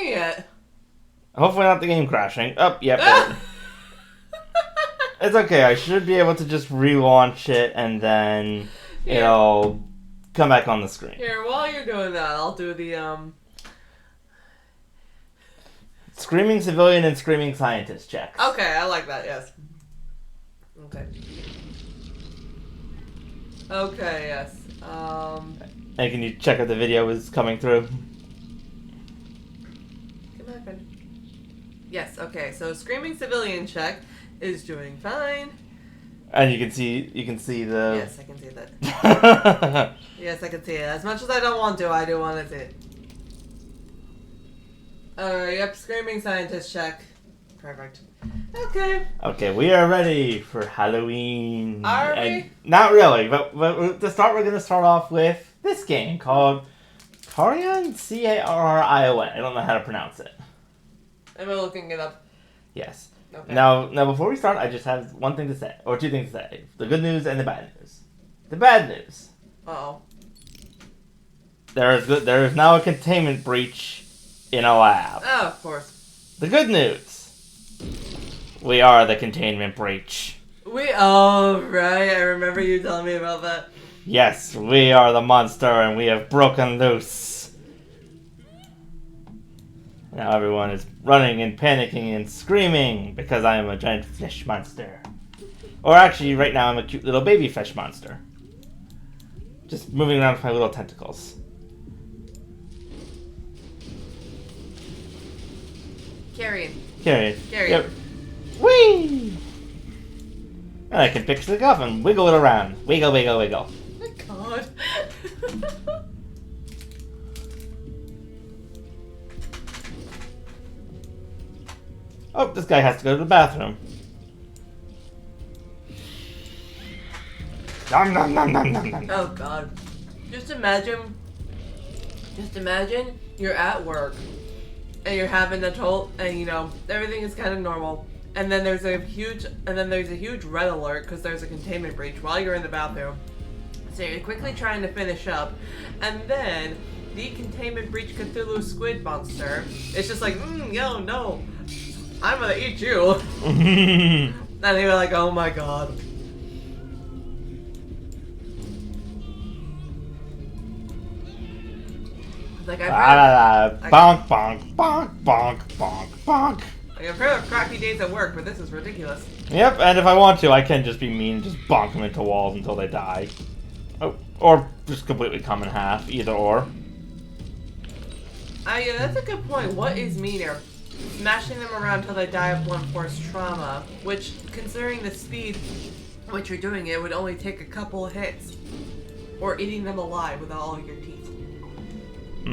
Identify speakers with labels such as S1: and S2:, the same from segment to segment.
S1: doing it?
S2: Hopefully not the game crashing. Oh, yep. It's okay. I should be able to just relaunch it and then it'll come back on the screen.
S1: Here, while you're doing that, I'll do the
S2: Screaming civilian and screaming scientist checks.
S1: Okay, I like that. Yes. Okay. Okay. Yes.
S2: And can you check if the video is coming through?
S1: Come on, friend. Yes. Okay. So screaming civilian check is doing fine.
S2: And you can see the.
S1: Yes, I can see that. Yes, I can see it. As much as I don't want to, I do want to see it. Yep, screaming scientist check. Perfect. Okay.
S2: Okay, we are ready for Halloween.
S1: Are we?
S2: Not really, but to start, we're gonna start off with this game called Carrion, Carrion. I don't know how to pronounce it.
S1: I'm looking it up.
S2: Yes.
S1: Okay.
S2: Now, before we start, I just have one thing to say, or two things to say: the good news and the bad news. The bad news.
S1: Uh-oh.
S2: There is now a containment breach in a lab.
S1: Oh, of course.
S2: The good news: we are the containment breach.
S1: Oh, right. I remember you telling me about that.
S2: Yes, we are the monster, and we have broken loose. Now everyone is running and panicking and screaming because I am a giant flesh monster. Or actually, right now I'm a cute little baby flesh monster. Just moving around with my little tentacles.
S1: Carrion.
S2: Carrion.
S1: Carrion.
S2: Yep. Whee! And I can pick the up and wiggle it around. Wiggle, wiggle, wiggle.
S1: Oh my god.
S2: Oh, this guy has to go to the bathroom. Nom nom nom nom nom nom.
S1: Oh god. Just imagine you're at work and you're having a and you know, everything is kind of normal. And then there's a huge red alert because there's a containment breach while you're in the bathroom. So you're quickly trying to finish up, and then the containment breach Cthulhu squid monster is just like, yo, no, I'm gonna eat you. And you're like, oh my god. Like
S2: bonk, bonk, bonk, bonk, bonk, bonk.
S1: I've heard of crappy days at work, but this is ridiculous.
S2: Yep, and if I want to, I can just be mean and just bonk them into walls until they die. Oh, or just completely come in half, either or.
S1: Yeah, that's a good point. What is meaner? Smashing them around until they die of blunt force trauma, which, considering the speed which you're doing it, would only take a couple of hits. Or eating them alive with all your teeth.
S2: I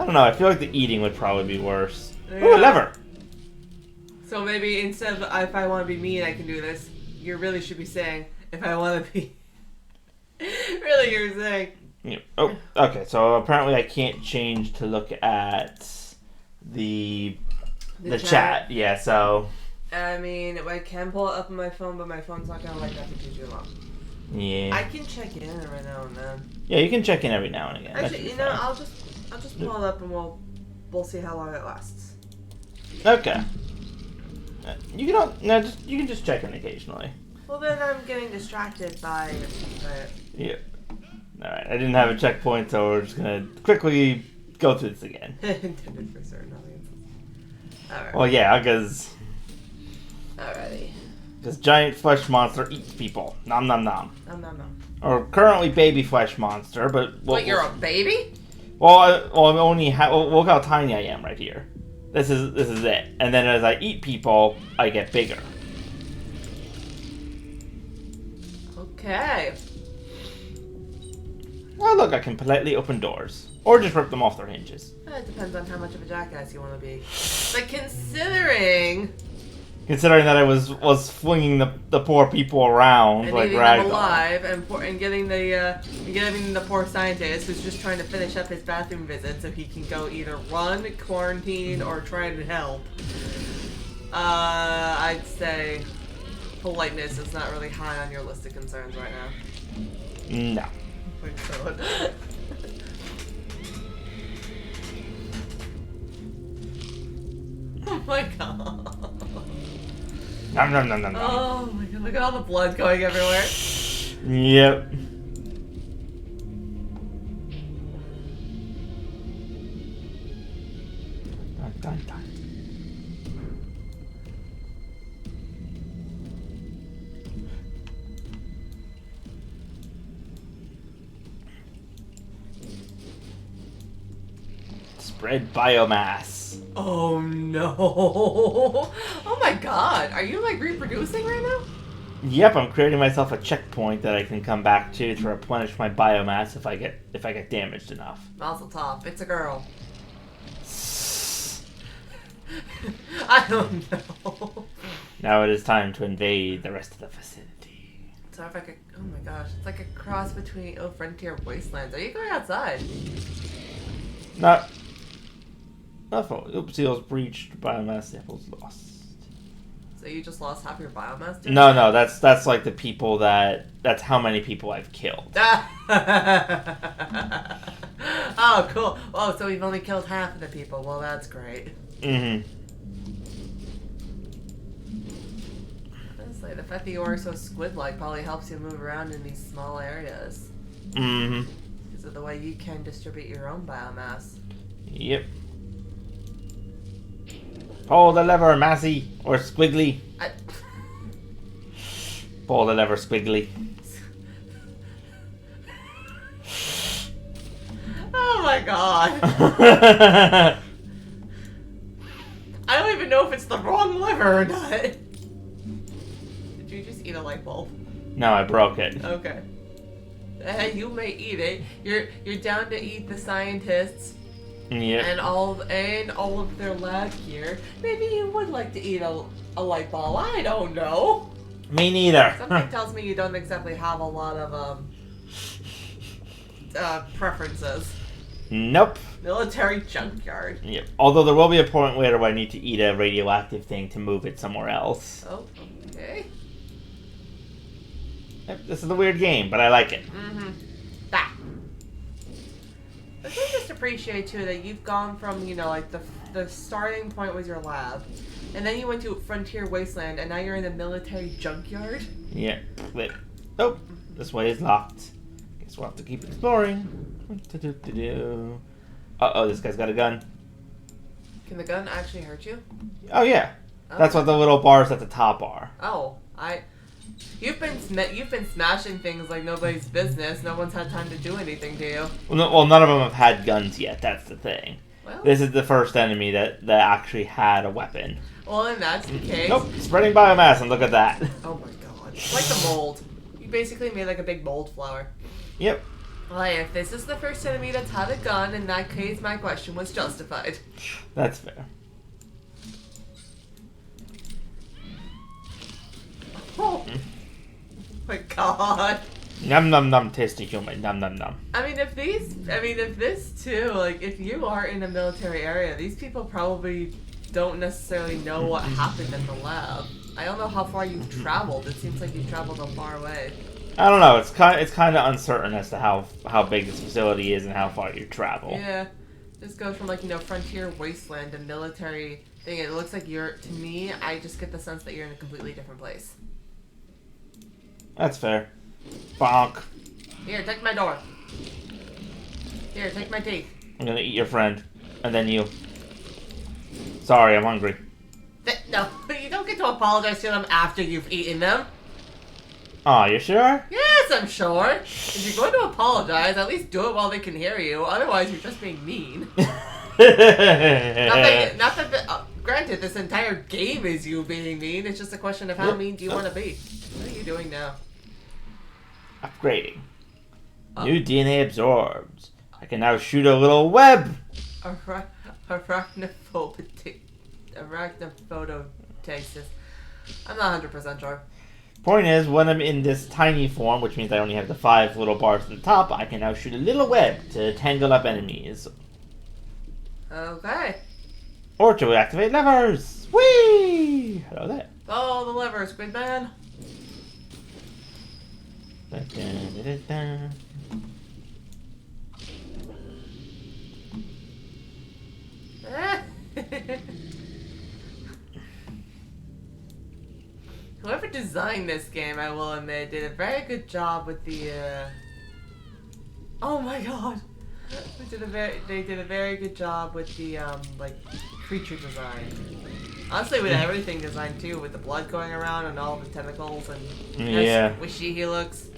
S2: don't know, I feel like the eating would probably be worse.
S1: Yeah.
S2: Ooh, lever!
S1: So maybe instead of if I want to be mean, I can do this. You really should be saying, if I want to be... really, you're saying...
S2: Yeah. Oh, okay, so apparently I can't change to look at the chat. Yeah, so...
S1: I mean, I can pull it up on my phone, but my phone's not going to like that for too long.
S2: Yeah.
S1: I can check in every now and then.
S2: Yeah, you can check in every now and again.
S1: Actually, you know, I'll just pull it up and we'll see how long it lasts.
S2: Okay. You can just check in occasionally.
S1: Well, then I'm getting distracted by it.
S2: Yeah. All right. I didn't have a checkpoint, so we're just gonna quickly go through this again.
S1: Intended for certain audiences. All right.
S2: Well, yeah, because.
S1: Alrighty.
S2: This giant flesh monster eats people. Nom nom nom.
S1: Nom nom nom.
S2: Or currently baby flesh monster, but...
S1: Wait, you're a baby?
S2: Well, I'm only... look how tiny I am right here. This is it. And then as I eat people, I get bigger.
S1: Okay.
S2: Oh, look, I can politely open doors. Or just rip them off their hinges.
S1: It depends on how much of a jackass you want to be. But considering
S2: that I was flinging the poor people around
S1: and
S2: like
S1: eating
S2: ragdoll.
S1: them alive and getting the poor scientist who's just trying to finish up his bathroom visit so he can go either run, quarantine, or try to help. I'd say politeness is not really high on your list of concerns right now.
S2: No.
S1: my god.
S2: Nom nom nom nom nom.
S1: Oh my god, look at all the blood going everywhere.
S2: Yep. Dun, dun, dun. Spread biomass.
S1: Oh no. Oh my god. Are you like reproducing right now?
S2: Yep, I'm creating myself a checkpoint that I can come back to replenish my biomass if I get damaged enough.
S1: Mazel tov. It's a girl. I don't know.
S2: Now it is time to invade the rest of the facility.
S1: So if I could, oh my gosh, it's like a cross between Frontier Wastelands. Are you going outside?
S2: Not for oops, seals breached, biomass samples lost.
S1: So you just lost half your biomass?
S2: No, that's like the people that's how many people I've killed.
S1: Oh, cool. Oh, so we've only killed half of the people. Well, that's great.
S2: Mm-hmm.
S1: Honestly, the fact that you are so squid-like probably helps you move around in these small areas.
S2: Mm-hmm.
S1: Because of the way you can distribute your own biomass.
S2: Yep. Pull the lever, Massey, or Squiggly. Pull the lever, Squiggly.
S1: Oh my god. I don't even know if it's the wrong lever or not. Did you just eat a light bulb?
S2: No, I broke it.
S1: Okay. You may eat it. You're down to eat the scientists.
S2: Yep.
S1: And all of their lab gear. Maybe you would like to eat a light bulb. I don't know.
S2: Me neither.
S1: Something tells me you don't exactly have a lot of preferences.
S2: Nope.
S1: Military junkyard.
S2: Yep. Although there will be a point where I need to eat a radioactive thing to move it somewhere else.
S1: Oh, okay.
S2: Yep, this is a weird game, but I like it.
S1: Mm-hmm. That. I think just appreciate too that you've gone from, you know, like the starting point was your lab, and then you went to Frontier Wasteland, and now you're in the military junkyard.
S2: Yeah. Wait. Oh, this way is locked. Guess we'll have to keep exploring. Uh-oh, this guy's got a gun.
S1: Can the gun actually hurt you?
S2: Oh yeah.
S1: Oh.
S2: That's what the little bars at the top are.
S1: Oh, you've been smashing things like nobody's business. No one's had time to do anything to you.
S2: Well, none of them have had guns yet. That's the thing.
S1: Well,
S2: This is the first enemy that actually had a weapon.
S1: well, if that's the case.
S2: Nope, spreading biomass, and look at that.
S1: Oh my god, it's like the mold. You basically made like a big mold flower.
S2: Yep.
S1: Well, hey, if this is the first enemy that's had a gun, in that case, my question was justified.
S2: That's fair.
S1: Oh my god.
S2: Num num num, tasty human. Num num num.
S1: I mean, if this too, like, if you are in a military area, these people probably don't necessarily know what happened in the lab. I don't know how far you've traveled. It seems like you've traveled a far way.
S2: I don't know. It's kind of uncertain as to how big this facility is and how far you travel.
S1: Yeah, this goes from like, you know, Frontier Wasteland to military thing. It looks like to me, I just get the sense that you're in a completely different place.
S2: That's fair. Bonk.
S1: Here, take my door. Here, take my teeth.
S2: I'm gonna eat your friend, and then you. Sorry, I'm hungry.
S1: No, you don't get to apologize to them after you've eaten them.
S2: Aw, you sure?
S1: Yes, I'm sure. If you're going to apologize, at least do it while they can hear you. Otherwise, you're just being mean. Granted, this entire game is you being mean. It's just a question of how mean do you want to be. What are you doing now?
S2: Upgrading. New DNA absorbed. I can now shoot a little web.
S1: Arachnophobia. Arachnophobia. I'm not 100% sure.
S2: Point is, when I'm in this tiny form, which means I only have the 5 little bars at the top, I can now shoot a little web to tangle up enemies.
S1: Okay.
S2: Or to activate levers. Whee! Hello there.
S1: Oh, the levers, Squid Man. Whoever designed this game, I will admit, did a very good job with the, Oh my god! They did a very good job with the, like, creature design. Honestly, with everything designed, too, with the blood going around and all of the tentacles and how squishy he looks.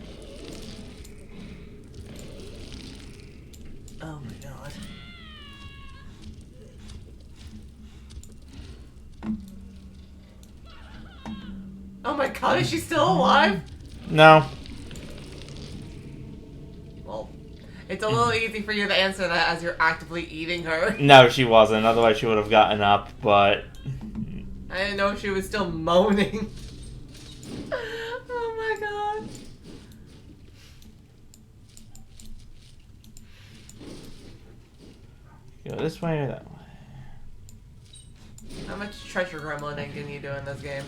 S1: Oh my god. Oh my god, is she still alive?
S2: No.
S1: Well, it's a little easy for you to answer that as you're actively eating her.
S2: No, she wasn't. Otherwise, she would have gotten up, but...
S1: I didn't know she was still moaning. Oh my god.
S2: Go this way or that way?
S1: How much treasure gremlining can you do in this game?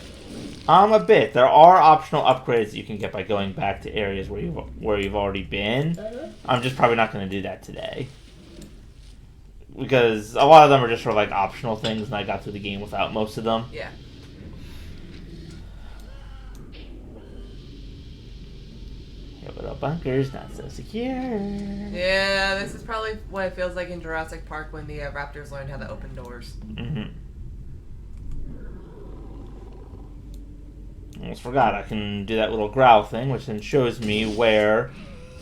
S2: A bit. There are optional upgrades that you can get by going back to areas where you've already been. I'm just probably not going to do that today. Because a lot of them are just sort of like optional things, and I got through the game without most of them.
S1: Yeah.
S2: Little bunkers, not so secure.
S1: Yeah, this is probably what it feels like in Jurassic Park when the raptors learned how to open doors.
S2: Mm-hmm. Almost forgot, I can do that little growl thing, which then shows me where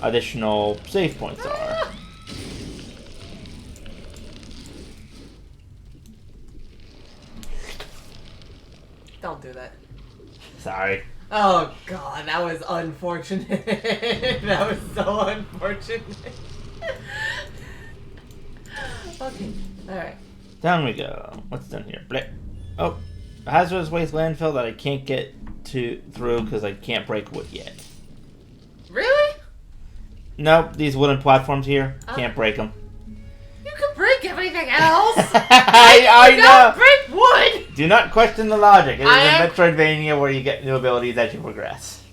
S2: additional save points are.
S1: Don't do that.
S2: Sorry.
S1: Oh god, that was unfortunate. That was so unfortunate. Okay, alright.
S2: Down we go. What's down here? Blip. Oh, a hazardous waste landfill that I can't get through because I can't break wood yet.
S1: Really?
S2: Nope, these wooden platforms here, can't break them.
S1: You can break everything else!
S2: I know!
S1: Break wood!
S2: Do not question the logic. It is a Metroidvania where you get new abilities as you progress.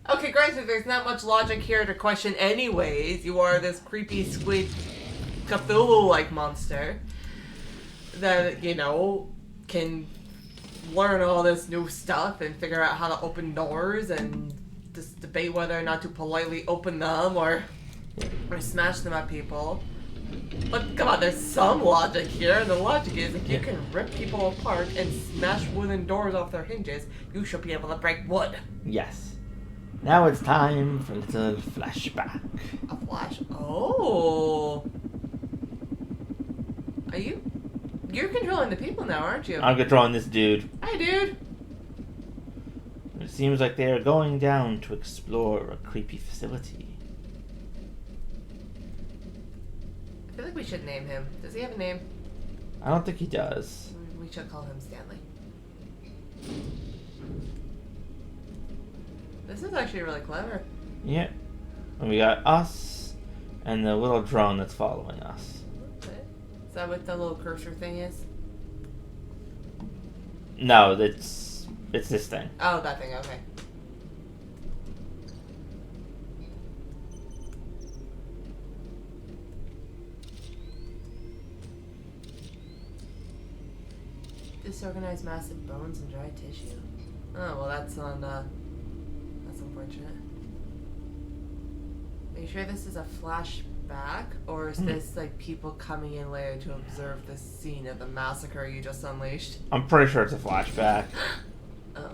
S1: Okay, granted, there's not much logic here to question anyways. You are this creepy squid Cthulhu-like monster that, you know, can learn all this new stuff and figure out how to open doors and just debate whether or not to politely open them or smash them at people. But come on, there's some logic here, and the logic is if you can rip people apart and smash wooden doors off their hinges, you should be able to break wood.
S2: Yes. Now it's time for a little flashback.
S1: A flash? Oh. You're controlling the people now, aren't you?
S2: I'm controlling this dude.
S1: Hi, dude.
S2: It seems like they are going down to explore a creepy facility.
S1: I feel like we should name him. Does he have a name?
S2: I don't think he does.
S1: We should call him Stanley. This is actually really clever.
S2: Yeah. And we got us and the little drone that's following us.
S1: Is that what the little cursor thing is?
S2: No, it's this thing.
S1: Oh, that thing, okay. Disorganized massive bones and dry tissue. Oh, well that's unfortunate. Are you sure this is a flashback? Or is this like people coming in later to observe the scene of the massacre you just unleashed?
S2: I'm pretty sure it's a flashback.
S1: Oh.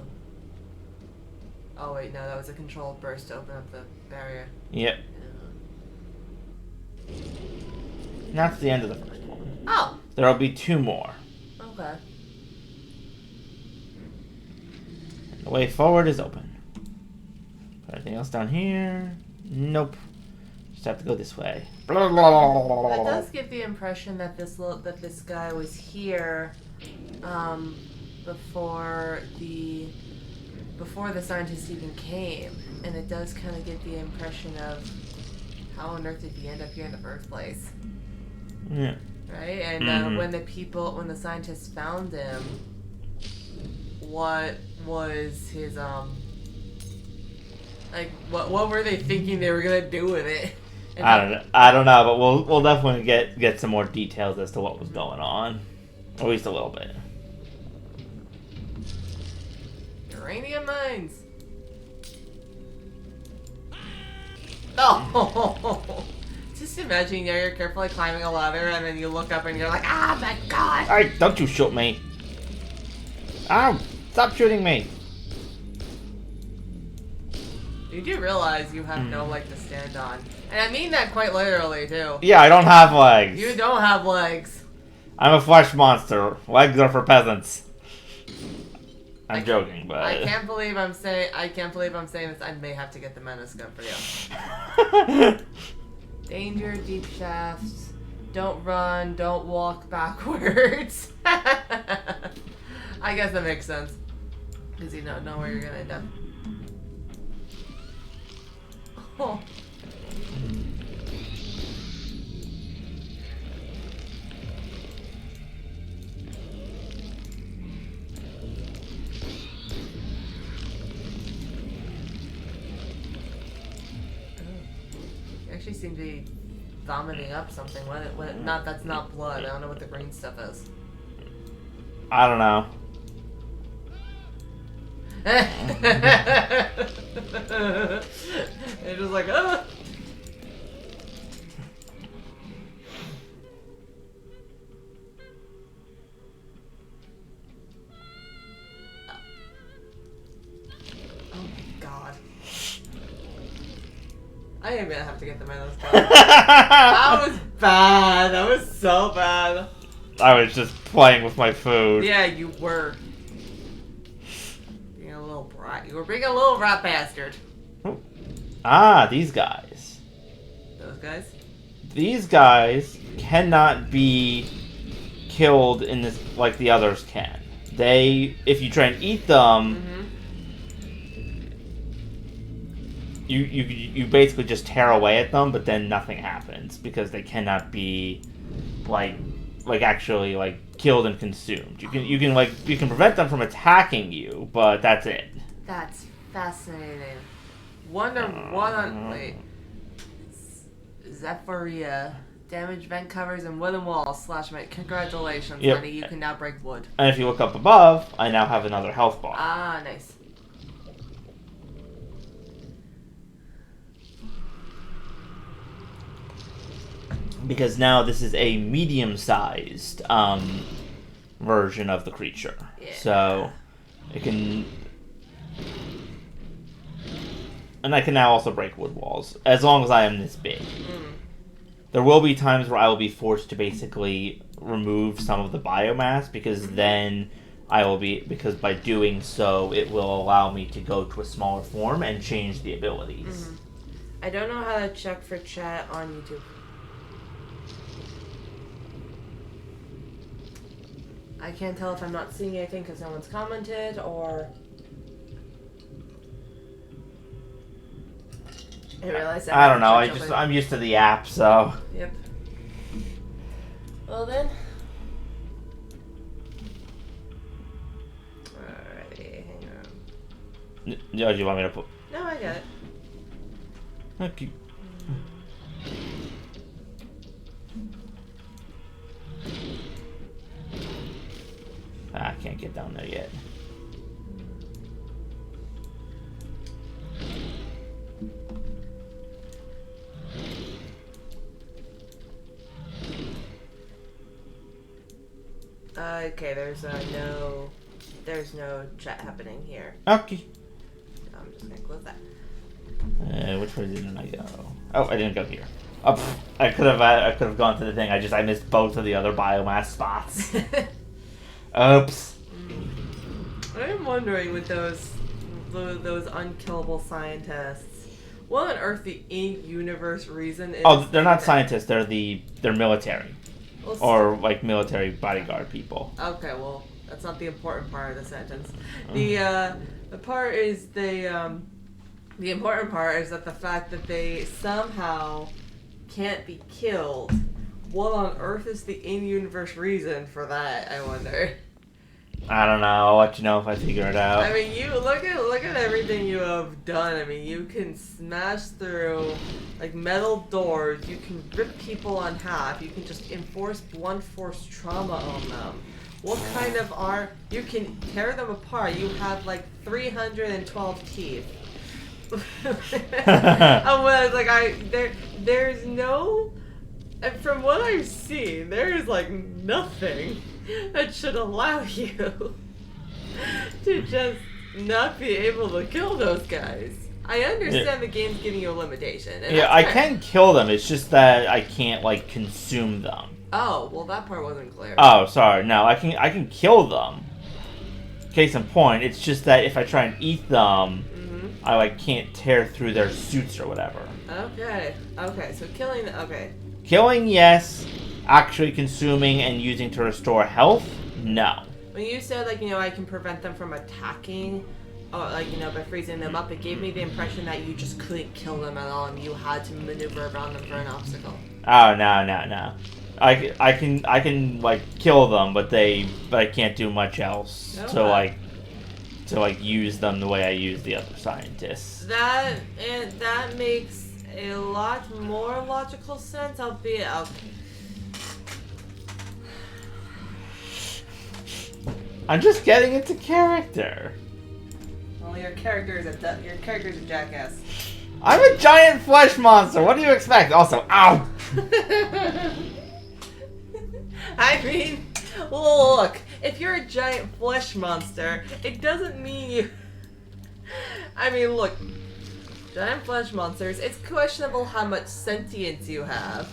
S1: Oh wait, no, that was a controlled burst to open up the barrier.
S2: Yep.
S1: Yeah.
S2: And that's the end of the first one.
S1: Oh!
S2: There'll be 2 more.
S1: Okay.
S2: The way forward is open. Anything else down here? Nope. Just have to go this way.
S1: That does give the impression that this guy was here before the scientists even came, and it does kind of give the impression of how on earth did he end up here in the first place?
S2: Yeah.
S1: Right, and when the scientists found him, what was his like what were they thinking they were gonna do with it? And
S2: I don't know, but we'll definitely get some more details as to what was going on, at least a little bit.
S1: Uranium mines. Oh! Just imagine you're carefully climbing a ladder and then you look up and you're like, ah, my god!
S2: Alright, don't you shoot me. Ow! Stop shooting me.
S1: You do realize you have no leg to stand on. And I mean that quite literally, too.
S2: Yeah, I don't have legs.
S1: You don't have legs.
S2: I'm a flesh monster. Legs are for peasants. I'm joking, but
S1: I can't believe I'm saying this. I may have to get the menace gun for you. Danger, deep shafts. Don't run, don't walk backwards. I guess that makes sense. Because you don't know where you're gonna end up. Oh. You actually seem to be vomiting up something. What? Not that's not blood. I don't know what the green stuff is.
S2: I don't know.
S1: It's just like, ah. Oh my god. I am gonna have to get the menace gun. That was bad. That was so bad.
S2: I was just playing with my food.
S1: Yeah, you were. Being a little brat. You were being a little rat bastard.
S2: Ah, these guys.
S1: Those guys?
S2: These guys cannot be killed in this like the others can. They, if you try and eat them, you basically just tear away at them, but then nothing happens because they cannot be like actually like killed and consumed. You can prevent them from attacking you, but that's it.
S1: That's fascinating. Wait. Zephyria. Damage vent covers and wooden walls. /mate. Congratulations,
S2: Yep.
S1: honey. You can now break wood.
S2: And if you look up above, I now have another health bar.
S1: Ah, nice.
S2: Because now this is a medium-sized version of the creature.
S1: Yeah.
S2: So it can... And I can now also break wood walls, as long as I am this big. There will be times where I will be forced to basically remove some of the biomass, because then I will be... Because by doing so, it will allow me to go to a smaller form and change the abilities.
S1: I don't know how to check for chat on YouTube. I can't tell if I'm not seeing anything because someone's commented, or... I realized
S2: I don't know, I'm used to the app, so...
S1: Yep. Well then... Alrighty, hang on.
S2: Do you want me to put...
S1: No, I got it.
S2: Okay. I can't get down there yet.
S1: Okay, there's no chat happening here.
S2: Okay.
S1: I'm just gonna close that.
S2: Which way didn't I go? Oh, I didn't go here. Oh, I could have gone to the thing. I missed both of the other biomass spots. Oops.
S1: I'm wondering with those unkillable scientists, what on earth the in-universe reason is?
S2: Oh, they're not scientists. They're military,
S1: Well,
S2: or like military bodyguard people.
S1: Okay, well, that's not the important part of the sentence. The part is the important part is that the fact that they somehow can't be killed. What on earth is the in-universe reason for that, I wonder?
S2: I don't know. I'll let you know if I figure it out.
S1: I mean, you look at everything you have done. I mean, you can smash through like metal doors. You can rip people in half. You can just enforce blunt force trauma on them. What kind of are... You can tear them apart. You have like 312 teeth. I was like, there's no... From what I've seen, there's like nothing that should allow you to just not be able to kill those guys. I understand the game's giving you a limitation. And
S2: yeah, I can kill them. It's just that I can't like consume them.
S1: Oh, well, that part wasn't clear.
S2: Oh, sorry. No, I can kill them. Case in point, it's just that if I try and eat them, I like can't tear through their suits or whatever.
S1: Okay. So killing. Okay.
S2: Killing, yes. Actually consuming and using to restore health, no.
S1: When you said like I can prevent them from attacking, by freezing them up, it gave me the impression that you just couldn't kill them at all and you had to maneuver around them for an obstacle.
S2: Oh no. I can like kill them, but I can't do much else to use them the way I use the other scientists.
S1: That makes a lot more logical sense.
S2: I'm just getting into character.
S1: Well, your character's a jackass.
S2: I'm a giant flesh monster. What do you expect? Also, ow.
S1: I mean, look, if you're a giant flesh monster, it doesn't mean you... I mean, look, giant flesh monsters, it's questionable how much sentience you have.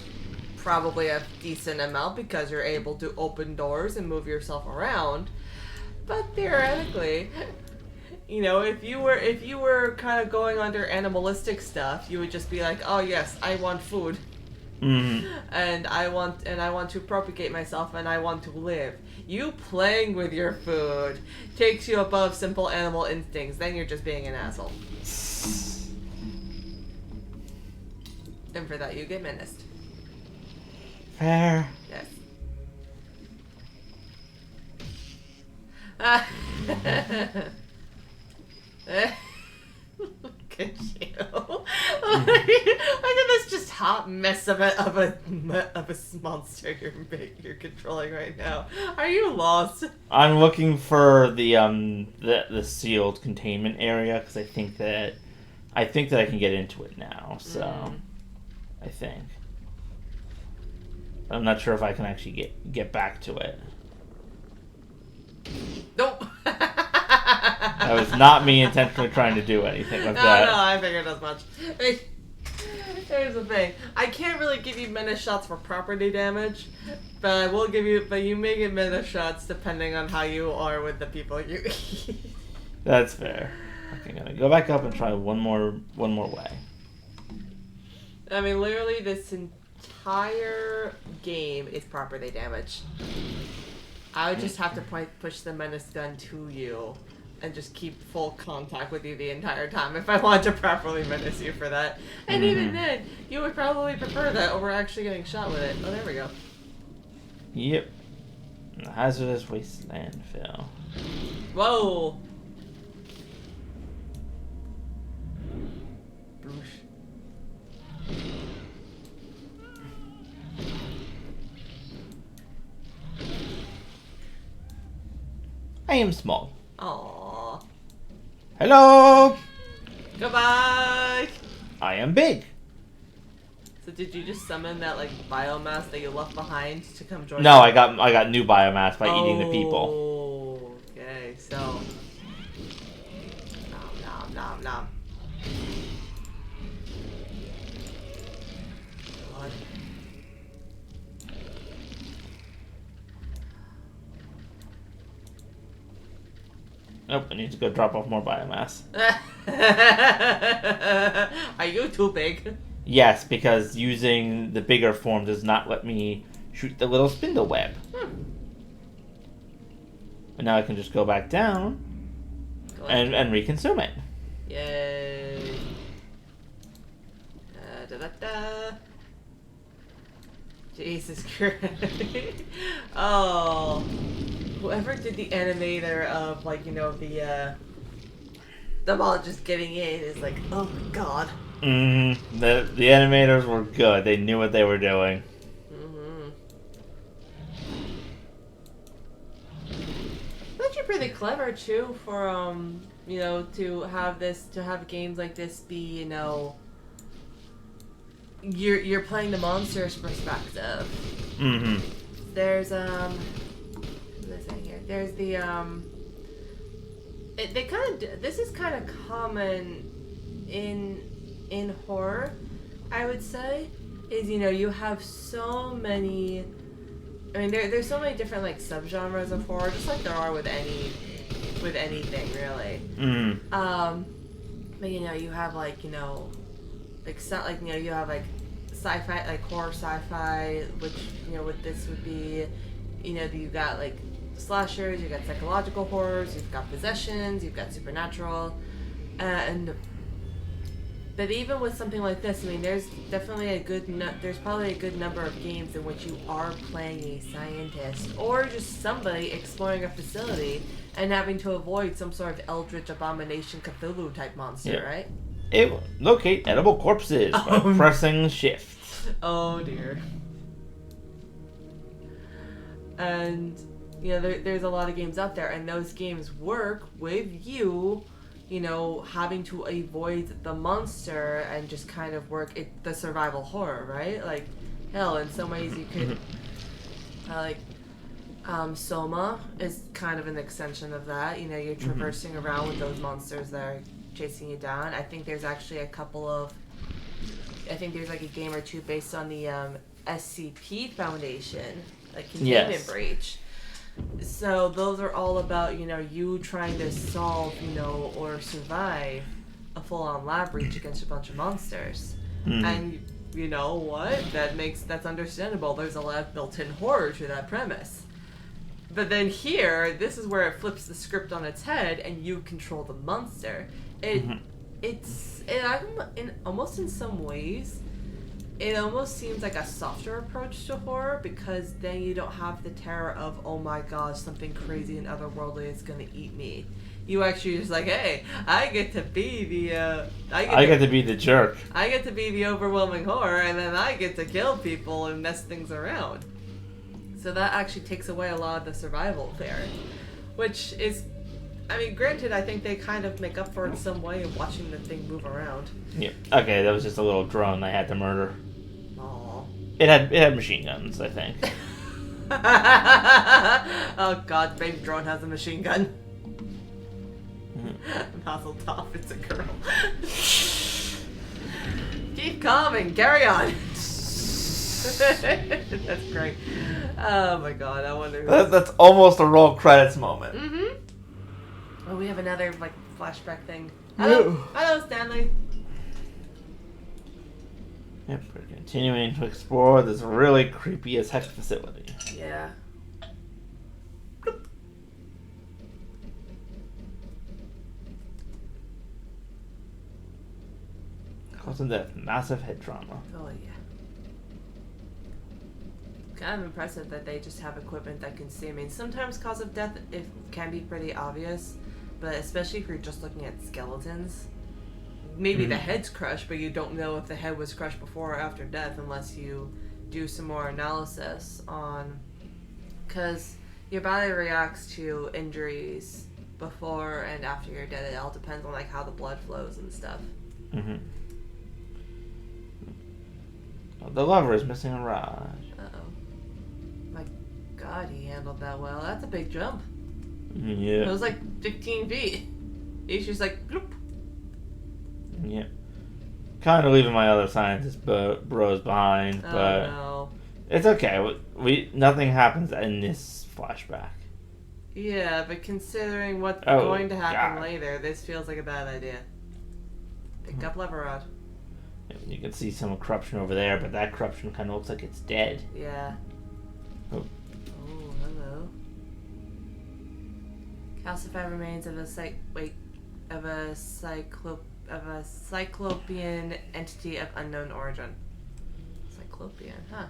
S1: Probably a decent amount because you're able to open doors and move yourself around. But theoretically, if you were kind of going under animalistic stuff, you would just be like, oh yes, I want food.
S2: Mm-hmm.
S1: And I want to propagate myself and I want to live. You playing with your food takes you above simple animal instincts. Then you're just being an asshole. And for that you get menaced.
S2: Fair.
S1: Yes. Look at you. Look at this just hot mess of a monster you're controlling right now. Are you lost?
S2: I'm looking for the sealed containment area because I think that I can get into it now. So I think. I'm not sure if I can actually get back to it.
S1: Nope.
S2: That was not me intentionally trying to do anything like that.
S1: No, I figured as much. Here's the thing. I can't really give you menace shots for property damage, but I will give you. But you may get menace shots depending on how you are with the people you eat.
S2: That's fair. Okay, I'm gonna go back up and try one more way.
S1: I mean, literally, this entire game is property damage. I would just have to push the menace gun to you and just keep full contact with you the entire time if I wanted to properly menace you for that. And even then, you would probably prefer that over actually getting shot with it. Oh, there we go.
S2: Yep. Hazardous waste landfill.
S1: Whoa!
S2: I am small.
S1: Aww.
S2: Hello!
S1: Goodbye!
S2: I am big.
S1: So did you just summon that biomass that you left behind to come join?
S2: No, I got new biomass by eating the people.
S1: Oh, okay, so nom nom nom nom. God.
S2: Nope, I need to go drop off more biomass.
S1: Are you too big?
S2: Yes, because using the bigger form does not let me shoot the little spindle web. And now I can just go back down and reconsume it.
S1: Yay. Da, da, da. Jesus Christ. Oh. Whoever did the animator of, the ball just getting in is like, oh my god.
S2: Mm-hmm. The animators were good. They knew what they were doing.
S1: Mm-hmm. actually pretty clever too for you know, to have games like this be, you know, you're playing the monster's perspective.
S2: Mm-hmm.
S1: There's what is that here? There's the they kind of, this is kind of common in horror, I would say, is, you know, you have so many. I mean, there's so many different like subgenres of horror, just like there are with anything really.
S2: Mm.
S1: But you know, you have like, you know, like you know, you have like sci-fi, like horror sci-fi, which, you know, what this would be, you know, you got like slashers, you got psychological horrors, you've got possessions, you've got supernatural, and but even with something like this, I mean, there's definitely there's probably a good number of games in which you are playing a scientist or just somebody exploring a facility and having to avoid some sort of eldritch abomination Cthulhu type monster, right?
S2: Locate edible corpses by pressing shift.
S1: Oh dear. And, you know, there's a lot of games out there, and those games work with you, you know, having to avoid the monster and just kind of work the survival horror, right? Like, hell, in some ways you could, Soma is kind of an extension of that. You know, you're traversing around with those monsters that are chasing you down. I think there's actually I think there's like a game or two based on the SCP Foundation, like Containment Breach. So those are all about, you know, you trying to solve, you know, or survive a full-on lab breach against a bunch of monsters. And you know what? That's understandable. There's a lot of built-in horror to that premise. But then here, this is where it flips the script on its head, and you control the monster. Almost in some ways, it almost seems like a softer approach to horror, because then you don't have the terror of, oh my gosh, something crazy and otherworldly is gonna eat me. You actually just like, hey, I get to be the I get to be the jerk. I get to be the overwhelming horror, and then I get to kill people and mess things around. So that actually takes away a lot of the survival there, which is, I mean, granted, I think they kind of make up for it in some way of watching the thing move around. Yeah.
S2: Okay, that was just a little drone I had to murder.
S1: Aww.
S2: It had machine guns, I think.
S1: Oh god, baby drone has a machine gun. Mazel tov, it's a girl. Keep calm and carry on. That's great. Oh my god, I wonder.
S2: That's almost a roll credits moment.
S1: Oh, we have another like flashback thing. Hello, Stanley.
S2: Yep, we're continuing to explore this really creepy as heck facility.
S1: Yeah.
S2: Causing death, massive head trauma.
S1: Oh yeah. Kind of impressive that they just have equipment that can see. I mean, sometimes cause of death it can be pretty obvious, but especially if you're just looking at skeletons. Maybe the head's crushed, but you don't know if the head was crushed before or after death unless you do some more analysis on... Because your body reacts to injuries before and after you're dead. It all depends on like how the blood flows and stuff.
S2: The lover is missing a rod.
S1: My god, he handled that well. That's a big jump.
S2: Yeah.
S1: It was like 15 feet. He's just like, bloop.
S2: Yeah. Kind of leaving my other scientist bros behind, but
S1: no.
S2: It's okay. Nothing happens in this flashback.
S1: Yeah, but considering what's going to happen later, this feels like a bad idea. Pick up lever rod.
S2: You can see some corruption over there, but that corruption kind of looks like it's dead.
S1: Yeah.
S2: Oh,
S1: hello. Calcified remains of a cyclopean entity of unknown origin. Cyclopean, huh?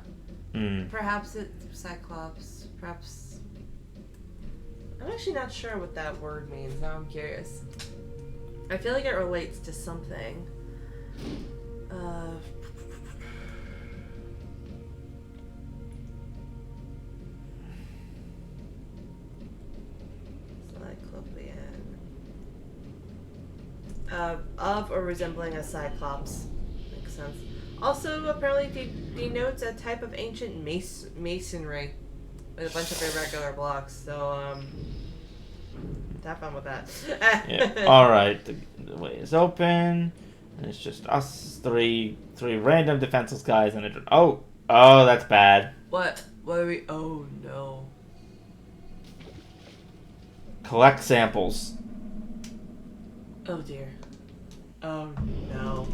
S1: Perhaps it's Cyclops. Perhaps. I'm actually not sure what that word means. Now I'm curious. I feel like it relates to something. of or resembling a cyclops. Makes sense. Also, apparently denotes a type of ancient masonry with a bunch of irregular blocks. So, have fun with that.
S2: Yeah. All right. The way is open, and it's just us three random defenseless guys, and oh, that's bad.
S1: What? What are we? Oh no.
S2: Collect samples.
S1: Oh dear. Oh no.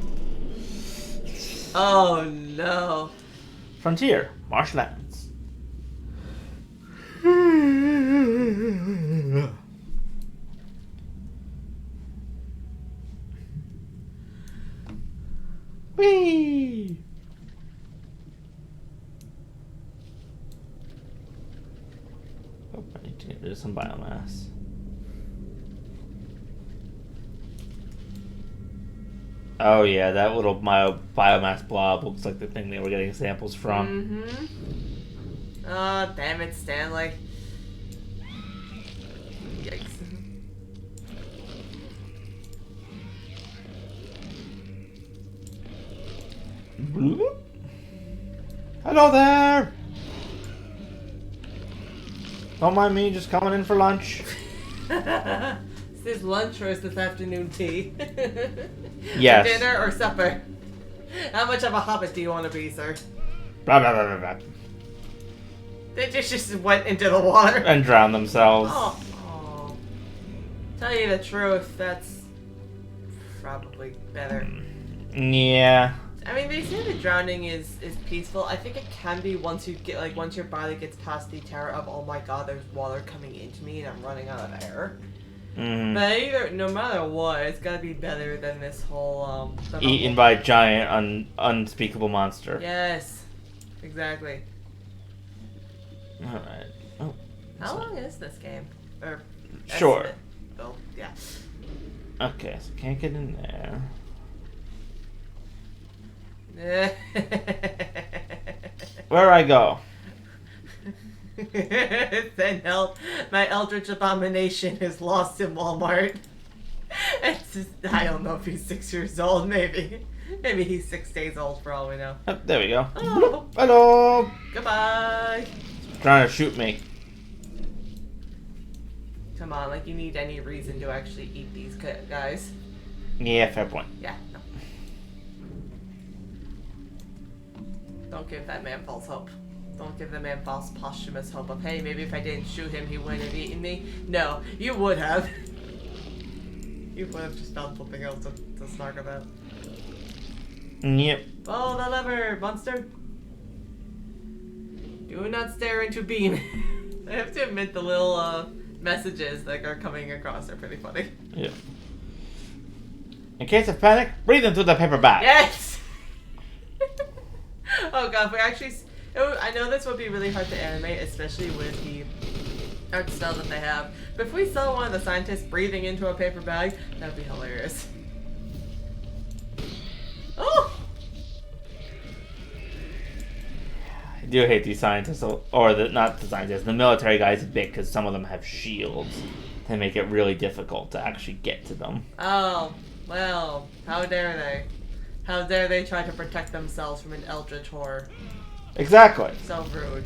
S1: Oh no.
S2: Frontier, marshlands. Whee! Oh, I need to get rid of some biomass. Oh yeah, that little biomass blob looks like the thing they were getting samples from.
S1: Mm-hmm. Oh, damn it, Stanley. Yikes.
S2: Bloop. Hello there! Don't mind me, just coming in for lunch.
S1: Is this lunch or is this afternoon tea?
S2: Yes.
S1: Dinner or supper? How much of a hobbit do you want to be, sir?
S2: Blah, blah, blah, blah, blah.
S1: They just went into the water.
S2: And drown themselves.
S1: Oh. Tell you the truth, that's probably better.
S2: Yeah.
S1: I mean, they say that drowning is peaceful. I think it can be once your body gets past the terror of, oh my god, there's water coming into me and I'm running out of air.
S2: Mm.
S1: But no matter what, it's gotta be better than this whole
S2: Eaten by a giant, unspeakable monster.
S1: Yes, exactly.
S2: All right. Oh.
S1: How long is this game? Or
S2: sure.
S1: estimate? Oh, yeah.
S2: Okay, so can't get in there. Where I go?
S1: Then help. My Eldritch Abomination is lost in Walmart. It's just, I don't know if he's 6 years old, maybe. Maybe he's 6 days old for all we know.
S2: Oh, there we go.
S1: Oh.
S2: Hello!
S1: Goodbye.
S2: Trying to shoot me.
S1: Come on, like you need any reason to actually eat these guys.
S2: Yeah, fair point.
S1: Yeah, no. Don't give that man false hope. Don't give the man false posthumous hope of, hey, maybe if I didn't shoot him, he wouldn't have eaten me. No, you would have. You would have just found something else to snark about.
S2: Yep.
S1: Oh, the lever, monster. Do not stare into beam. I have to admit the little messages that are coming across are pretty funny.
S2: Yep. In case of panic, breathe into the paper bag.
S1: Yes! Oh god, we actually... I know this would be really hard to animate, especially with the art style that they have. But if we saw one of the scientists breathing into a paper bag, that would be hilarious. Oh!
S2: I do hate these scientists, or not the scientists, the military guys a bit, because some of them have shields. They make it really difficult to actually get to them.
S1: Oh, well, how dare they? How dare they try to protect themselves from an eldritch horror?
S2: Exactly.
S1: So rude.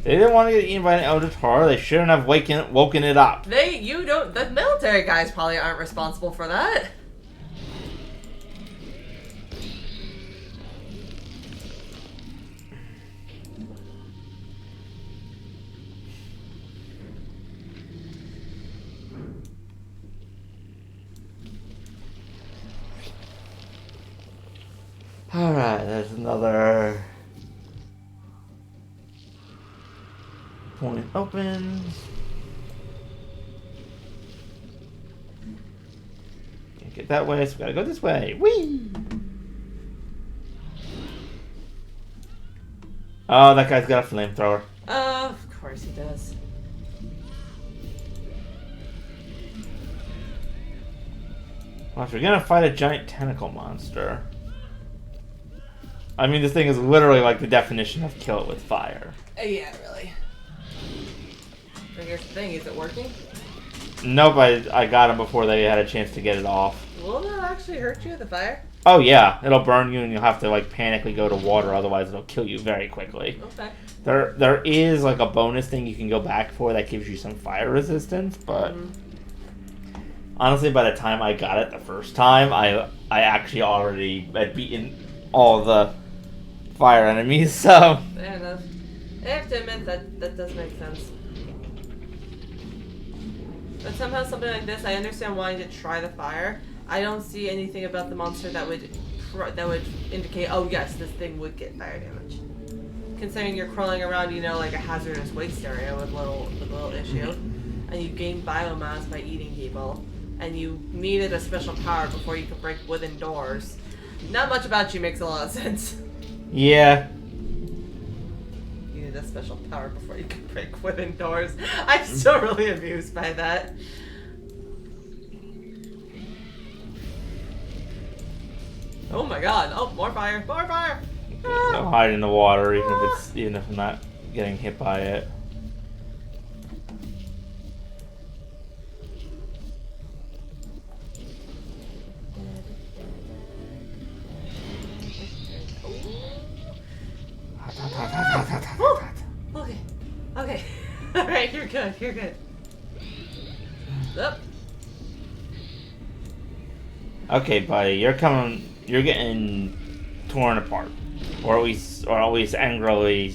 S2: They didn't want to get eaten by an eldritch horror. They shouldn't have woken it up.
S1: The military guys probably aren't responsible for that.
S2: Alright, there's another point open. Can't get that way, so we gotta go this way. Whee! Oh, that guy's got a flamethrower.
S1: Of course he does.
S2: Well, if you're gonna fight a giant tentacle monster, I mean, this thing is literally like the definition of kill it with fire.
S1: Yeah, really. But here's the thing, is it working?
S2: Nope, I got him before they had a chance to get it off.
S1: Will that actually hurt you, the fire?
S2: Oh yeah, it'll burn you and you'll have to like panically go to water, otherwise it'll kill you very quickly.
S1: Okay.
S2: There is like a bonus thing you can go back for that gives you some fire resistance, but honestly by the time I got it the first time, I actually already had beaten all the fire enemies, so...
S1: Fair enough. I have to admit that does make sense. But somehow something like this, I understand wanting to try the fire. I don't see anything about the monster that would indicate, oh yes, this thing would get fire damage. Considering you're crawling around, you know, like a hazardous waste area with little issue, and you gain biomass by eating people, and you needed a special power before you could break wooden doors. Not much about you makes a lot of sense.
S2: Yeah.
S1: You needed a special power before you could break wooden doors. I'm still really amused by that. Oh my god! Oh, more fire! More fire! Ah!
S2: I'll hide in the water even if I'm not getting hit by it.
S1: Okay. Okay. Alright, you're good. You're good. Up.
S2: Okay, buddy, you're getting torn apart. Or at least angrily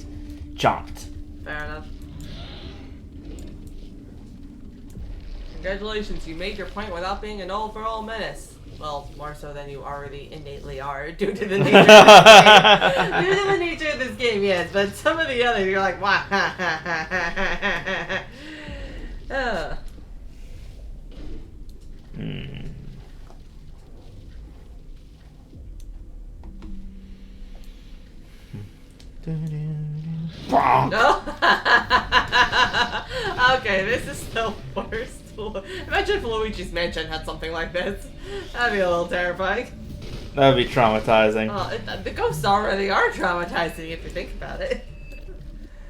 S2: chomped.
S1: Fair enough. Congratulations, you made your point without being an overall menace. Well, more so than you already innately are due to the nature of this game. Due to the nature of this game, yes, but some of the others you're like, wow. Okay, this is the worst. Imagine if Luigi's Mansion had something like this. That'd be a little terrifying.
S2: That'd be traumatizing.
S1: The ghosts already are traumatizing if you think about it.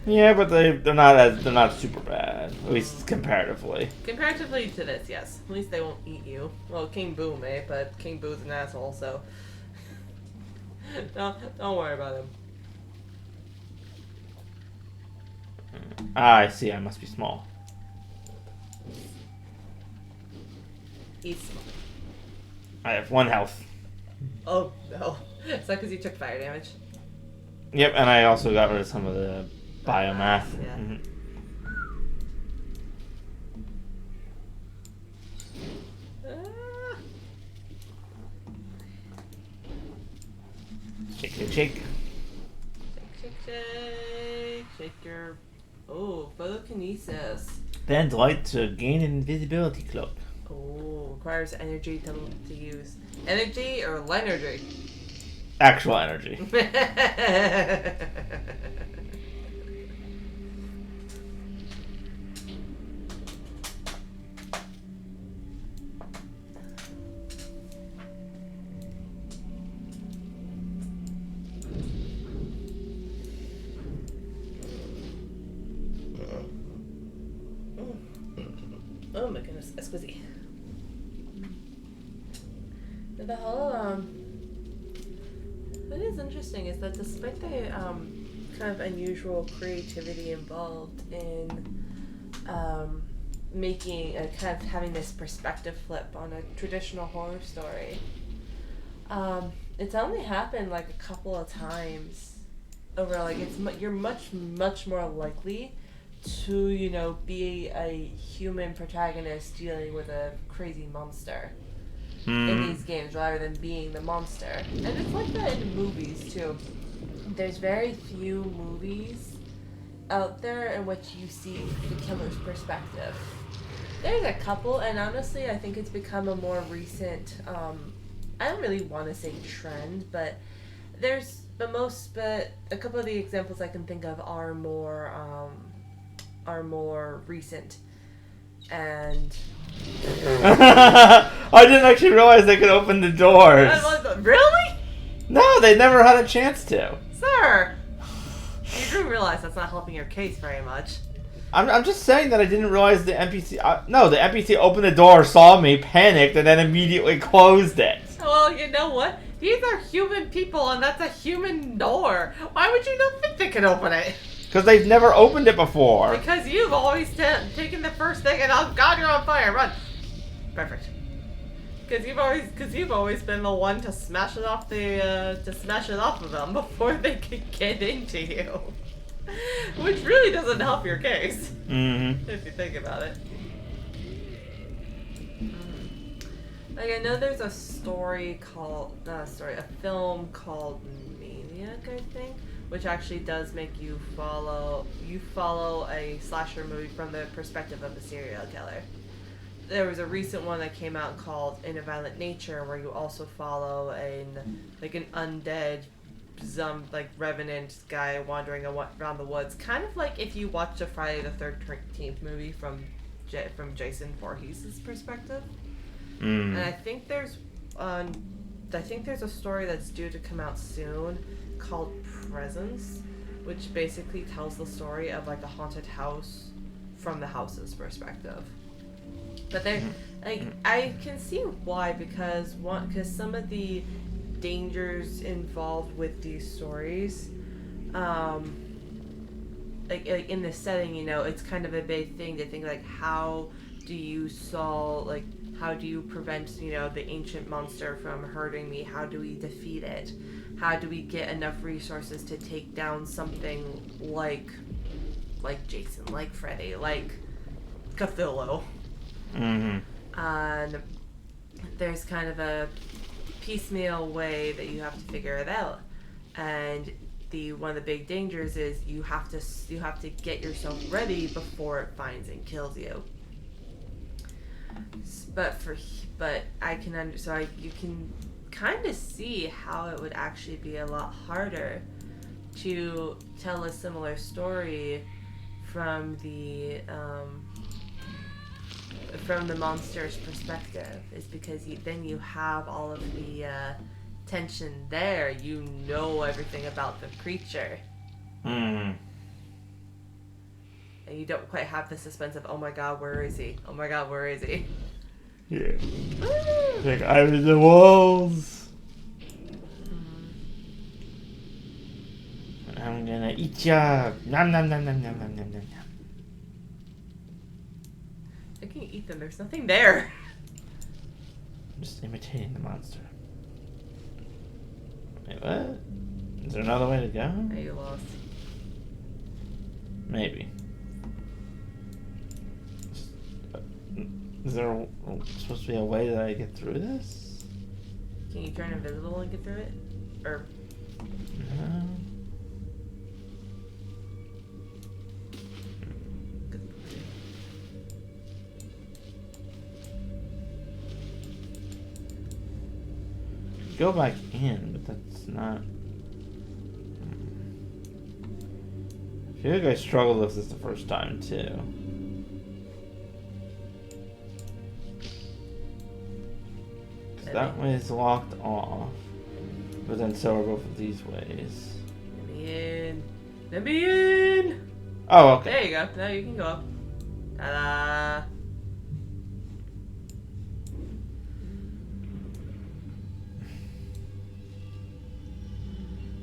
S2: Yeah, but they're not super bad, at least comparatively.
S1: Comparatively to this, yes. At least they won't eat you. Well, King Boo may, but King Boo's an asshole, so don't worry about him.
S2: I see. I must be small.
S1: He's small.
S2: I have 1 health.
S1: Oh no! Is that because you took fire damage?
S2: Yep, and I also got rid of some of the biomass.
S1: Yeah.
S2: Shake, shake, shake.
S1: Shake, shake, shake. Shake your... Oh, photokinesis.
S2: Bend light to gain an invisibility cloak.
S1: Oh, requires energy to use. Energy or linergy?
S2: Actual energy.
S1: Oh my goodness, exquisite. The whole, what is interesting is that despite the kind of unusual creativity involved in making a kind of having this perspective flip on a traditional horror story, it's only happened like a couple of times over. Like you're much more likely to, you know, be a human protagonist dealing with a crazy monster in these games rather than being the monster. And it's like that in movies too. There's very few movies out there in which you see the killer's perspective. There's a couple, and honestly I think it's become a more recent, I don't really want to say trend, but a couple of the examples I can think of are more recent. And
S2: I didn't actually realize they could open the doors.
S1: Really?
S2: No, they never had a chance to.
S1: Sir! You do realize that's not helping your case very much.
S2: I'm just saying that I didn't realize the NPC... no, the NPC opened the door, saw me, panicked, and then immediately closed it.
S1: Well, you know what? These are human people, and that's a human door. Why would you not think they could open it?
S2: Because they've never opened it before.
S1: Because you've always taken the first thing, and oh god, you're on fire! Run! Perfect. Because you've always been the one to smash it off of them before they could get into you. Which really doesn't help your case.
S2: Mm-hmm.
S1: If you think about it. Like, I know there's a a film called Maniac, I think, which actually does make you follow a slasher movie from the perspective of a serial killer. There was a recent one that came out called In a Violent Nature, where you also follow an undead revenant guy wandering around the woods, kind of like if you watched a Friday the 13th movie from Jason Voorhees' perspective. And I think there's a story that's due to come out soon called Presence, which basically tells the story of like a haunted house from the house's perspective. But I can see why, because some of the dangers involved with these stories, like in this setting, it's kind of a big thing to think like, how do you prevent, the ancient monster from hurting me? How do we defeat it? How do we get enough resources to take down something like Jason, like Freddy, like Cthulhu?
S2: Mm-hmm.
S1: And there's kind of a piecemeal way that you have to figure it out. And one of the big dangers is you have to get yourself ready before it finds and kills you. But you can kind of see how it would actually be a lot harder to tell a similar story from the monster's perspective, is because then you have all of the tension there. You know everything about the creature.
S2: Mm.
S1: And you don't quite have the suspense of, oh my god, where is he? Oh my god, where is he?
S2: Yeah. Like, I'm in the walls. I'm gonna eat ya. Nom nom nom nom nom nom nom nom.
S1: I can eat them. There's nothing there.
S2: I'm just imitating the monster. Wait, what? Is there another way to go?
S1: Are you lost?
S2: Maybe. Is there supposed to be a way that I get through this?
S1: Can you turn invisible and get through it? Or...
S2: No. Go back in, but that's not... I feel like I struggled with this the first time, too. Because that way is locked off. But then so are both of these ways.
S1: Let me in. Let me in!
S2: Oh, okay.
S1: There you go. Now you can go up. Ta-da!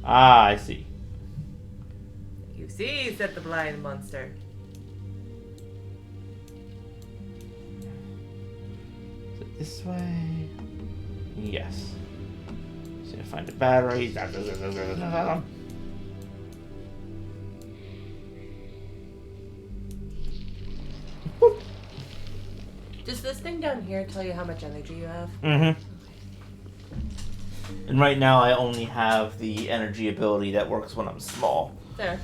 S2: Ah, I see.
S1: You see, said the blind monster.
S2: Is it this way? Yes. So I find the batteries.
S1: Does this thing down here tell you how much energy you have?
S2: Mm-hmm. And right now I only have the energy ability that works when I'm small.
S1: There.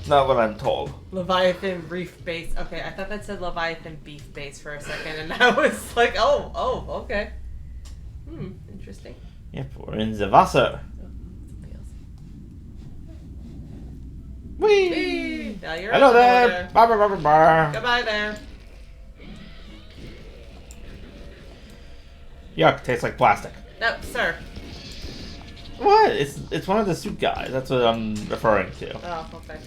S2: Not what I'm told.
S1: Leviathan Reef Base. Okay, I thought that said Leviathan Beef Base for a second, and I was like, oh, okay. Interesting.
S2: Yep, we're in the Wasser.
S1: Oh, something else.
S2: Whee!
S1: Whee! Now you're
S2: Hello
S1: up
S2: there! Bar, bar, bar, bar, bar.
S1: Goodbye there.
S2: Yuck, tastes like plastic.
S1: No, sir.
S2: What? It's one of the suit guys. That's what I'm referring to.
S1: Oh, okay.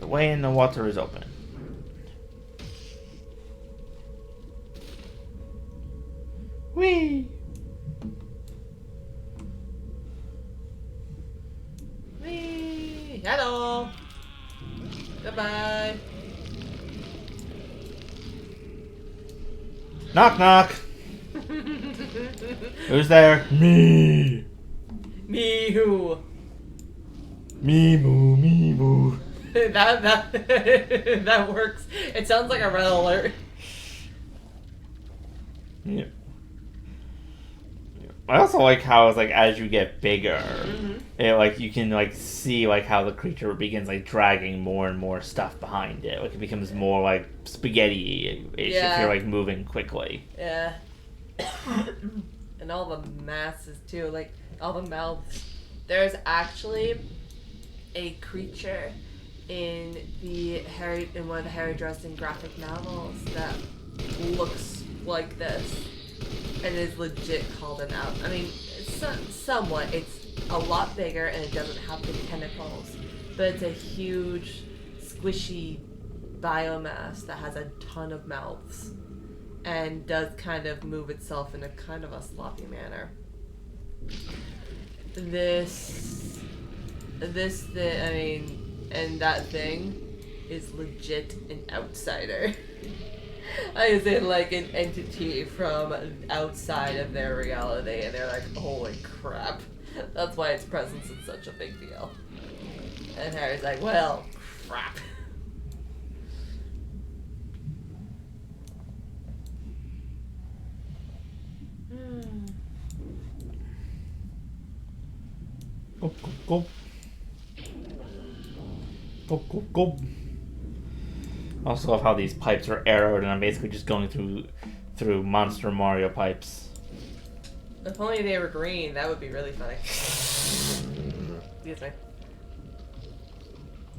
S2: The way in the water is open. Whee!
S1: Whee! Hello! Goodbye!
S2: Knock knock! Who's there? Me!
S1: Me who?
S2: Me moo, me moo.
S1: that works. It sounds like a red alert.
S2: Yeah. I also like how it's like as you get bigger, it like you can like see like how the creature begins like dragging more and more stuff behind it. Like it becomes more like spaghetti-ish if you're like moving quickly.
S1: Yeah. And all the masses too, like all the mouths. There's actually a creature in one of the Harry Dresden graphic novels that looks like this. And is legit called an out. I mean, somewhat. It's a lot bigger and it doesn't have the tentacles. But it's a huge, squishy biomass that has a ton of mouths. And does kind of move itself in a kind of a sloppy manner. And that thing is legit an outsider. I was in like an entity from outside of their reality, and they're like, holy crap. That's why its presence is such a big deal. And Harry's like, well, crap.
S2: Go, go, go. Go, go, go. I also love how these pipes are arrowed, and I'm basically just going through Monster Mario pipes.
S1: If only they were green, that would be really funny. Excuse me.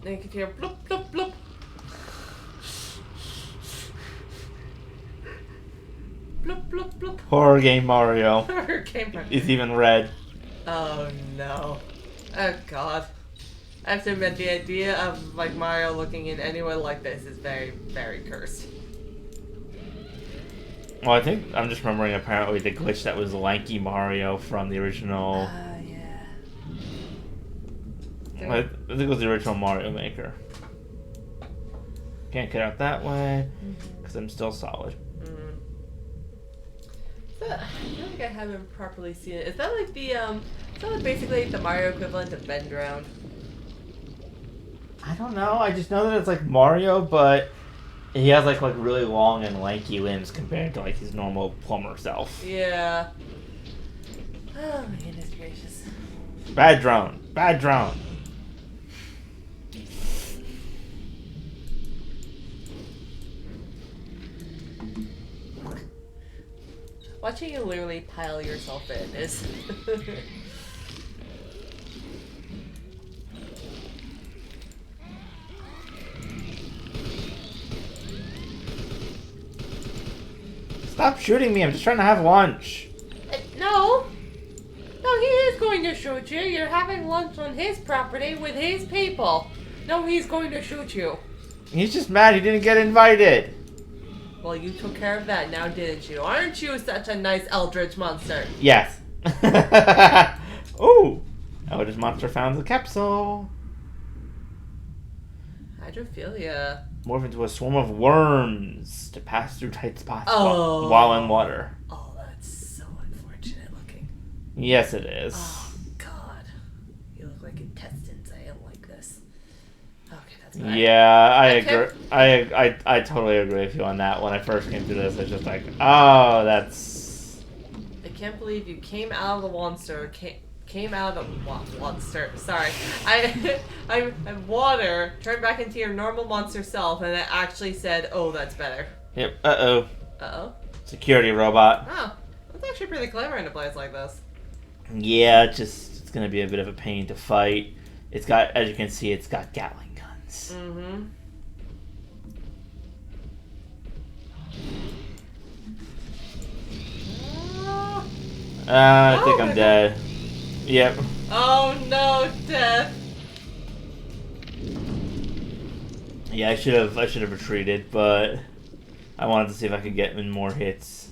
S1: Then you can hear bloop, bloop, bloop. Bloop, bloop, bloop.
S2: Horror game Mario.
S1: Horror game Mario.
S2: Is even red.
S1: Oh no. Oh god. I have to admit, the idea of like Mario looking in anywhere like this is very, very cursed.
S2: Well, I think I'm just remembering apparently the glitch that was lanky Mario from the original.
S1: Yeah.
S2: I think it was the original Mario Maker. Can't get out that way because I'm still solid.
S1: I don't think I haven't properly seen it. Is that like the is that like basically the Mario equivalent of Bend Around?
S2: I don't know. I just know that it's like Mario, but he has like really long and lanky limbs compared to like his normal plumber self.
S1: Yeah. Oh my goodness gracious.
S2: Bad drone. Bad drone.
S1: Watching you literally pile yourself in is
S2: Stop shooting me. I'm just trying to have lunch.
S1: No. No, he is going to shoot you. You're having lunch on his property with his people. No, he's going to shoot you.
S2: He's just mad he didn't get invited.
S1: Well, you took care of that now, didn't you? Aren't you such a nice eldritch monster?
S2: Yes. Ooh. Eldritch monster found the capsule.
S1: Hydrophilia.
S2: Morph into a swarm of worms to pass through tight spots
S1: Oh.
S2: while in water.
S1: Oh, that's so unfortunate looking.
S2: Yes, it is.
S1: Oh, God. You look like intestines. I don't like this. Okay, that's fine.
S2: Yeah, I agree. I totally agree with you on that. When I first came through this, I was just like, oh, that's...
S1: I can't believe you came out of the monster. Came out of the monster. Sorry, I'm water. Turned back into your normal monster self, and it actually said, "Oh, that's better."
S2: Yep. Uh
S1: oh.
S2: Security robot.
S1: Oh, that's actually pretty clever in a place like this.
S2: Yeah, it's gonna be a bit of a pain to fight. It's got, as you can see, it's got Gatling guns.
S1: Mm-hmm.
S2: I think I'm dead. Yep.
S1: Oh no, death.
S2: Yeah, I should have retreated, but I wanted to see if I could get in more hits.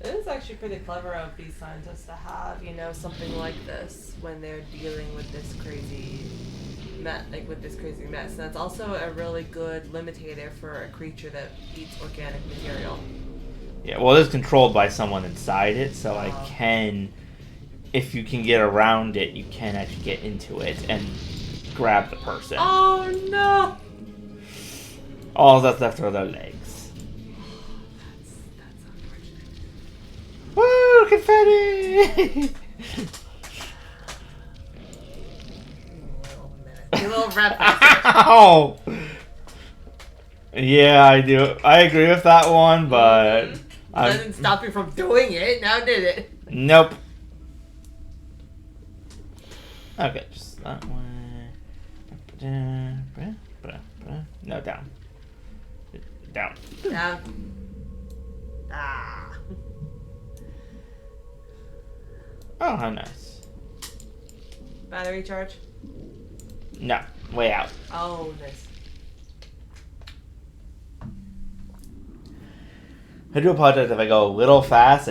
S1: It is actually pretty clever of these scientists to have, you know, something like this when they're dealing with this crazy mess, and that's also a really good limitator for a creature that eats organic material.
S2: Yeah, well, it is controlled by someone inside it, so I can, if you can get around it, you can actually get into it and grab the person.
S1: Oh no!
S2: All that's left are their legs.
S1: That's unfortunate.
S2: Woo! Confetti!
S1: You little rat.
S2: Ow! Yeah, I do. I agree with that one, but
S1: doesn't stop you from doing it. Now did it?
S2: Nope. Okay, just that one. No, down. Down.
S1: Down. Ah.
S2: Oh, how nice.
S1: Battery charge?
S2: No, way out.
S1: Oh, nice.
S2: I do apologize if I go a little fast.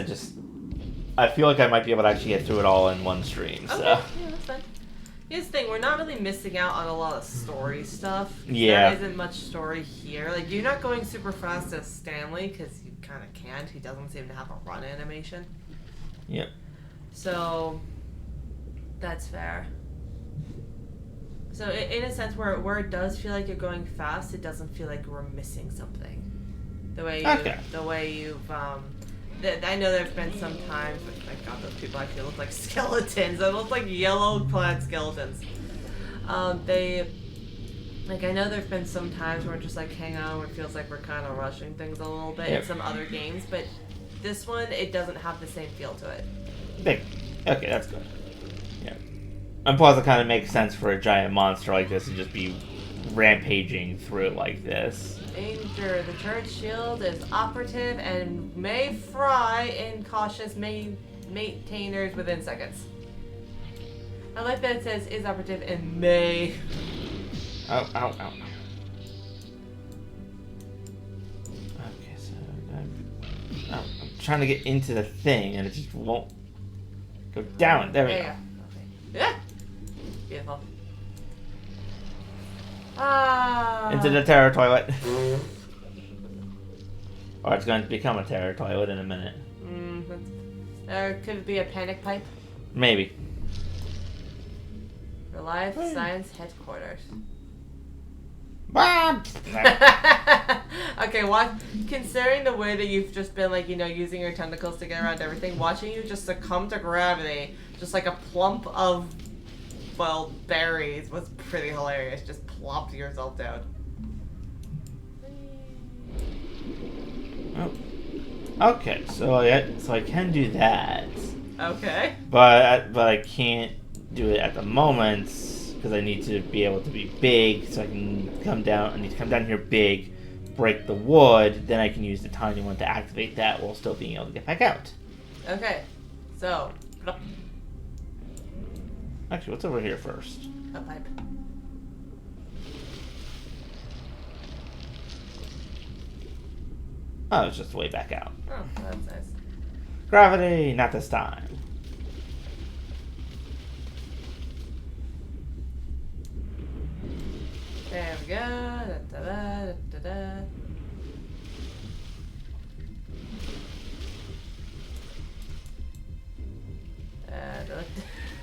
S2: I feel like I might be able to actually get through it all in one stream. So.
S1: Okay, yeah, that's fine. Here's the thing, we're not really missing out on a lot of story stuff.
S2: Yeah.
S1: There isn't much story here. Like, you're not going super fast as Stanley, because you kind of can't. He doesn't seem to have a run animation.
S2: Yep.
S1: So, that's fair. So, in a sense, where it does feel like you're going fast, it doesn't feel like we're missing something. The way you've, I know there's been some times, my god, those people actually look like skeletons. They look like yellow-clad skeletons. I know there's been some times where we're just like, hang on, where it feels like we're kind of rushing things a little bit in some other games, but this one, it doesn't have the same feel to it.
S2: Big. Okay, that's good. Yeah. And plus, it kind of makes sense for a giant monster like this to just be rampaging through like this.
S1: Danger. The turret shield is operative and may fry incautious maintainers within seconds. I like that it says is operative and may.
S2: Ow, ow, ow. Okay, so I'm trying to get into the thing and it just won't go down. There we go.
S1: Okay. Yeah. Beautiful. Ah.
S2: Into the terror toilet. Or it's going to become a terror toilet in a minute.
S1: Could it be a panic pipe?
S2: Maybe.
S1: Reliance Science Headquarters.
S2: Bob!
S1: Okay, considering the way that you've just been, like, you know, using your tentacles to get around everything, watching you just succumb to gravity, just like a plump of, well, berries was pretty hilarious. Just plopped yourself down.
S2: Oh. Okay, so I can do that.
S1: Okay.
S2: But I can't do it at the moment because I need to be able to be big, so I can come down. I need to come down here big, break the wood, then I can use the tiny one to activate that while still being able to get back out.
S1: Okay, so.
S2: Actually, what's over here first?
S1: A pipe.
S2: Oh, it's just way back out.
S1: Oh, that's nice.
S2: Gravity, not this time.
S1: There we go. Da-da-da-da-da.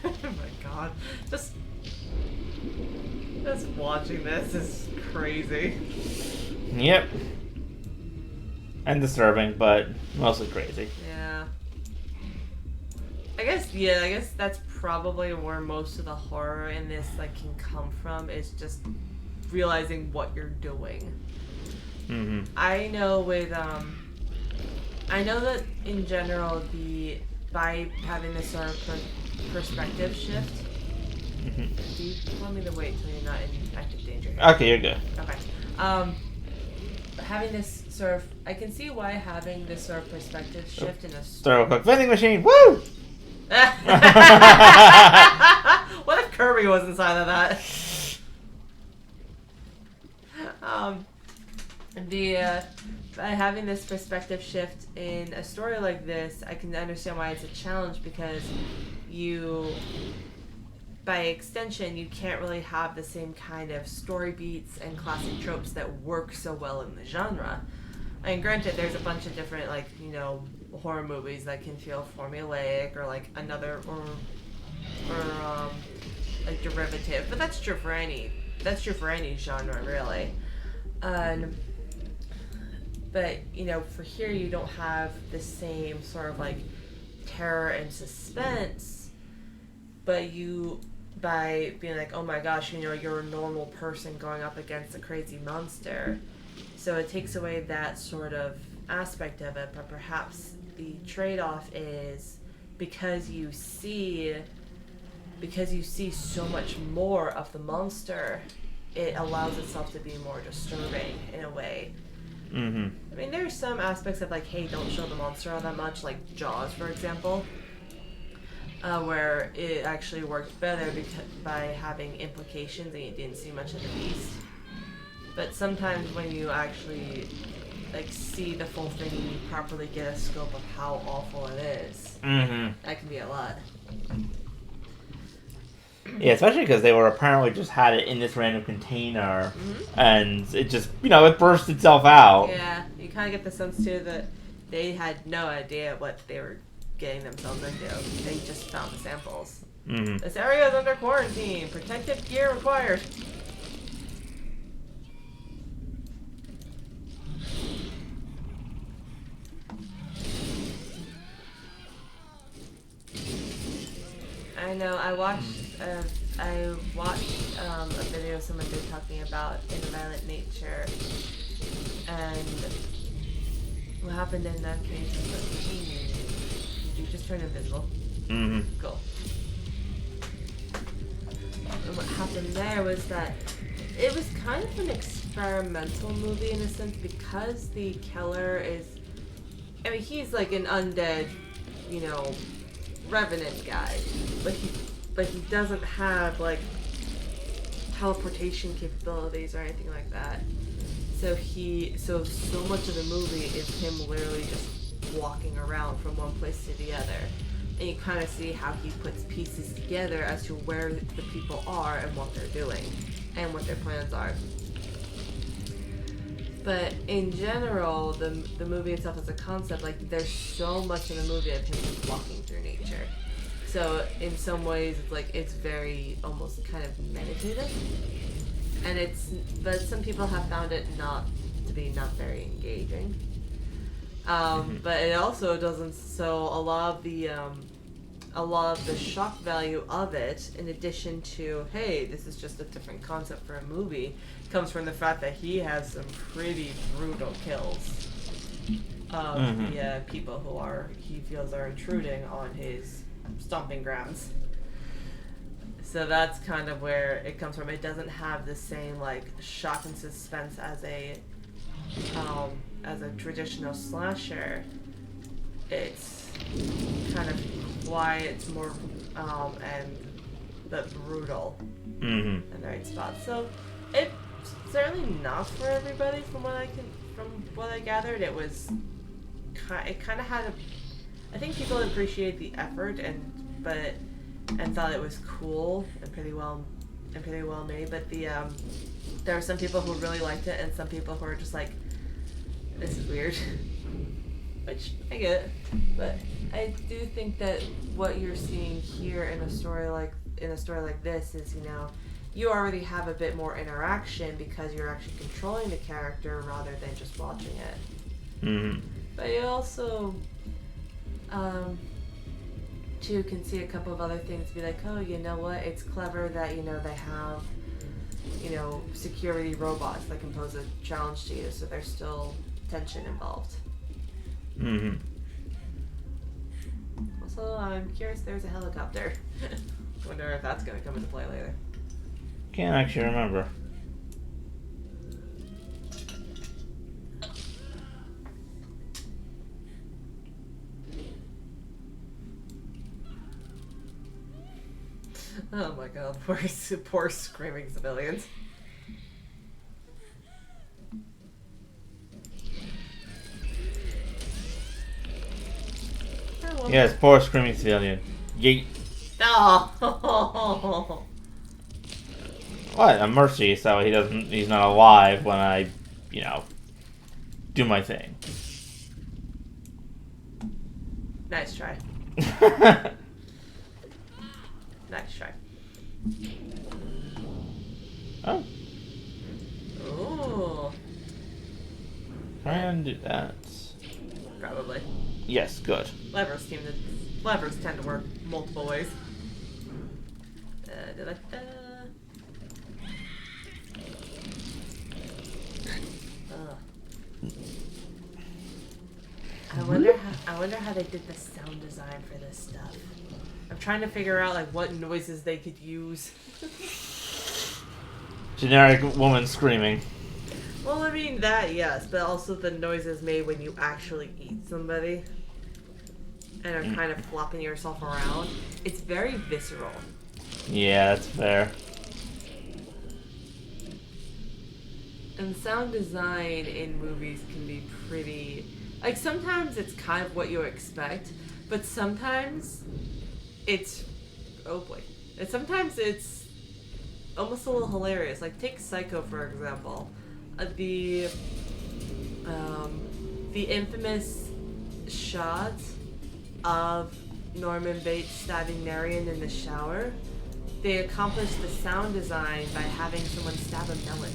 S1: Oh my god. Just watching this is crazy.
S2: Yep. And disturbing, but mostly crazy.
S1: Yeah. I guess that's probably where most of the horror in this can come from, is just realizing what you're doing.
S2: Mm-hmm.
S1: I know that in general the by having this sort of perspective shift. Do you want me to wait till you're not in active danger here?
S2: Okay, you're good.
S1: Okay. Having this sort of, I can see why having this sort of perspective shift in a
S2: Throw a quick vending machine. Woo!
S1: What if Kirby was inside of that? By having this perspective shift in a story like this, I can understand why it's a challenge, because by extension, you can't really have the same kind of story beats and classic tropes that work so well in the genre. And granted, there's a bunch of different, like, horror movies that can feel formulaic or like another like derivative, but that's true for any genre, really. But for here, you don't have the same sort of like terror and suspense, but by being like, oh my gosh, you're a normal person going up against a crazy monster, so it takes away that sort of aspect of it. But perhaps the trade-off is because you see so much more of the monster, it allows itself to be more disturbing in a way.
S2: Mm-hmm.
S1: I mean, there's some aspects of like, hey, don't show the monster all that much, like Jaws, for example, where it actually worked better by having implications and you didn't see much of the beast. But sometimes when you actually like see the full thing and you properly get a scope of how awful it is, that can be a lot.
S2: Yeah, especially because they were apparently just had it in this random container, and it just, it burst itself out.
S1: Yeah, you kind of get the sense, too, that they had no idea what they were getting themselves into. They just found the samples.
S2: Mm-hmm.
S1: This area is under quarantine. Protective gear required. I know, I watched a video of someone did talking about violent nature, and what happened in that case was that you just turned invisible.
S2: Mm-hmm.
S1: Cool. And what happened there was that it was kind of an experimental movie in a sense, because the killer is, he's like an undead, revenant guy, but he doesn't have like teleportation capabilities or anything like that. So much of the movie is him literally just walking around from one place to the other, and you kind of see how he puts pieces together as to where the people are and what they're doing and what their plans are. But in general, the movie itself as a concept, like, there's so much in the movie of him just walking through nature. So in some ways, it's very almost kind of meditative, but some people have found it not very engaging. But it also doesn't. So a lot of the shock value of it, in addition to, hey, this is just a different concept for a movie, comes from the fact that he has some pretty brutal kills of the people who he feels are intruding on his stomping grounds. So that's kind of where it comes from. It doesn't have the same like shock and suspense as a traditional slasher. It's kind of quiet, it's more but brutal in the right spot. So it's certainly not for everybody. From what I gathered, it kind of had I think people appreciate the effort and thought it was cool and pretty well made. But there were some people who really liked it and some people who were just like, this is weird. Which I get it, but I do think that what you're seeing here in a story like this is, you already have a bit more interaction because you're actually controlling the character rather than just watching it. Mm-hmm. But you also, too, can see a couple of other things. Be like, oh, you know what? It's clever that they have, security robots that can pose a challenge to you, so there's still tension involved.
S2: Mm-hmm.
S1: Also, Also, I'm curious. There's a helicopter. Wonder if that's gonna come into play later.
S2: Can't actually remember.
S1: Oh my god, poor screaming civilians.
S2: Yes, poor screaming civilian. Yeet.
S1: Oh.
S2: What? A mercy, so he's not alive when I, do my thing.
S1: Nice try. Nice try.
S2: Oh.
S1: Ooh.
S2: Try and do that.
S1: Probably.
S2: Yes, good.
S1: Levers tend to work multiple ways. I wonder how they did the sound design for this stuff. I'm trying to figure out like what noises they could use.
S2: Generic woman screaming.
S1: Well, I mean that, yes, but also the noises made when you actually eat somebody and are kind of flopping yourself around. It's very visceral.
S2: Yeah, that's fair.
S1: And sound design in movies can be pretty... Like, sometimes it's kind of what you expect, but sometimes it's... Oh boy. And sometimes it's almost a little hilarious. Like, take Psycho, for example. The infamous shot of Norman Bates stabbing Marion in the shower, they accomplished the sound design by having someone stab a melon.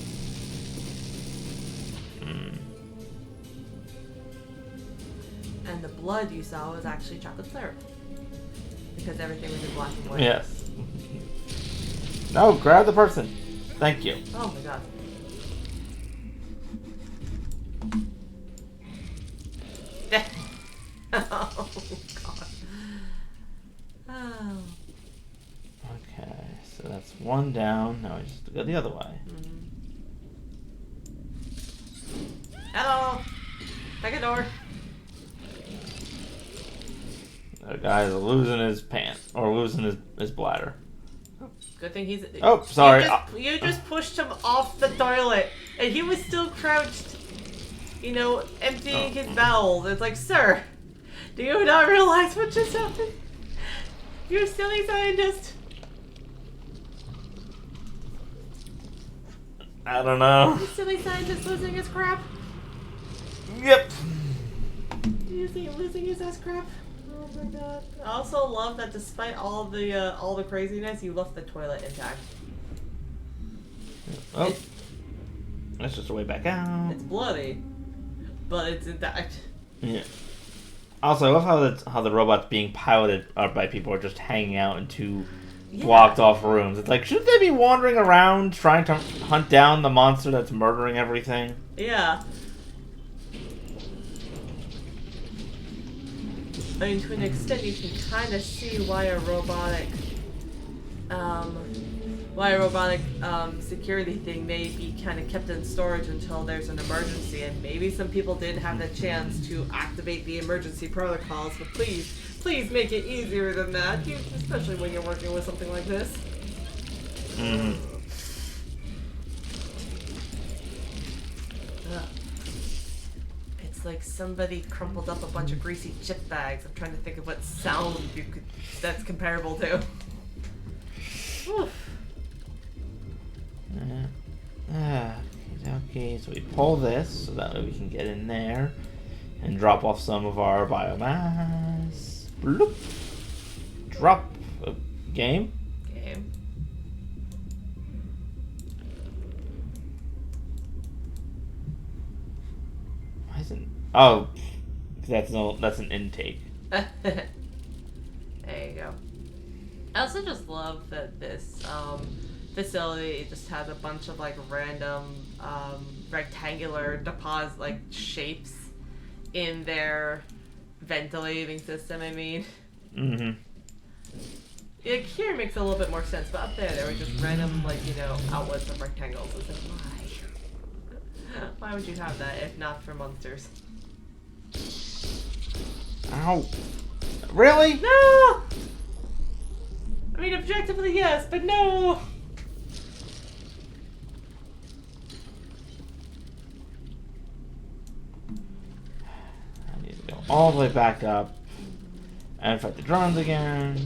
S1: And the blood you saw was actually chocolate syrup. Because everything was in black and white.
S2: Yes. No, grab the person. Thank you.
S1: Oh my god. Oh god. Oh.
S2: Okay, so that's one down. Now we just have to go the other way.
S1: Hello! Second door.
S2: The guy's losing his pants. Or losing his bladder.
S1: Good thing he's...
S2: Oh, sorry.
S1: You just pushed him off the toilet. And he was still crouched, emptying his bowels. It's like, sir, do you not realize what just happened? You're a silly scientist.
S2: I don't know.
S1: You silly scientist losing his crap.
S2: Yep.
S1: Do you see him losing his ass crap? Oh my god. I also love that despite all the craziness, you left the toilet intact.
S2: Oh. That's just a way back out.
S1: It's bloody, but it's intact.
S2: Yeah. Also, I love how the robots being piloted by people are just hanging out in two blocked off rooms. It's like, shouldn't they be wandering around trying to hunt down the monster that's murdering everything?
S1: Yeah. I mean, to an extent, you can kind of see why a robotic security thing may be kind of kept in storage until there's an emergency, and maybe some people did have the chance to activate the emergency protocols, but please make it easier than that, especially when you're working with something like this.
S2: Mm-hmm.
S1: It's like somebody crumpled up a bunch of greasy chip bags. I'm trying to think of what sound that's comparable to. Oof.
S2: Okay, so we pull this so that way we can get in there and drop off some of our biomass. Bloop. Drop. Game.
S1: Game.
S2: Why isn't? Oh, that's an intake.
S1: There you go. I also just love that this facility just has a bunch of like random rectangular deposit shapes in their ventilating system. I mean, Yeah, here makes a little bit more sense, but up there were just random, like, you know, outlets of rectangles. It's like, why? Why would you have that if not for monsters?
S2: Ow. Really?
S1: No! I mean, objectively, yes, but no!
S2: I need to go all the way back up and fight the drones again.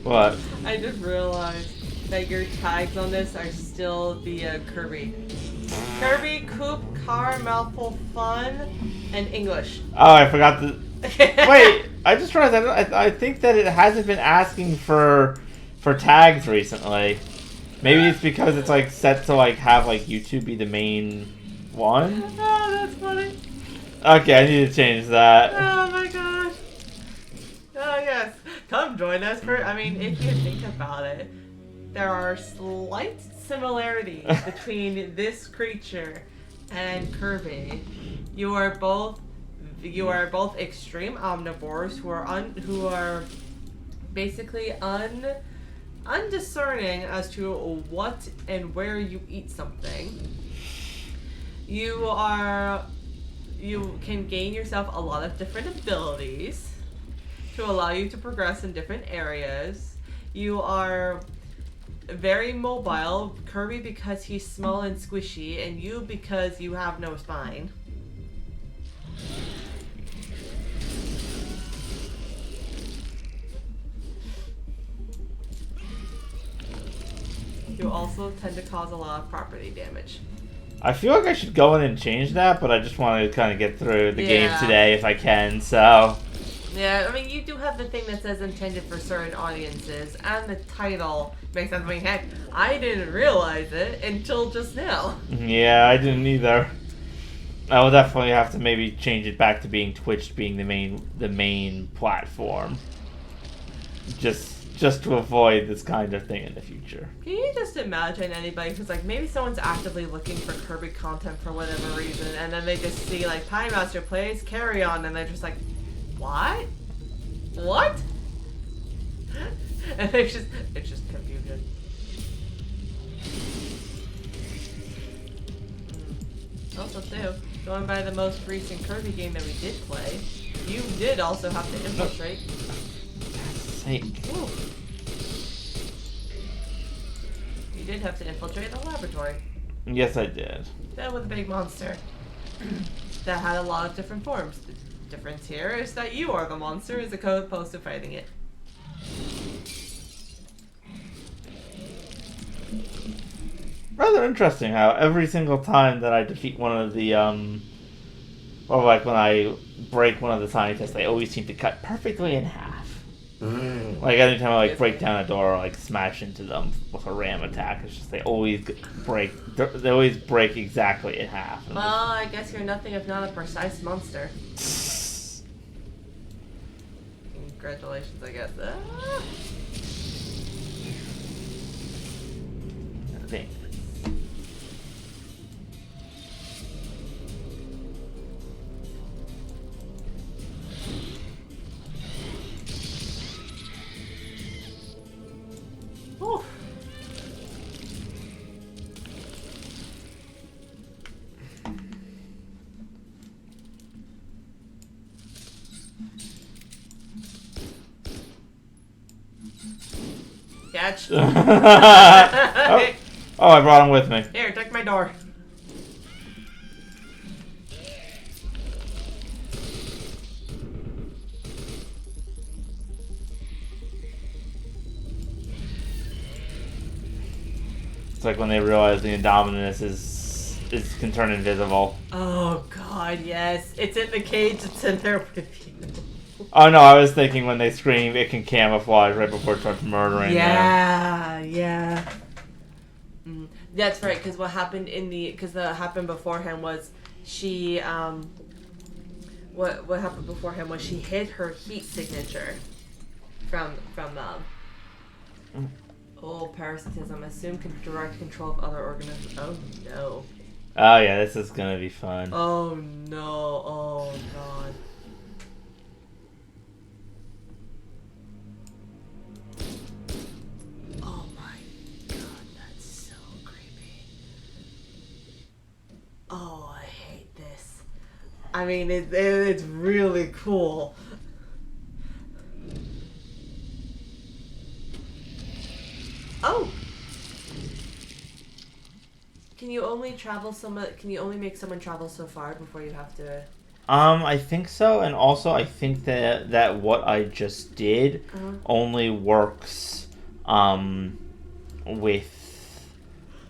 S2: What?
S1: I just realized that your tags on this are still the Kirby. Kirby, Coop, Car, Mouthful, Fun, and English.
S2: Oh, I forgot the... Wait, I just realized I think that it hasn't been asking for tags recently. Maybe it's because it's like set to like have like YouTube be the main one.
S1: Oh, that's funny.
S2: Okay, I need to change that.
S1: Oh my gosh. Oh yes. Come join us for, I mean, if you think about it, there are slight similarities between this creature and Kirby. You are both extreme omnivores who are basically undiscerning as to what and where you eat something. You can gain yourself a lot of different abilities to allow you to progress in different areas. You are very mobile. Kirby because he's small and squishy, and you because you have no spine. You also tend to cause a lot of property damage.
S2: I feel like I should go in and change that, but I just want to kind of get through the game today if I can, so...
S1: Yeah, I mean, you do have the thing that says intended for certain audiences, and the title makes sense. I mean, heck, I didn't realize it until just now.
S2: Yeah, I didn't either. I will definitely have to maybe change it back to being Twitch being the main platform. Just to avoid this kind of thing in the future.
S1: Can you just imagine anybody who's like, maybe someone's actively looking for Kirby content for whatever reason, and then they just see like Piemaster Plays Carrion, and they're just like, what? What? And it's just confusion. Also too, going by the most recent Kirby game that we did play, you did also have to infiltrate.
S2: Ooh.
S1: You did have to infiltrate the laboratory.
S2: Yes, I did.
S1: That was a big monster that had a lot of different forms. The difference here is that you are the monster as opposed to fighting it.
S2: Rather interesting how every single time that I defeat one of the or like when I break one of the scientists, they always seem to cut perfectly in half. Like anytime I like break down a door or like smash into them with a ram attack, it's just they always break exactly in half.
S1: Well, I guess you're nothing if not a precise monster. Congratulations, I guess.
S2: Thanks.
S1: Oof. Catch.
S2: Oh, I brought him with me.
S1: Here, take my door.
S2: It's like when they realize the Indominus can turn invisible.
S1: Oh god, yes. It's in the cage, it's in there with you.
S2: Oh no, I was thinking when they scream, it can camouflage right before it starts murdering them.
S1: Yeah. That's right, because what happened happened beforehand was she, what happened beforehand was she hid her heat signature from parasitism. Assume direct control of other organisms. Oh no.
S2: Oh yeah, this is gonna be fun.
S1: Oh no. Oh god. I mean, it's really cool. Oh! Can you only make someone travel so far before you have to...
S2: I think so, and also I think that what I just did only works with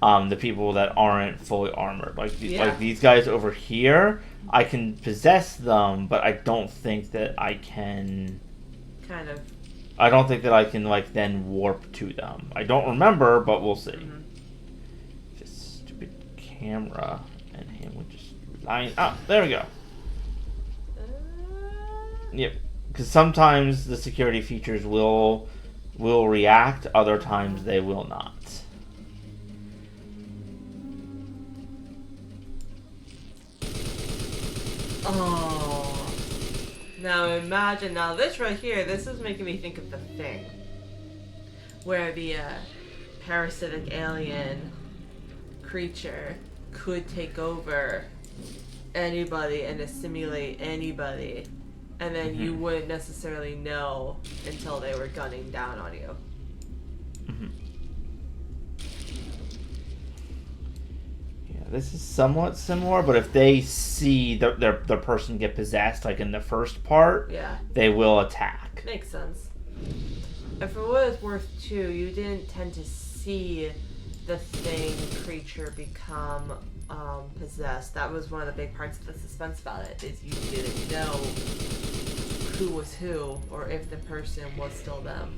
S2: the people that aren't fully armored. Like these guys over here, I can possess them, but I don't think that I can.
S1: Kind of.
S2: I don't think that I can then warp to them. I don't remember, but we'll see.
S1: Mm-hmm.
S2: This stupid camera and him would just line up. There we go. Yep, because sometimes the security features will react, other times they will not.
S1: Oh. Now imagine, this right here, this is making me think of The Thing. Where the parasitic alien creature could take over anybody and assimilate anybody. And then you wouldn't necessarily know until they were gunning down on you.
S2: Yeah, this is somewhat similar, but if they see their person get possessed, like in the first part, they will attack.
S1: Makes sense. And for what it's worth, too, you didn't tend to see the Thing creature become possessed. That was one of the big parts of the suspense about it, is you didn't know who was who, or if the person was still them.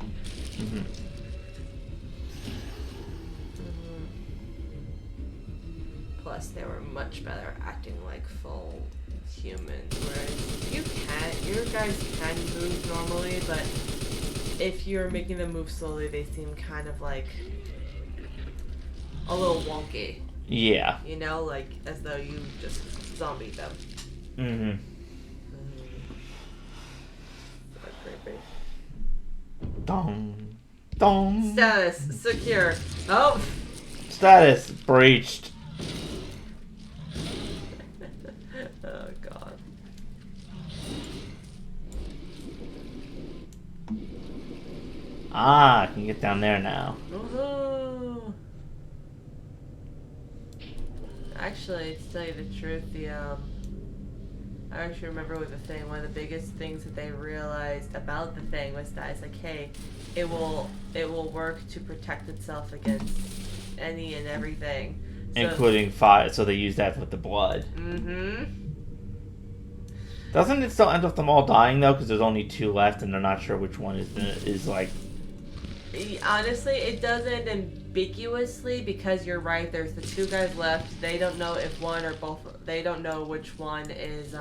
S1: Plus, they were much better acting like full humans, whereas your guys can move normally, but if you're making them move slowly, they seem kind of like a little wonky.
S2: Yeah.
S1: You know, like as though you just zombied them.
S2: Dong. Dong.
S1: Status secure. Oh.
S2: Status breached.
S1: Oh god.
S2: I can get down there now.
S1: Woohoo! Actually, to tell you the truth, I actually remember with The Thing, one of the biggest things that they realized about The Thing was that it's like, hey, it will work to protect itself against any and everything. So,
S2: including fire, so they use that with the blood. Doesn't it still end with them all dying, though? Because there's only 2 left, and they're not sure which one is like...
S1: Honestly, it doesn't ambiguously, because you're right, there's the 2 guys left. They don't know if one or both... They don't know which one is,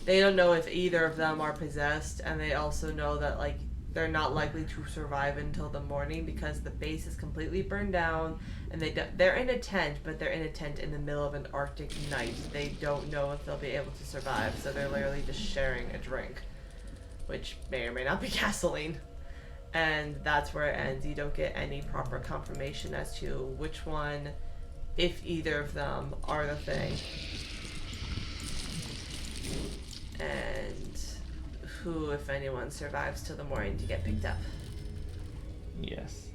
S1: They don't know if either of them are possessed, and they also know that, like, they're not likely to survive until the morning because the base is completely burned down, and they're in a tent, but they're in a tent in the middle of an Arctic night. They don't know if they'll be able to survive, so they're literally just sharing a drink, which may or may not be gasoline. And that's where it ends. You don't get any proper confirmation as to which one, if either of them, are the Thing. And who, if anyone, survives till the morning to get picked up.
S2: Yes.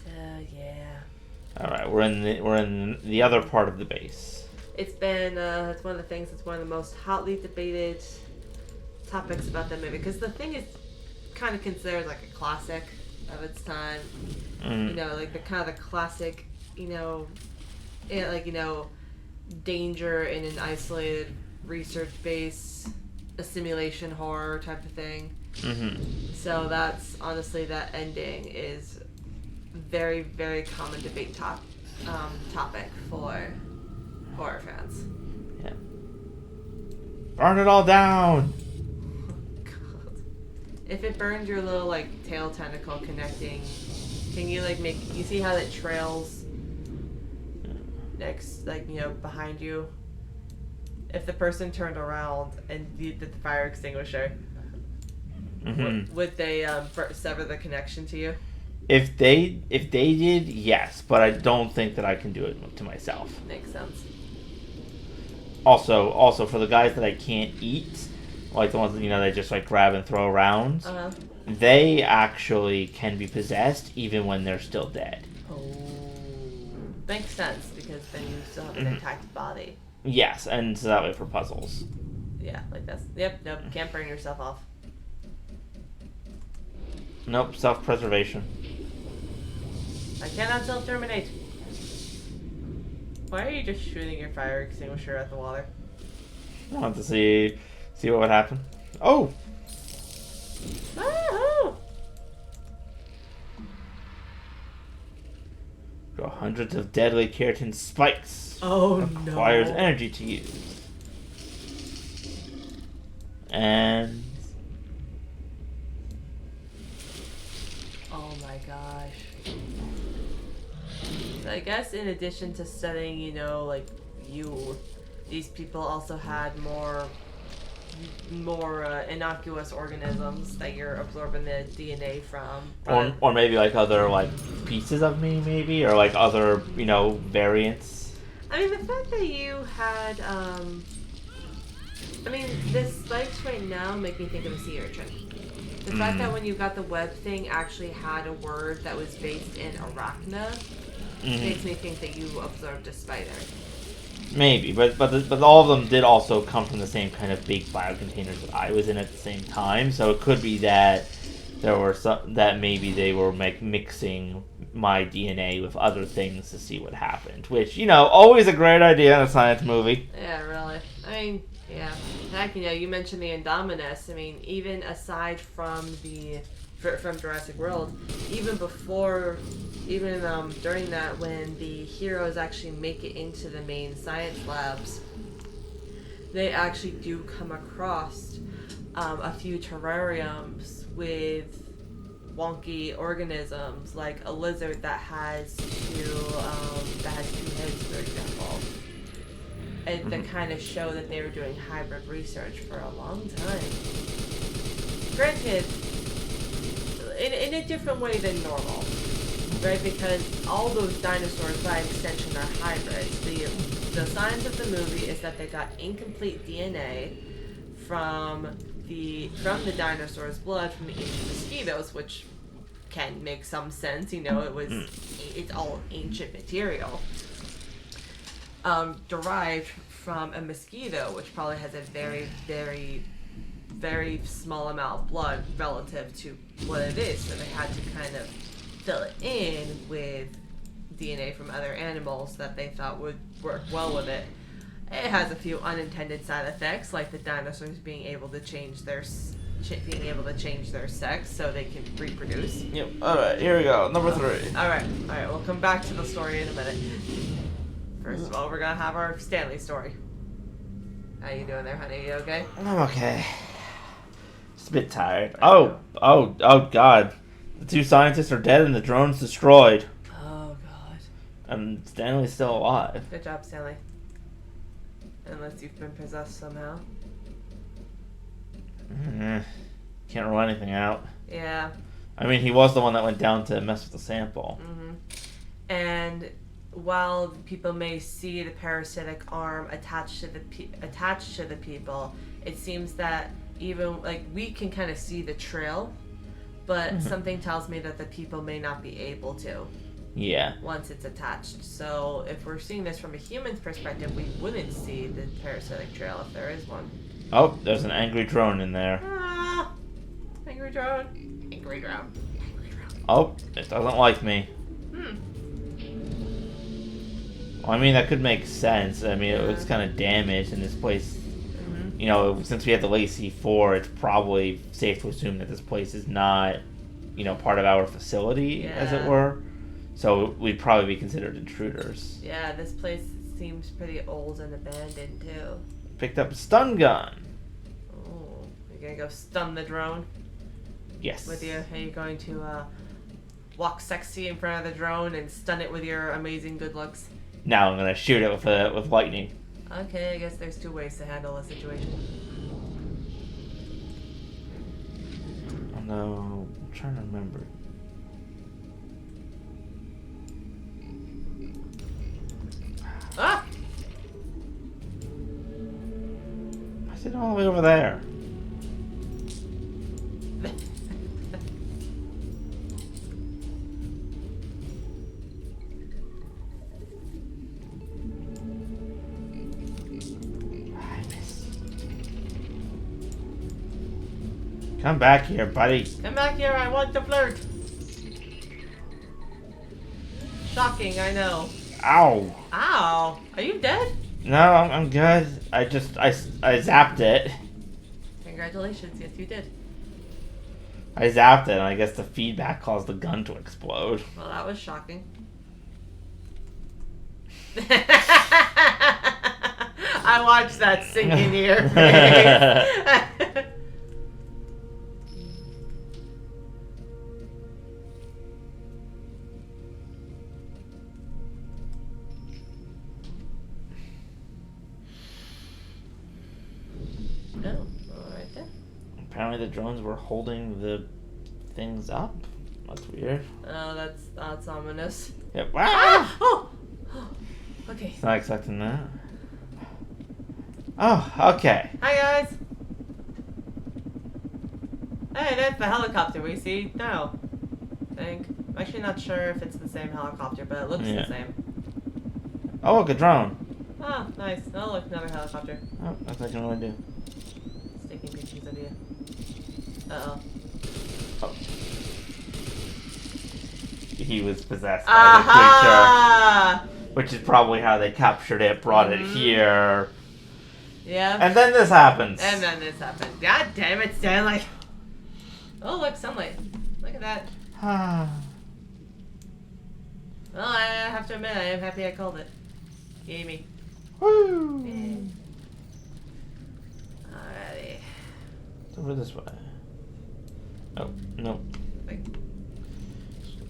S1: So yeah.
S2: All right, we're in the other part of the base.
S1: It's been it's one of the things that's one of the most hotly debated topics about the movie, because The Thing is kind of considered like a classic of its time. You know, like the kind of the classic, danger in an isolated research base, a simulation horror type of thing. So that's honestly, that ending is very, very common debate topic for horror fans.
S2: Yeah. Burn it all down.
S1: If it burned your little, like, tail tentacle connecting, can you, like, you see how it trails next, like, behind you? If the person turned around and did the fire extinguisher, would they sever the connection to you?
S2: If they did, yes, but I don't think that I can do it to myself.
S1: Makes sense.
S2: Also for the guys that I can't eat, like the ones that, they just like grab and throw around, they actually can be possessed even when they're still dead.
S1: Oh, makes sense because then you still have an intact body.
S2: Yes, and so that way for puzzles.
S1: Yeah, like that's. Yep, nope, can't burn yourself off.
S2: Nope, self-preservation.
S1: I cannot self-terminate. Why are you just shooting your fire extinguisher at the water?
S2: I want to see what would happen. Oh!
S1: Woohoo!
S2: Grow hundreds of deadly keratin spikes.
S1: Oh
S2: Requires
S1: no.
S2: energy to use. And...
S1: Oh my gosh. So I guess in addition to studying, like these people also had more innocuous organisms that you're absorbing the DNA from.
S2: Or maybe like other like pieces of me, maybe, or like other variants.
S1: I mean, the fact that you had the spikes right now make me think of a sea urchin. The fact that when you got the web thing actually had a word that was based in arachna makes me think that you absorbed a spider.
S2: Maybe, but all of them did also come from the same kind of big biocontainers that I was in at the same time. So it could be that there were that maybe they were mixing my DNA with other things to see what happened. Which always a great idea in a science movie.
S1: Yeah, really. I mean, yeah. Heck, you mentioned the Indominus. I mean, even aside from from Jurassic World, even during that, when the heroes actually make it into the main science labs, they actually do come across a few terrariums with wonky organisms, like a lizard that has two heads, for example. And that kind of show that they were doing hybrid research for a long time. Granted, in a different way than normal, right? Because all those dinosaurs, by extension, are hybrids. The science of the movie is that they got incomplete DNA from the dinosaurs' blood from the ancient mosquitoes, which can make some sense. It's all ancient material. Derived from a mosquito, which probably has a very, very, very small amount of blood relative to what it is. So they had to kind of fill it in with DNA from other animals that they thought would work well with it. It has a few unintended side effects, like the dinosaurs being able to change their sex so they can reproduce.
S2: Yep. All right, here we go. Number 3.
S1: All right. We'll come back to the story in a minute. First of all, we're gonna have our Stanley story. How you doing there, honey? You okay?
S2: I'm okay. Just a bit tired. Oh God. The 2 scientists are dead and the drone's destroyed.
S1: Oh God.
S2: And Stanley's still alive.
S1: Good job, Stanley. Unless you've been possessed somehow.
S2: Can't rule anything out.
S1: Yeah.
S2: I mean, he was the one that went down to mess with the sample.
S1: And while people may see the parasitic arm attached to the people, it seems that even we can kind of see the trail, but something tells me that the people may not be able to.
S2: Yeah.
S1: Once it's attached. So if we're seeing this from a human's perspective, we wouldn't see the parasitic trail if there is one.
S2: Oh, there's an angry drone in there.
S1: Ah, angry drone. Angry drone. Angry drone.
S2: Oh, it doesn't like me. Well, I mean, that could make sense. I mean, it was kind of damaged in this place. Since we had the late C4, it's probably safe to assume that this place is not, part of our facility, as it were. So we'd probably be considered intruders.
S1: Yeah, this place seems pretty old and abandoned, too.
S2: Picked up a stun gun.
S1: Oh, you're gonna go stun the drone?
S2: Yes.
S1: With you? Are you going to walk sexy in front of the drone and stun it with your amazing good looks?
S2: Now I'm gonna shoot it with lightning.
S1: Okay, I guess there's 2 ways to handle a situation.
S2: Oh no, I'm trying to remember.
S1: Ah!
S2: all the way over there? Come back here, buddy.
S1: Come back here, I want to flirt. Shocking, I know.
S2: Ow.
S1: Ow. Are you dead?
S2: No, I'm good. I zapped it.
S1: Congratulations, yes you did.
S2: I zapped it, and I guess the feedback caused the gun to explode.
S1: Well, that was shocking. I watched that sink in your face. Oh, all right there.
S2: Apparently the drones were holding the things up. That's weird.
S1: Oh, that's ominous.
S2: Yep.
S1: Ah! Oh! Okay.
S2: Not expecting that. Oh, okay.
S1: Hi guys. Hey, that's the helicopter we see now. I think. I'm actually not sure if it's the same helicopter, but it looks the same.
S2: Oh, look, a drone.
S1: Oh, nice. Oh, look, another helicopter.
S2: Oh, that's what I can really do.
S1: It's taking pictures of you. Uh-oh.
S2: Oh. He was possessed by the creature. Which is probably how they captured it, brought it here.
S1: Yeah.
S2: And then this happens.
S1: And then this happened. God damn it, Stanley. Oh, look, sunlight. Look at that. Well, I have to admit, I am happy I called it. Yay me.
S2: Woo!
S1: Yeah. Alrighty.
S2: It's over this way. Oh, no.
S1: Wait.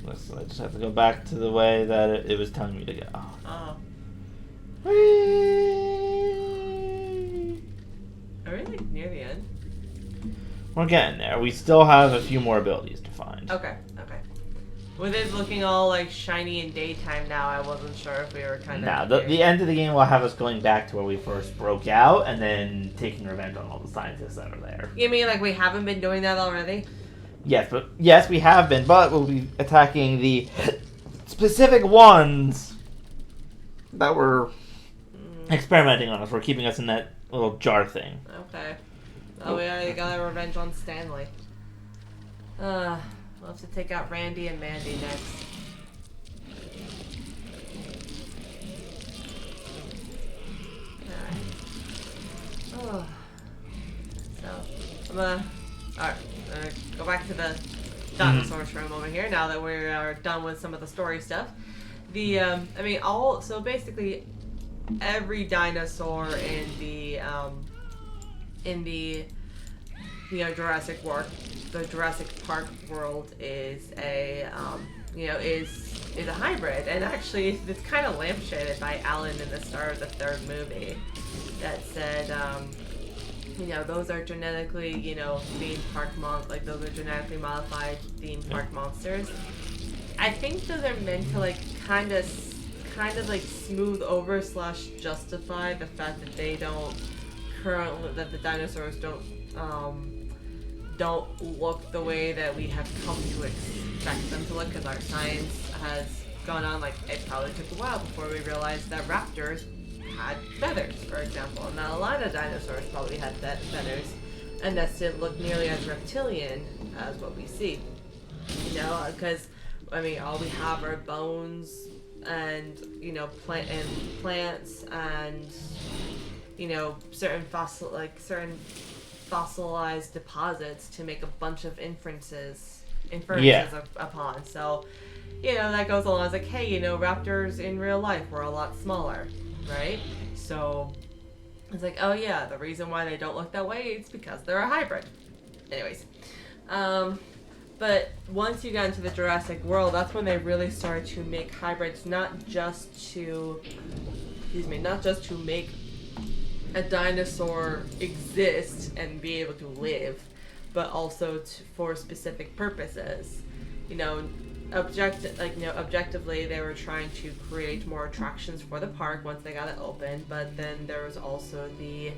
S2: I just have to go back to the way that it was telling me to go.
S1: Oh.
S2: Whee!
S1: Are we like near the end?
S2: We're getting there. We still have a few more abilities to find.
S1: Okay, okay. With it looking all like shiny in daytime now, I wasn't sure if we were kind of...
S2: Now, the end of the game will have us going back to where we first broke out and then taking revenge on all the scientists that are there.
S1: You mean like we haven't been doing that already?
S2: Yes, we have been, but we'll be attacking the specific ones that were experimenting on us. We're keeping us in that little jar thing.
S1: Okay. Oh, we already got our revenge on Stanley. We'll have to take out Randy and Mandy next. Alright. Oh. So, I'm gonna go back to the dinosaurs room over here now that we are done with some of the story stuff. So basically every dinosaur in the Jurassic World, the Jurassic Park world is a is a hybrid, and actually it's kind of lampshaded by Alan in the start of the third movie that said those are genetically theme park those are genetically modified theme park monsters. I think those are meant to like kind of like smooth over / justify the fact that they don't that the dinosaurs don't look the way that we have come to expect them to look, because our science has gone on. Like, it probably took a while before we realized that raptors had feathers, for example, and that a lot of dinosaurs probably had feathers, and that didn't look nearly as reptilian as what we see. Because all we have are bones and plants and certain fossilized deposits to make a bunch of inferences upon. So, that goes along as like, hey, raptors in real life were a lot smaller, right? So it's like, oh yeah, the reason why they don't look that way is because they're a hybrid. Anyways, but once you got into the Jurassic World, that's when they really started to make hybrids, not just to make a dinosaur exist and be able to live, but also for specific purposes. Objectively, they were trying to create more attractions for the park once they got it open, but then there was also the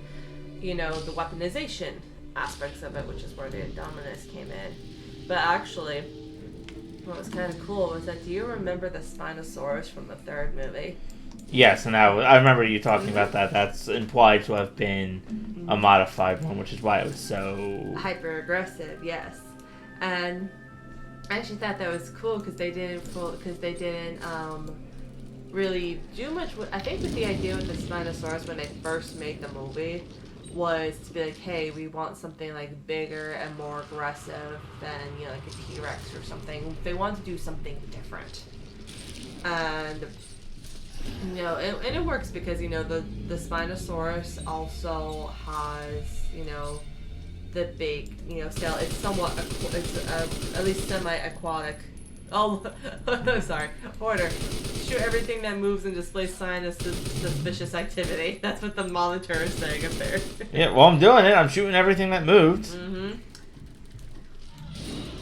S1: you know, the weaponization aspects of it, which is where the Indominus came in. But actually, what was kind of cool was that, do you remember the Spinosaurus from the third movie?
S2: Yes, and I remember you talking about that. That's implied to have been a modified one, which is why it was so...
S1: hyper aggressive, yes. And I actually thought that was cool because they didn't really do much with, I think with the idea with the Spinosaurus when they first made the movie was to be like, hey, we want something like bigger and more aggressive than, you know, like a T-Rex or something. They wanted to do something different. And, you know, and it works because, you know, the Spinosaurus also has, you know, the big, you know, scale. It's somewhat, at least semi-aquatic. Oh, sorry. Order. Shoot everything that moves and displays sign of suspicious activity. That's what the monitor is saying up there.
S2: Yeah, well, I'm doing it. I'm shooting everything that moved.
S1: Mm-hmm.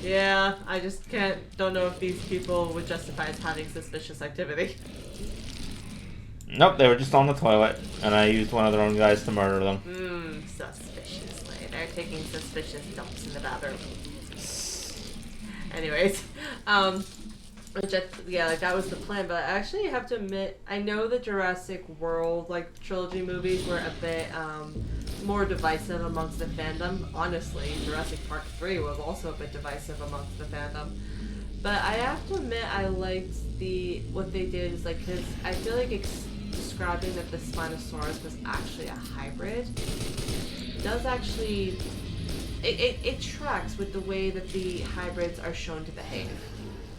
S1: Yeah, I just don't know if these people would justify as having suspicious activity.
S2: Nope, they were just on the toilet, and I used one of their own guys to murder them.
S1: Suspiciously. They're taking suspicious dumps in the bathroom. Anyways, like that was the plan, but I actually have to admit, I know the Jurassic World, like, trilogy movies were a bit, more divisive amongst the fandom. Honestly, Jurassic Park 3 was also a bit divisive amongst the fandom. But I have to admit, I liked what they did is, like, because I feel like describing that the Spinosaurus was actually a hybrid does actually... It tracks with the way that the hybrids are shown to behave.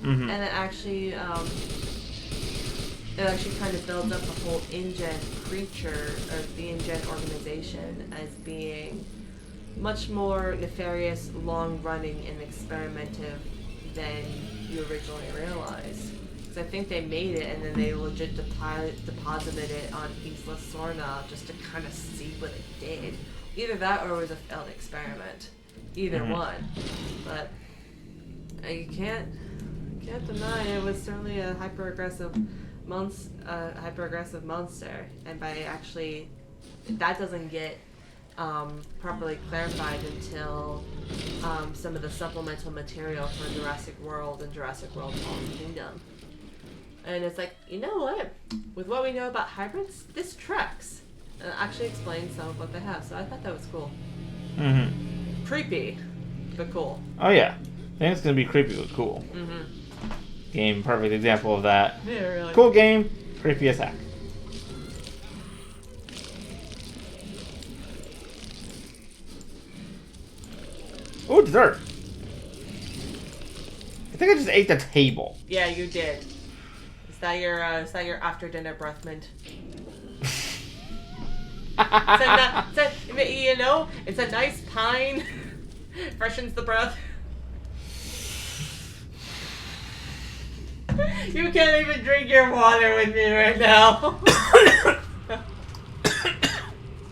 S2: Mm-hmm.
S1: And it actually kind of builds up the whole InGen creature, or the InGen organization, as being much more nefarious, long-running, and experimentative than you originally realized. Because I think they made it, and then they legit deposited it on Isla Sorna just to kind of see what it did. Either that or it was a failed experiment. Either one. But you can't deny it was certainly a hyper-aggressive monster. And by actually, that doesn't get properly clarified until some of the supplemental material for Jurassic World and Jurassic World Fallen Kingdom. And it's like, you know what? With what we know about hybrids, this tracks. Actually explains some of what they have, so I thought that was cool.
S2: Mm-hmm.
S1: Creepy, but cool.
S2: Oh yeah, I think it's gonna be creepy but cool.
S1: Mm-hmm.
S2: Game, perfect example of that.
S1: Yeah, really.
S2: Cool game, creepy as heck. Ooh, dessert. I think I just ate the table.
S1: Yeah, you did. Is that your after dinner breath mint? It's a nice pine. Freshens the breath. You can't even drink your water with me right now.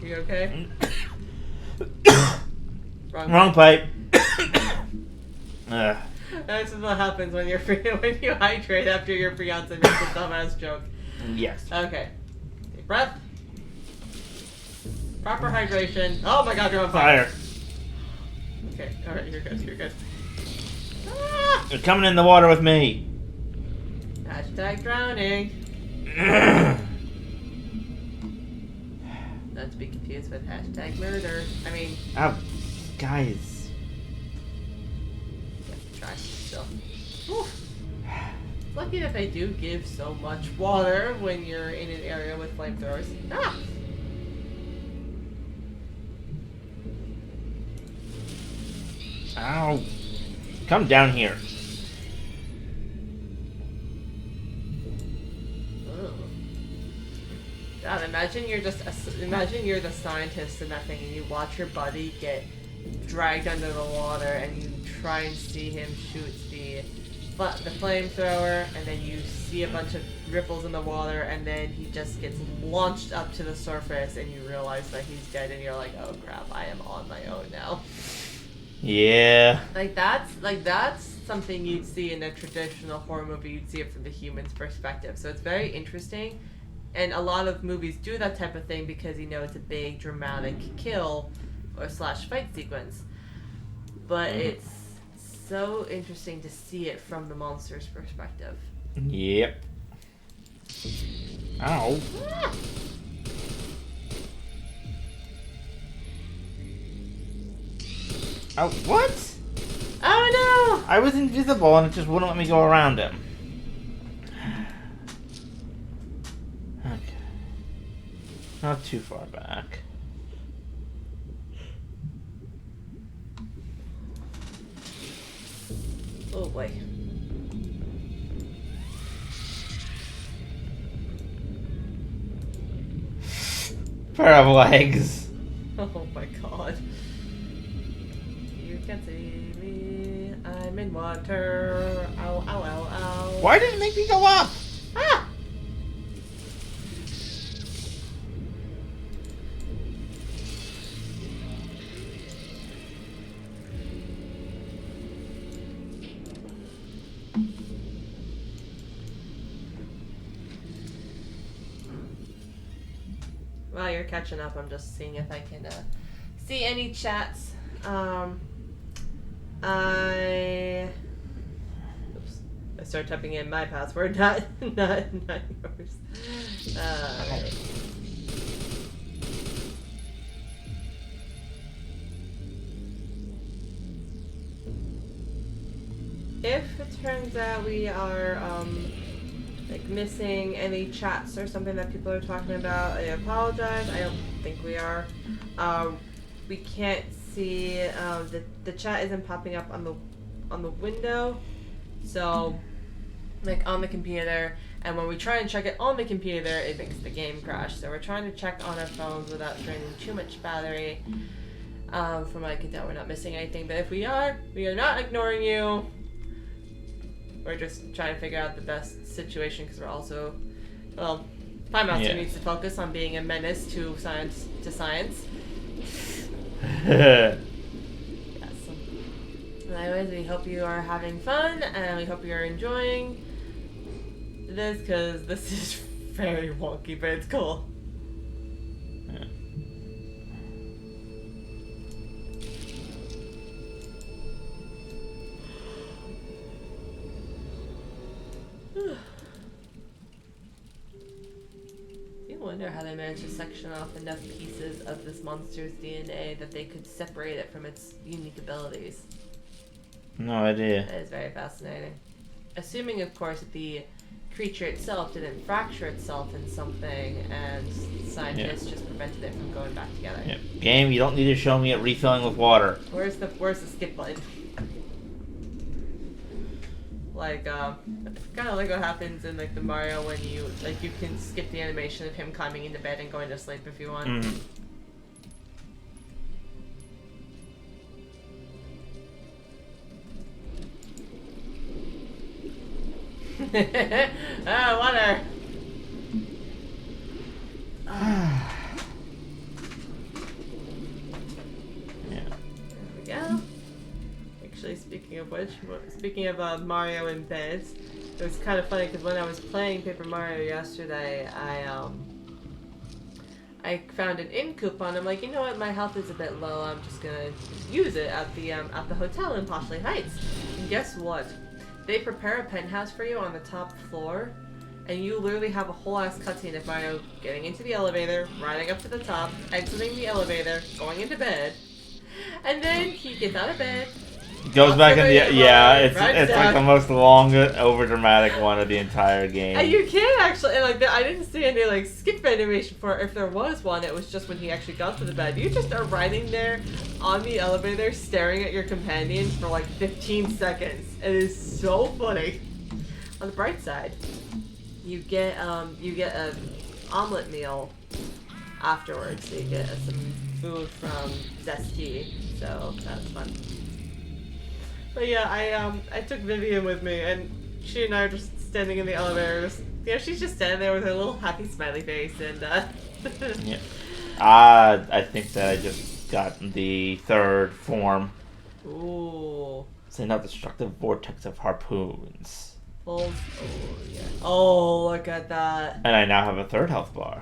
S1: You okay?
S2: Wrong pipe.
S1: This is what happens when you hydrate after your fiance makes a dumbass joke.
S2: Yes.
S1: Okay. Deep breath. Proper hydration. Oh my god, you're on fire. Okay, alright, you're good. Ah!
S2: You're coming in the water with me.
S1: Hashtag drowning. Not to be confused with hashtag murder. I mean...
S2: Oh, guys.
S1: You have to try still. Whew. Lucky that they do give so much water when you're in an area with flamethrowers. Ah!
S2: Ow. Come down here.
S1: God, imagine you're the scientist in that thing and you watch your buddy get dragged under the water and you try and see him shoot the flamethrower, and then you see a bunch of ripples in the water, and then he just gets launched up to the surface and you realize that he's dead, and you're like, oh crap, I am on my own now.
S2: Yeah.
S1: Like that's something you'd see in a traditional horror movie. You'd see it from the human's perspective. So it's very interesting And a lot of movies do that type of thing because it's a big dramatic kill or slash fight sequence. But it's so interesting to see it from the monster's perspective.
S2: Yep. Ow.
S1: Ah!
S2: Oh, what?
S1: Oh
S2: I was invisible and it just wouldn't let me go around him. Okay. Not too far back.
S1: no! Oh boy.
S2: Pair of legs.
S1: Oh my god. You can see me. I'm in water. Ow, ow, ow, ow.
S2: Why did it make me go up?
S1: Ah! While you're catching up, I'm just seeing if I can see any chats. I start typing in my password, not yours. Right. If it turns out we are missing any chats or something that people are talking about, I apologize. I don't think we are. We can't see the chat isn't popping up on the window, so on the computer. And when we try and check it on the computer, it makes the game crash. So we're trying to check on our phones without draining too much battery. From what I can tell, we're not missing anything. But if we are not ignoring you. We're just trying to figure out the best situation because we're also, Piemaster needs to focus on being a menace to science. Yes. Anyways, we hope you are having fun and we hope you are enjoying this because this is very wonky, but it's cool. I wonder how they managed to section off enough pieces of this monster's DNA that they could separate it from its unique abilities.
S2: No idea.
S1: That is very fascinating. Assuming, of course, that the creature itself didn't fracture itself in something and scientists just prevented it from going back together.
S2: Yep. Game, you don't need to show me it refilling with water.
S1: Where's the skip button? Kind of like what happens in the Mario when you can skip the animation of him climbing into bed and going to sleep if you want.
S2: Mm.
S1: Water.
S2: Yeah.
S1: There we go. Actually, speaking of Mario in beds, it was kind of funny because when I was playing Paper Mario yesterday, I found an in coupon. I'm like, you know what, my health is a bit low. I'm just gonna use it at the hotel in Poshley Heights. And guess what? They prepare a penthouse for you on the top floor, and you literally have a whole ass cutscene of Mario getting into the elevator, riding up to the top, exiting the elevator, going into bed, and then he gets out of bed.
S2: Goes back in the it's like the most long, over dramatic one of the entire game.
S1: And you can actually, and I didn't see any skip animation for it. If there was one, it was just when he actually got to the bed. You just are riding there on the elevator, staring at your companion for 15 seconds. It is so funny. On the bright side, you get an omelet meal afterwards. So you get some food from Zesty, so that's fun. But yeah, I took Vivian with me, and she and I are just standing in the elevator. She's just standing there with her little happy smiley face, and
S2: Yeah. I think that I just got the third form.
S1: Ooh.
S2: Send out destructive vortex of harpoons.
S1: Pulls. Oh, yeah. Oh, look at that.
S2: And I now have a 3rd health bar.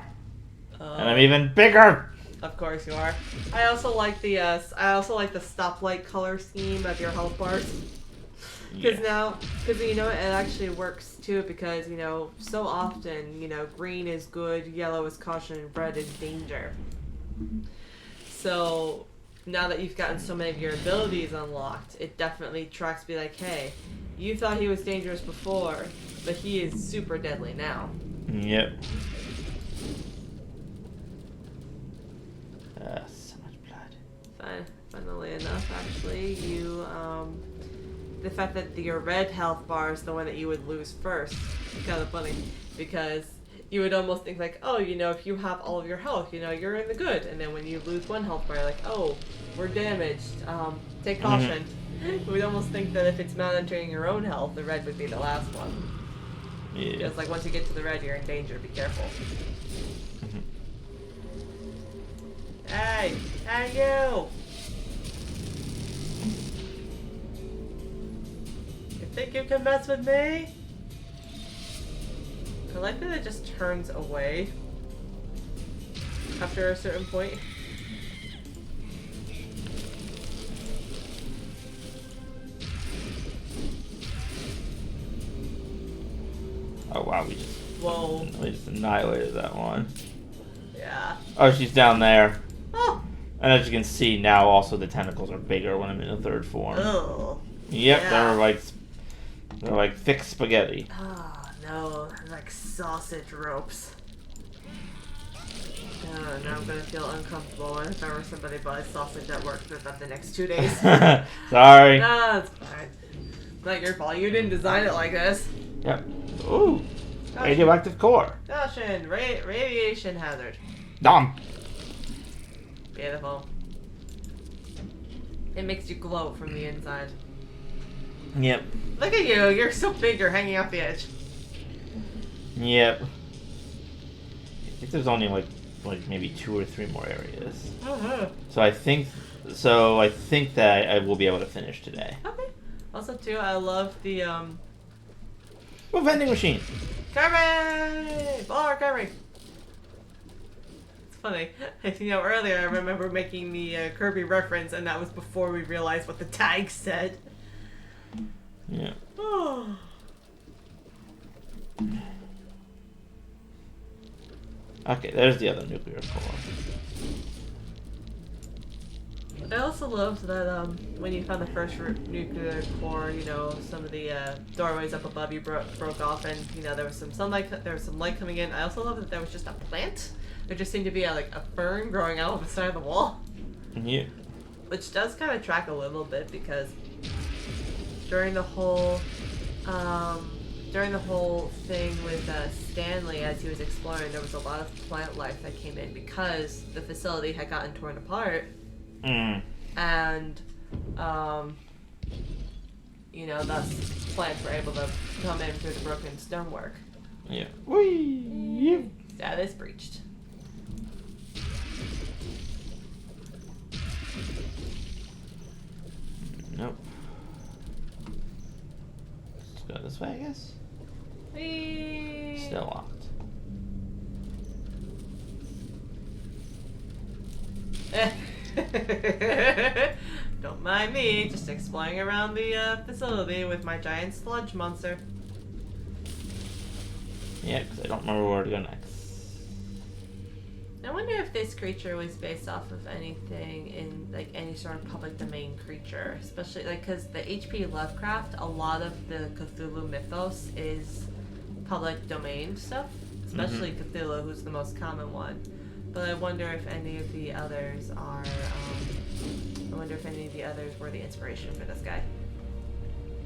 S1: Oh.
S2: And I'm even bigger!
S1: Of course you are. I also like the stoplight color scheme of your health bars. Because you know, it actually works too, because, you know, so often, you know, green is good, yellow is caution, red is danger. So, now that you've gotten so many of your abilities unlocked, it definitely tracks to be like, hey, you thought he was dangerous before, but he is super deadly now.
S2: Yep. So much blood.
S1: Funnily enough, actually, you, the fact that your red health bar is the one that you would lose first is kind of funny, because you would almost think like, oh, you know, if you have all of your health, you know, you're in the good, and then when you lose 1 health bar, you're like, oh, we're damaged, take caution. We'd almost think that if it's monitoring your own health, the red would be the last one.
S2: Yeah.
S1: Just like once you get to the red, you're in danger, be careful. Hey, you! You think you can mess with me? I like that it just turns away after a certain point.
S2: Oh wow, we just annihilated that one.
S1: Yeah.
S2: Oh, she's down there.
S1: Oh!
S2: And as you can see now, also the tentacles are bigger when I'm in the 3rd form.
S1: Oh.
S2: Yep,
S1: Yeah.
S2: they're like thick spaghetti.
S1: Oh, no. Like sausage ropes. Oh, now I'm gonna feel uncomfortable if ever somebody buys sausage at work for about the next 2 days.
S2: Sorry.
S1: No, it's fine. Not your fault. You didn't design it like this.
S2: Yep. Ooh. Radioactive core.
S1: Caution, radiation hazard.
S2: Dom.
S1: Beautiful. It makes you glow from the inside.
S2: Yep.
S1: Look at you. You're so big. You're hanging off the edge.
S2: Yep. I think there's only like maybe 2 or 3 more areas.
S1: Uh-huh.
S2: So I think that I will be able to finish today.
S1: Okay. Also, too, I love the
S2: Well, vending machine.
S1: Kirby! More Kirby! It's funny. You know, earlier I remember making the Kirby reference, and that was before we realized what the tag said.
S2: Yeah. Okay, there's the other nuclear core.
S1: I also loved that when you found the first nuclear core, you know, some of the doorways up above you broke off, and you know there was some sunlight, there was some light coming in. I also love that there was just a plant. There just seemed to be like a fern growing out of the side of the wall.
S2: Yeah.
S1: Which does kind of track a little bit, because during the whole thing with Stanley, as he was exploring, there was a lot of plant life that came in because the facility had gotten torn apart. And, you know, thus plants were able to come in through the broken stonework.
S2: Yeah. Whee!
S1: Status breached.
S2: Nope. Let's go this way, I guess.
S1: Whee!
S2: Still locked.
S1: Don't mind me, just exploring around the facility with my giant sludge monster.
S2: Yeah, because I don't remember where to go next.
S1: I wonder if this creature was based off of anything in, like, any sort of public domain creature. Especially, like, because the H.P. Lovecraft, a lot of the Cthulhu mythos is public domain stuff. Especially Cthulhu, who's the most common one. But I wonder if any of the others are, I wonder if any of the others were the inspiration for this guy.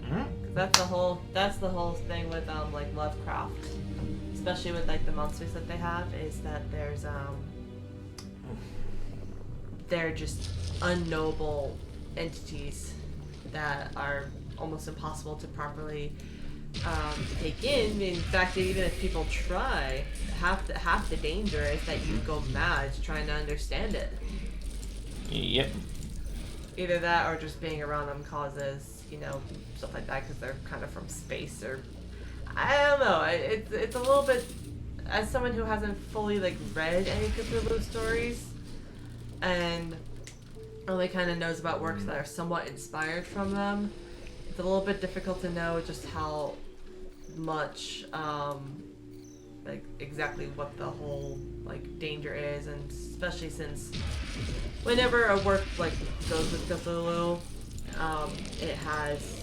S1: Cause that's the whole thing with, like, Lovecraft. Especially with, like, the monsters that they have, is that there's, they're just unknowable entities that are almost impossible to properly take in. In fact, even if people try, half the danger is that you go mad trying to understand it.
S2: Yep.
S1: Either that or just being around them causes, you know, stuff like that, because they're kind of from space or I don't know. It's a little bit. As someone who hasn't fully like read any Cthulhu stories, and only kind of knows about works that are somewhat inspired from them, it's a little bit difficult to know just how much like exactly what the whole like danger is, and especially since whenever a work like goes with Cthulhu, it has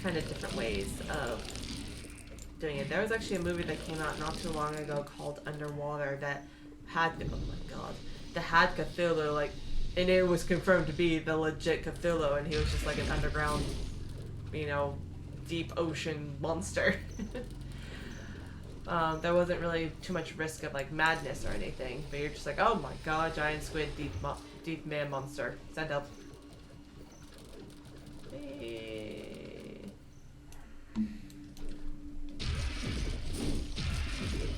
S1: kind of different ways of doing it. There was actually a movie that came out not too long ago called Underwater that had, oh my god, that had Cthulhu, like, and it was confirmed to be the legit Cthulhu, and he was just like an underground, you know, deep ocean monster. There wasn't really too much risk of like madness or anything, but you're just like, oh my god, giant squid, deep man monster, send help.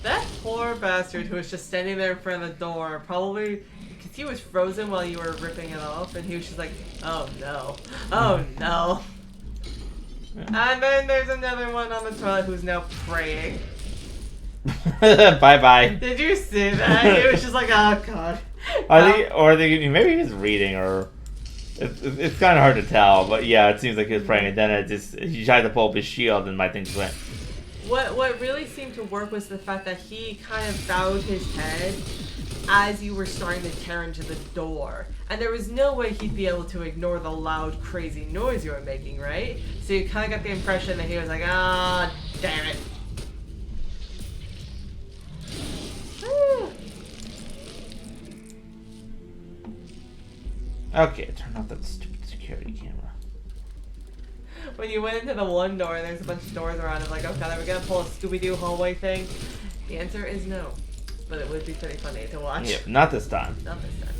S1: That poor bastard who was just standing there in front of the door, probably because he was frozen while you were ripping it off, and he was just like, oh no, oh no. Yeah. And then there's another one on the toilet who's now praying.
S2: Bye bye.
S1: Did you see that? He was just like, oh god.
S2: Maybe he was reading, or it's kind of hard to tell. But yeah, it seems like he was praying, and then he tried to pull up his shield, and my thing just went.
S1: What really seemed to work was the fact that he kind of bowed his head as you were starting to tear into the door. And there was no way he'd be able to ignore the loud, crazy noise you were making, right? So you kind of got the impression that he was like, ah, damn it.
S2: Okay, turn off that stupid security camera.
S1: When you went into the one door and there's a bunch of doors around it, like, okay, are we gonna pull a Scooby-Doo hallway thing? The answer is no. But it would be pretty funny to watch.
S2: Yep, not this time.
S1: Not this time.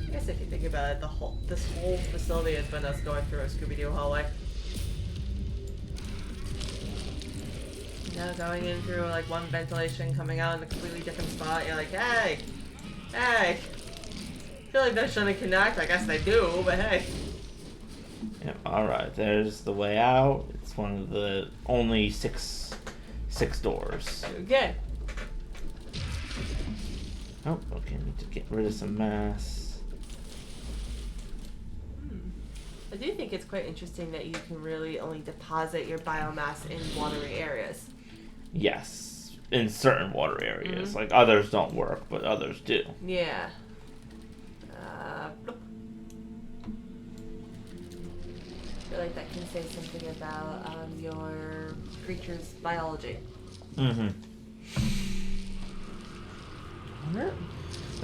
S1: I guess if you think about it, this whole facility has been us going through a Scooby-Doo hallway. Now going in through like one ventilation, coming out in a completely different spot, you're like, hey! Hey! I feel like they shouldn't connect, I guess they do, but hey.
S2: Yep, alright, there's the way out. It's one of the only six doors.
S1: Okay.
S2: Oh, okay, need to get rid of some mass.
S1: I do think it's quite interesting that you can really only deposit your biomass in watery areas.
S2: Yes, in certain water areas. Like others don't work, but others do.
S1: Yeah. I feel like that can say something about your creature's biology.
S2: Mm-hmm.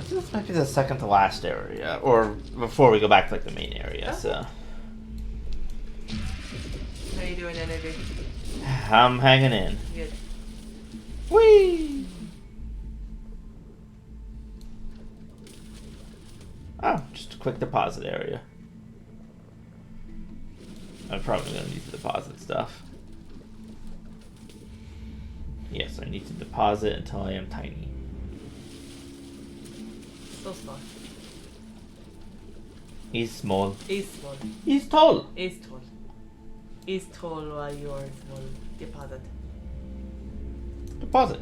S2: This might be the second to last area, or before we go back to like the main area.
S1: Oh.
S2: So.
S1: How you doing, energy?
S2: I'm hanging in.
S1: Good.
S2: Whee! Oh, just a quick deposit area. I'm probably going to need to deposit stuff. Yes, I need to deposit until I am tiny.
S1: So small.
S2: He's small.
S1: He's small.
S2: He's tall.
S1: He's tall. He's tall while you are small. Deposit.
S2: Deposit.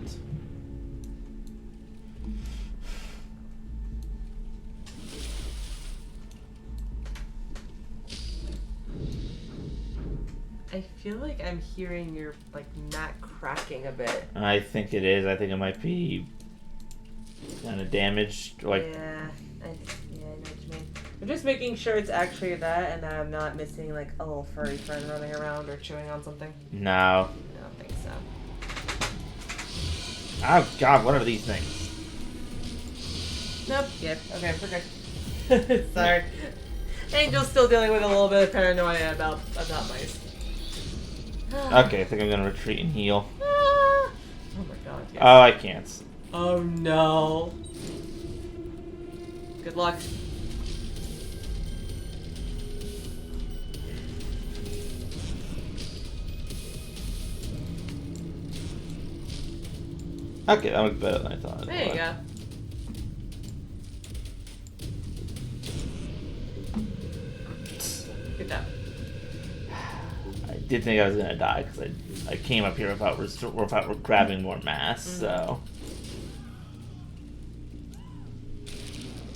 S1: I feel like I'm hearing your like mat cracking a bit.
S2: I think it is. I think it might be kind of damaged. Like
S1: yeah, I know what you mean. I'm just making sure it's actually that, and that I'm not missing like a little furry friend running around or chewing on something.
S2: No.
S1: I don't think so.
S2: Oh God! What are these things?
S1: Nope. Yep. Okay, we're good. Sorry. Angel's still dealing with a little bit of paranoia about mice.
S2: Okay, I think I'm gonna retreat and heal.
S1: Oh my god. Yes.
S2: Oh, I can't.
S1: Oh no. Good luck.
S2: Okay, that looks better than I thought.
S1: There you go.
S2: I did think I was gonna die because I came up here without grabbing more mass. So.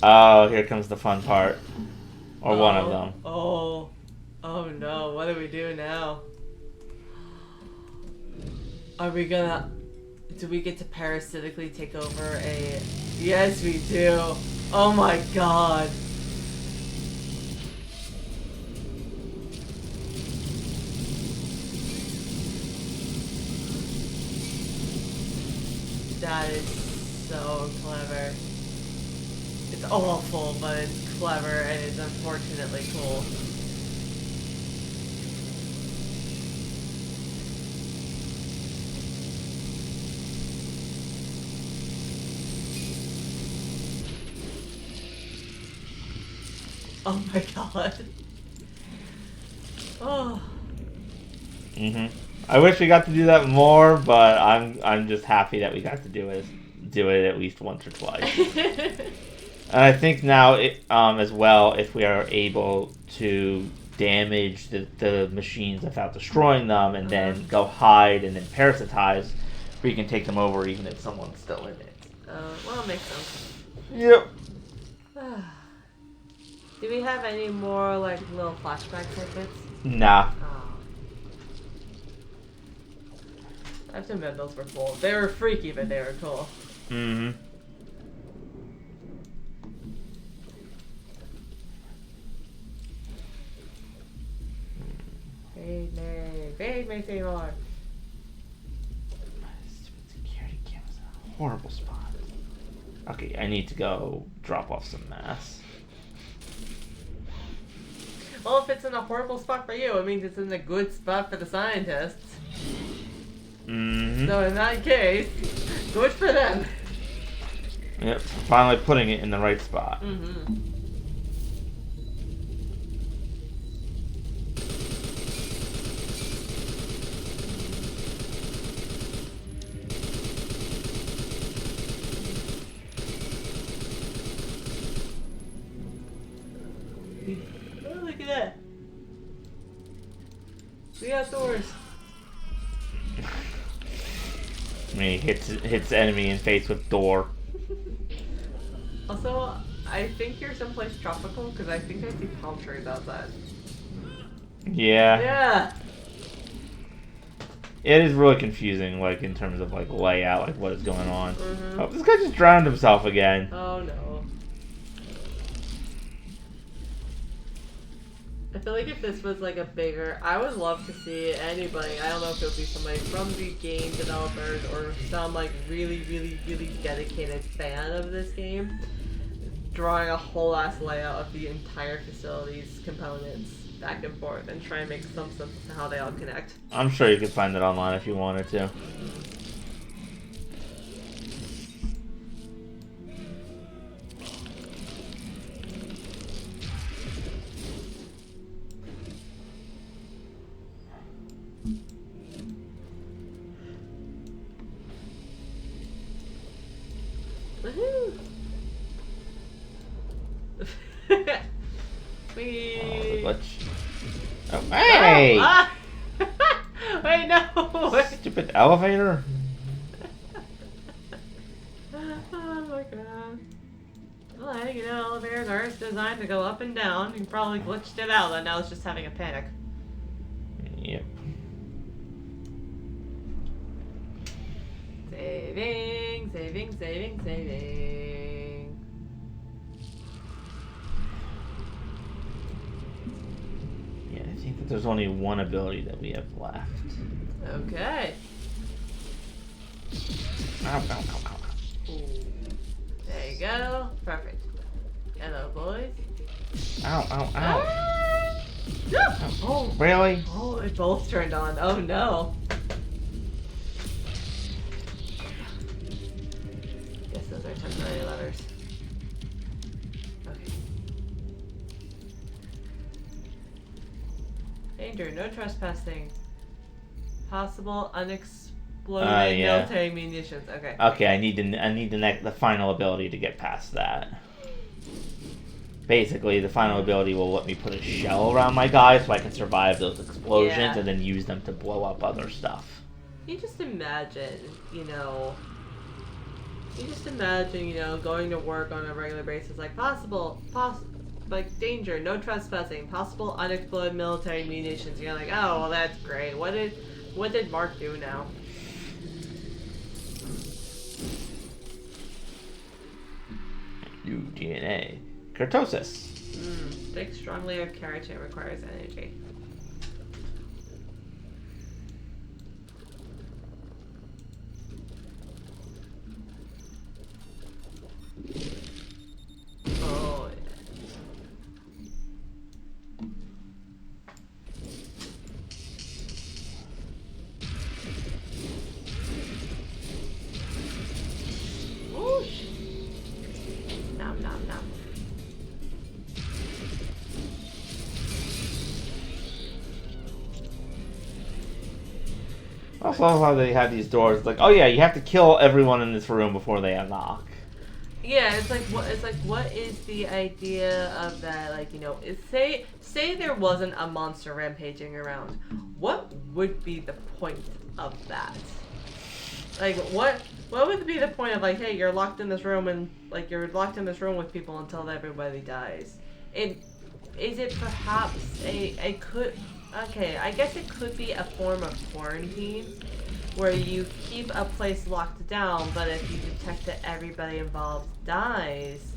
S2: Oh, here comes the fun part, or one of them.
S1: Oh no! What do we do now? Are we gonna? Do we get to parasitically take over a? Yes, we do. Oh my god. That is so clever. It's awful, but it's clever and it's unfortunately cool. Oh my god. Oh.
S2: I wish we got to do that more, but I'm just happy that we got to do it at least once or twice. And I think now as well, if we are able to damage the machines without destroying them, and then go hide and then parasitize, we can take them over even if someone's still in it.
S1: Well, it makes sense.
S2: Yep.
S1: Do we have any more like little flashback segments?
S2: Nah.
S1: Oh. I have to admit those were cool. They were freaky, but they were cool. Feed me, Seymour.
S2: Stupid security cameras. Horrible spot. Okay, I need to go drop off some mass.
S1: Well, if it's in a horrible spot for you, it means it's in a good spot for the scientists. So in that case, good for them.
S2: Yep, finally putting it in the right spot.
S1: Oh, look at that. We outdoors.
S2: I mean, he hits the enemy in face with door.
S1: Also, I think you're someplace tropical because I think I see palm trees outside.
S2: Yeah.
S1: Yeah.
S2: It is really confusing, like in terms of like layout, like what is going on. Oh, this guy just drowned himself again.
S1: Oh no. I feel like if this was like a bigger, I would love to see anybody, I don't know if it would be somebody from the game developers or some like really dedicated fan of this game, drawing a whole ass layout of the entire facility's components back and forth and try and make some sense to how they all connect.
S2: I'm sure you could find it online if you wanted to.
S1: Woohoo! Whee!
S2: Oh, the glitch. Oh, hey!
S1: Oh, ah! Wait, no!
S2: Stupid elevator.
S1: Oh my god. Well, you know, elevators are designed to go up and down. You probably glitched it out, and now it's just having a panic.
S2: Yep.
S1: Saving.
S2: Yeah, I think that there's only one ability that we have left.
S1: Okay.
S2: Ow.
S1: Ooh. There you go. Perfect. Hello, boys.
S2: Ow.
S1: Ah!
S2: Oh, really?
S1: Oh, it both turned on. Oh no. Guess those are temporary levers. Okay. Danger, no trespassing. Possible unexploded military munitions. Okay.
S2: Okay, I need the final ability to get past that. basically the final ability will let me put a shell around my guys so I can survive those explosions
S1: Yeah.
S2: and then use them to blow up other stuff.
S1: You just imagine, going to work on a regular basis, like like danger, no trespassing, possible unexploded military munitions. You're like, oh, well, that's great. What did Mark do now?
S2: New DNA. Kurtosis.
S1: Thick, strong layer of keratin requires energy. Oh, yeah. Whoosh. Nom nom nom.
S2: I also love how they have these doors. Like, oh yeah, you have to kill everyone in this room before they unlock.
S1: Yeah, it's like what is the idea of that? Like, say there wasn't a monster rampaging around. What would be the point of that? Like, what would be the point of, like, hey, you're locked in this room and you're locked in this room with people until everybody dies? Is it perhaps I guess it could be a form of quarantine where you keep a place locked down, but if you detect that everybody involved dies,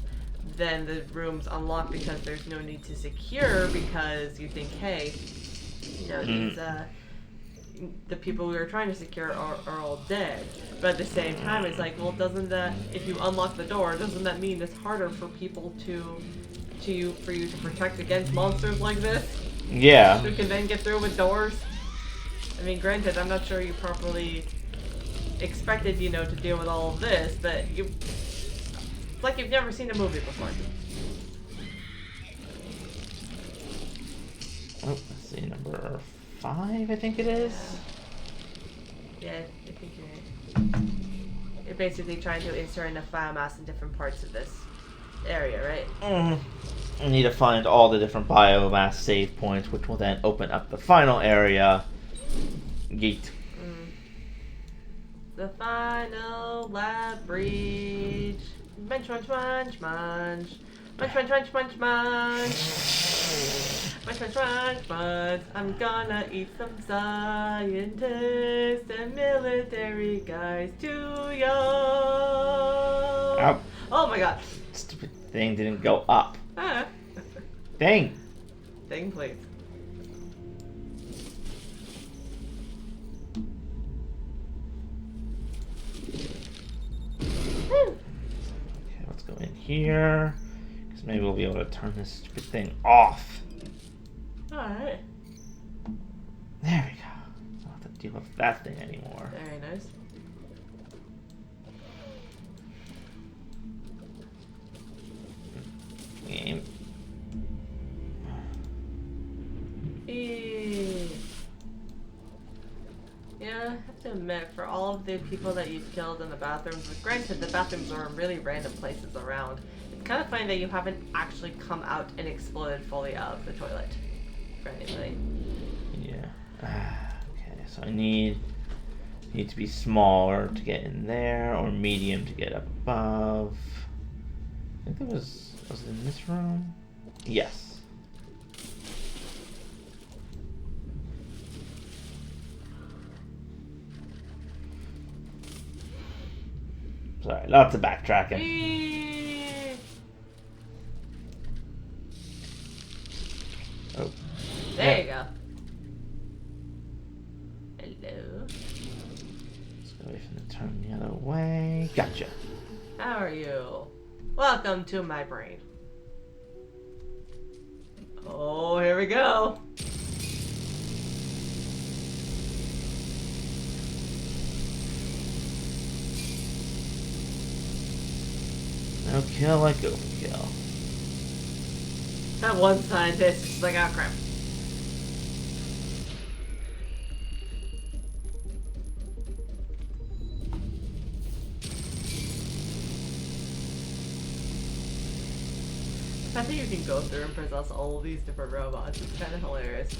S1: then the room's unlocked because there's no need to secure because you think, hey, these the people we were trying to secure are all dead. But at the same time, it's like, well, doesn't that, if you unlock the door, doesn't that mean it's harder for people for you to protect against monsters like this?
S2: Yeah.
S1: Who can then get through with doors? I mean, granted, I'm not sure you properly expected, to deal with all of this, but it's like you've never seen a movie before.
S2: Oh, let's see, number 5, I think it is.
S1: Yeah, I think you're right. You're basically trying to insert enough biomass in different parts of this area, right?
S2: I need to find all the different biomass save points, which will then open up the final area. Yeet.
S1: The final lab breach. Munch, munch, munch, munch. Munch, munch, munch, munch, munch. Munch, munch, munch, munch. I'm gonna eat some scientists and military guys too young.
S2: Ow.
S1: Oh my god.
S2: Stupid thing didn't go up.
S1: Ah.
S2: Dang.
S1: Dang, please.
S2: Okay, let's go in here. Because maybe we'll be able to turn this stupid thing off.
S1: Alright.
S2: There we go. I don't have to deal with that thing anymore.
S1: Very nice.
S2: Game.
S1: Yeah, I have to admit, for all of the people that you've killed in the bathrooms, but granted, the bathrooms are in really random places around. It's kind of funny that you haven't actually come out and exploded fully out of the toilet for anybody.
S2: Yeah. Okay, so I need to be smaller to get in there, or medium to get up above. I think that was it in this room? Yes. Sorry, lots of backtracking. Oh.
S1: There you go. Hello.
S2: Let's go away from the turn the other way. Gotcha.
S1: How are you? Welcome to my brain. Oh, here we go.
S2: No kill like overkill.
S1: That one scientist is like, oh crap. fact that you can go through and possess all of these different robots is kind of hilarious.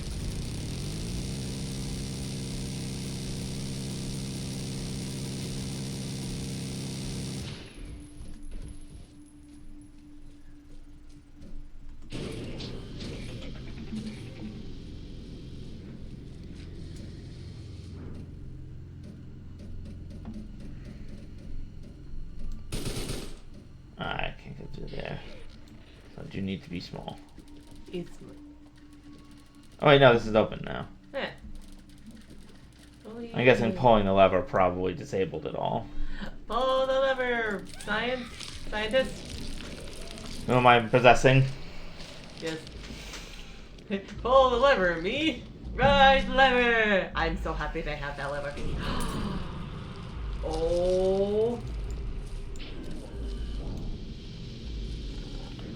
S2: I can't get through there. So I do need to be small.
S1: It's...
S2: Oh wait, no, this is open now.
S1: Yeah.
S2: I'm guessing pulling the lever probably disabled it all.
S1: Pull the lever! Scientist?
S2: Who am I possessing?
S1: Yes. Pull the lever, me? Right lever! I'm so happy they have that lever. Oh.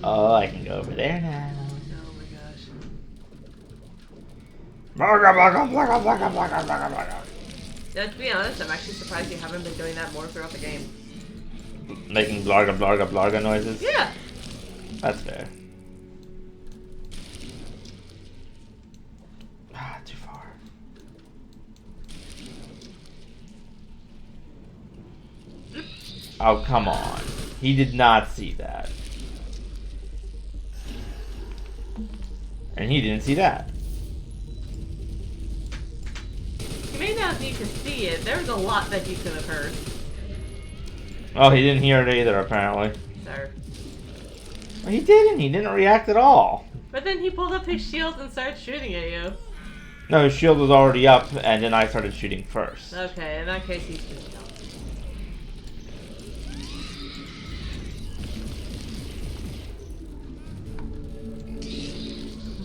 S2: Oh, I can go over there now.
S1: Oh my gosh. Yeah, to be honest, I'm actually surprised you haven't been doing that more throughout the game.
S2: Making blarga blarga blarga noises?
S1: Yeah!
S2: That's fair. Ah, too far. Oh, come on. He did not see that. And he didn't see that.
S1: You may not need to see it. There's a lot that you could have heard.
S2: Oh, he didn't hear it either, apparently.
S1: Sir.
S2: Well, he didn't. He didn't react at all.
S1: But then he pulled up his shield and started shooting at you.
S2: No, his shield was already up, and then I started shooting first.
S1: Okay, in that case, he's just dumb.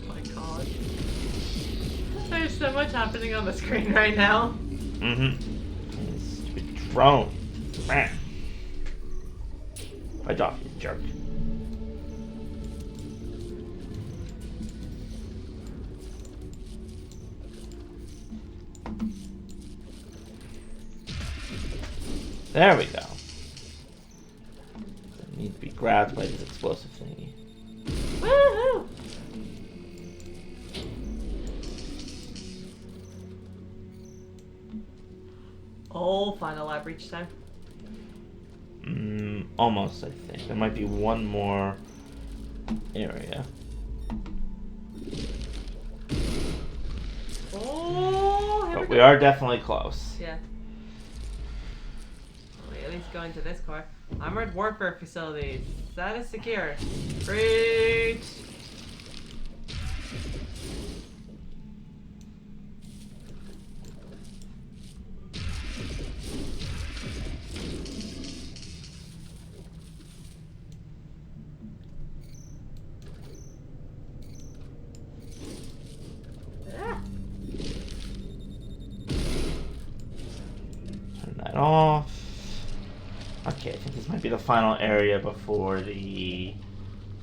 S1: Oh my god. There's so much happening on the screen right now.
S2: Mm-hmm. Stupid drone. Man. Fight off, you jerk. There we go. Need to be grabbed by this explosive thingy.
S1: Woohoo! Oh, final lab reach time.
S2: Almost, I think. There might be one more area.
S1: Oh, here
S2: But
S1: we
S2: we are definitely close.
S1: Yeah. We at least go into this core. Armored warfare facilities. Status secure. Breach. Ah.
S2: Turn that off. Okay, I think this might be the final area before we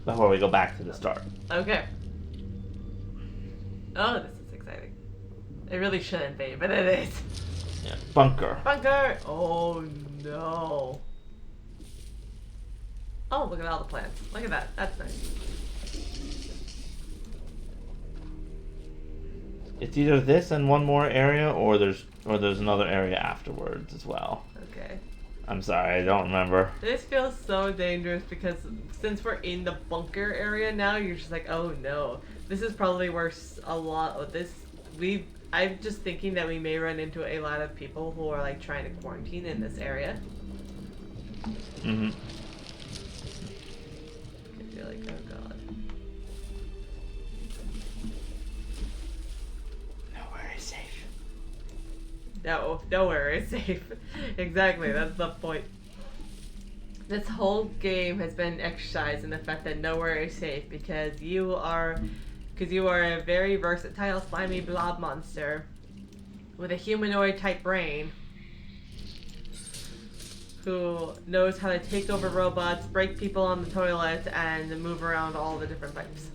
S2: go back to the start.
S1: Okay. Oh, this is exciting. It really shouldn't be, but it is.
S2: Yeah, bunker.
S1: Bunker! Oh no. Oh, look at all the plants. Look at that. That's nice.
S2: It's either this and one more area, or there's another area afterwards as well.
S1: Okay.
S2: I'm sorry, I don't remember.
S1: This feels so dangerous because since we're in the bunker area now, you're just like, oh no. This is probably where a lot of this... I'm just thinking that we may run into a lot of people who are like trying to quarantine in this area.
S2: Mm-hmm.
S1: I feel like, oh god.
S2: Nowhere is safe.
S1: No, nowhere is safe. Exactly, that's the point. This whole game has been exercised in the fact that nowhere is safe because you are a very versatile slimy blob monster with a humanoid type brain who knows how to take over robots, break people on the toilet, and move around all the different pipes.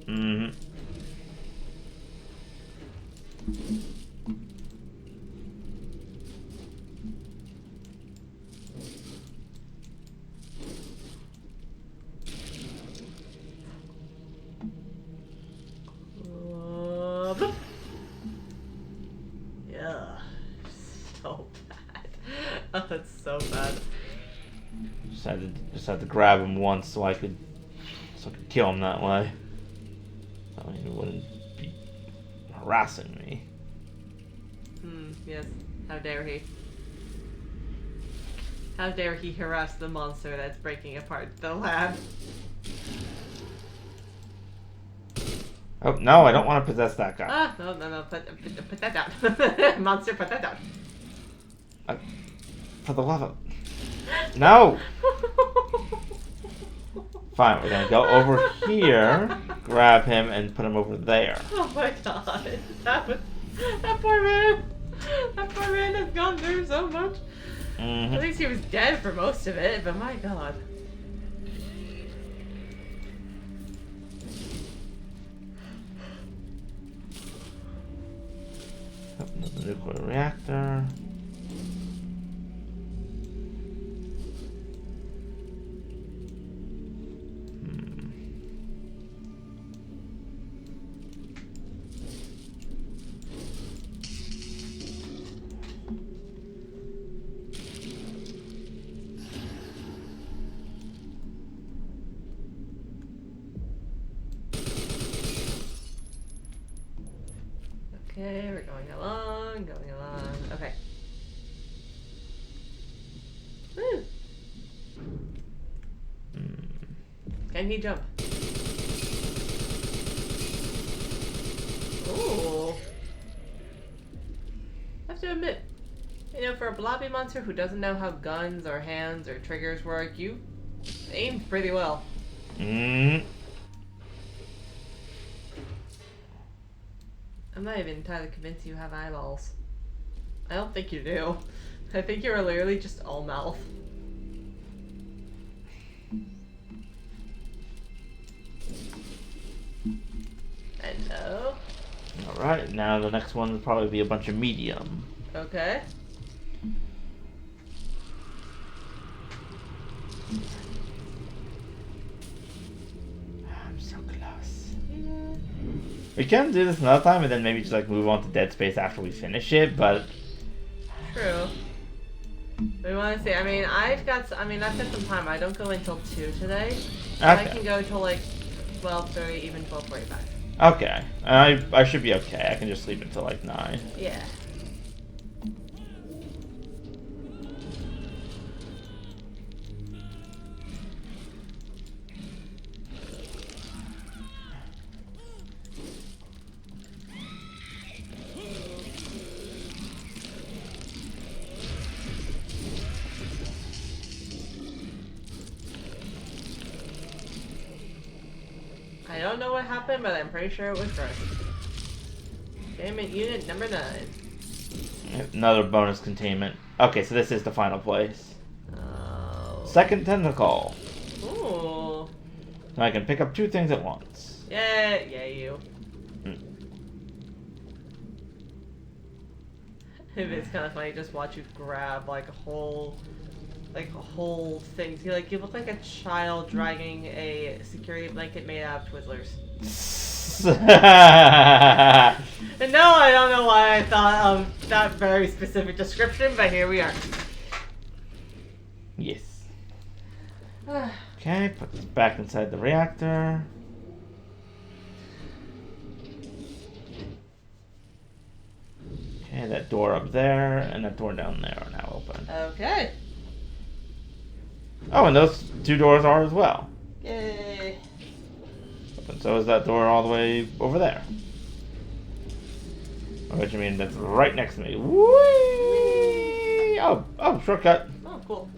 S2: Mm-hmm.
S1: so bad. Oh, that's so bad.
S2: Just had to grab him once so I could kill him that way. So he wouldn't be harassing me.
S1: Yes. How dare he? How dare he harass the monster that's breaking apart the lab?
S2: Oh, no, I don't want to possess that guy.
S1: Ah, no, put that down. Monster, put that down.
S2: For the love of... No! Fine, we're gonna go over here, grab him, and put him over there.
S1: Oh my god. That poor man. That poor man has gone through so much. At least he was dead for most of it, but my god.
S2: Open up the nuclear reactor.
S1: Okay, we're going along. Okay. Woo! Can he jump? Ooh. I have to admit, for a blobby monster who doesn't know how guns or hands or triggers work, you aim pretty well. I'm not even entirely convinced you have eyeballs. I don't think you do. I think you're literally just all mouth. Hello?
S2: Alright, now the next one will probably be a bunch of medium.
S1: Okay.
S2: I'm so close. We can do this another time and then maybe just like move on to Dead Space after we finish it, but...
S1: True. We want to see. I've got some time. I don't go until 2 today. So
S2: okay.
S1: I can go till like 12:30, even 12:45.
S2: Okay. I should be okay. I can just sleep until like 9.
S1: Yeah. I don't know what happened, but I'm pretty sure it was right. Containment unit number 9.
S2: Another bonus containment. Okay, so this is the final place.
S1: Oh.
S2: Second tentacle.
S1: Ooh.
S2: So I can pick up 2 things at once.
S1: Yeah, you. It's kind of funny, just watch you grab like a whole thing. You look like a child dragging a security blanket made out of Twizzlers. And no, I don't know why I thought of that very specific description, but here we are.
S2: Yes. Okay, put this back inside the reactor. Okay, that door up there and that door down there are now open.
S1: Okay.
S2: Oh, and those 2 doors are as well.
S1: Yay.
S2: And so is that door all the way over there. Which I mean, that's right next to me. Whee! Oh, shortcut.
S1: Oh, cool.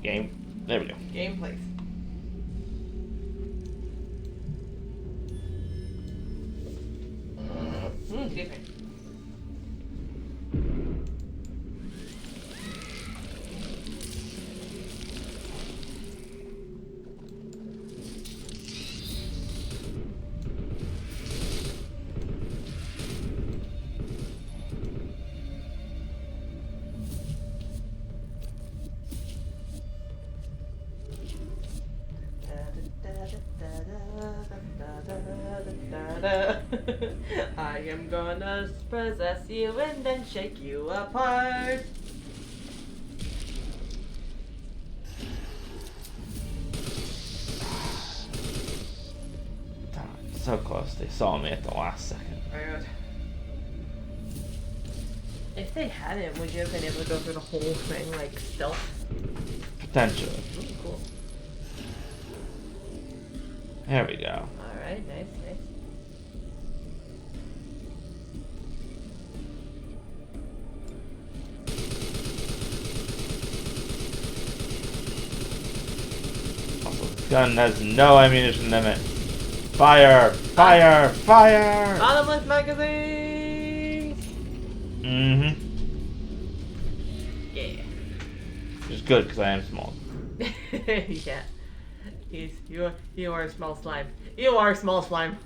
S2: Game. There we go.
S1: Game, please. Excuse me. I am gonna possess you and then shake you apart.
S2: So close, they saw me at the last second.
S1: Right. If they hadn't, would you have been able to go through the whole thing like stealth?
S2: Potentially.
S1: Ooh, cool.
S2: There we go.
S1: Alright, nice.
S2: Also, this gun has no ammunition limit. Fire! Fire! Fire!
S1: Bottomless magazines!
S2: Mm-hmm.
S1: Yeah.
S2: Which is good, because I am small.
S1: Yeah. You are a small slime. You are a small slime.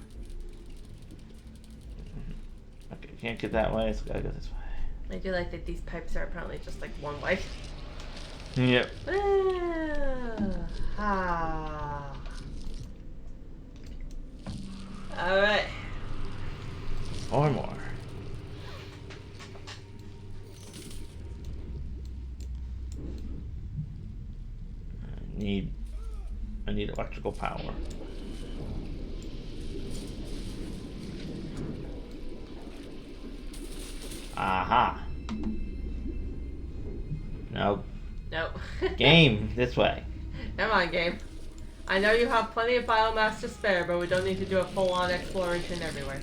S2: Okay, can't get that way, so gotta go this way.
S1: I do like that these pipes are apparently just like one way.
S2: Yep.
S1: Ah. Alright.
S2: Or more. I need electrical power. Aha. Nope.
S1: Nope.
S2: Game, this way.
S1: Come on, game. I know you have plenty of biomass to spare, but we don't need to do a full-on exploration everywhere.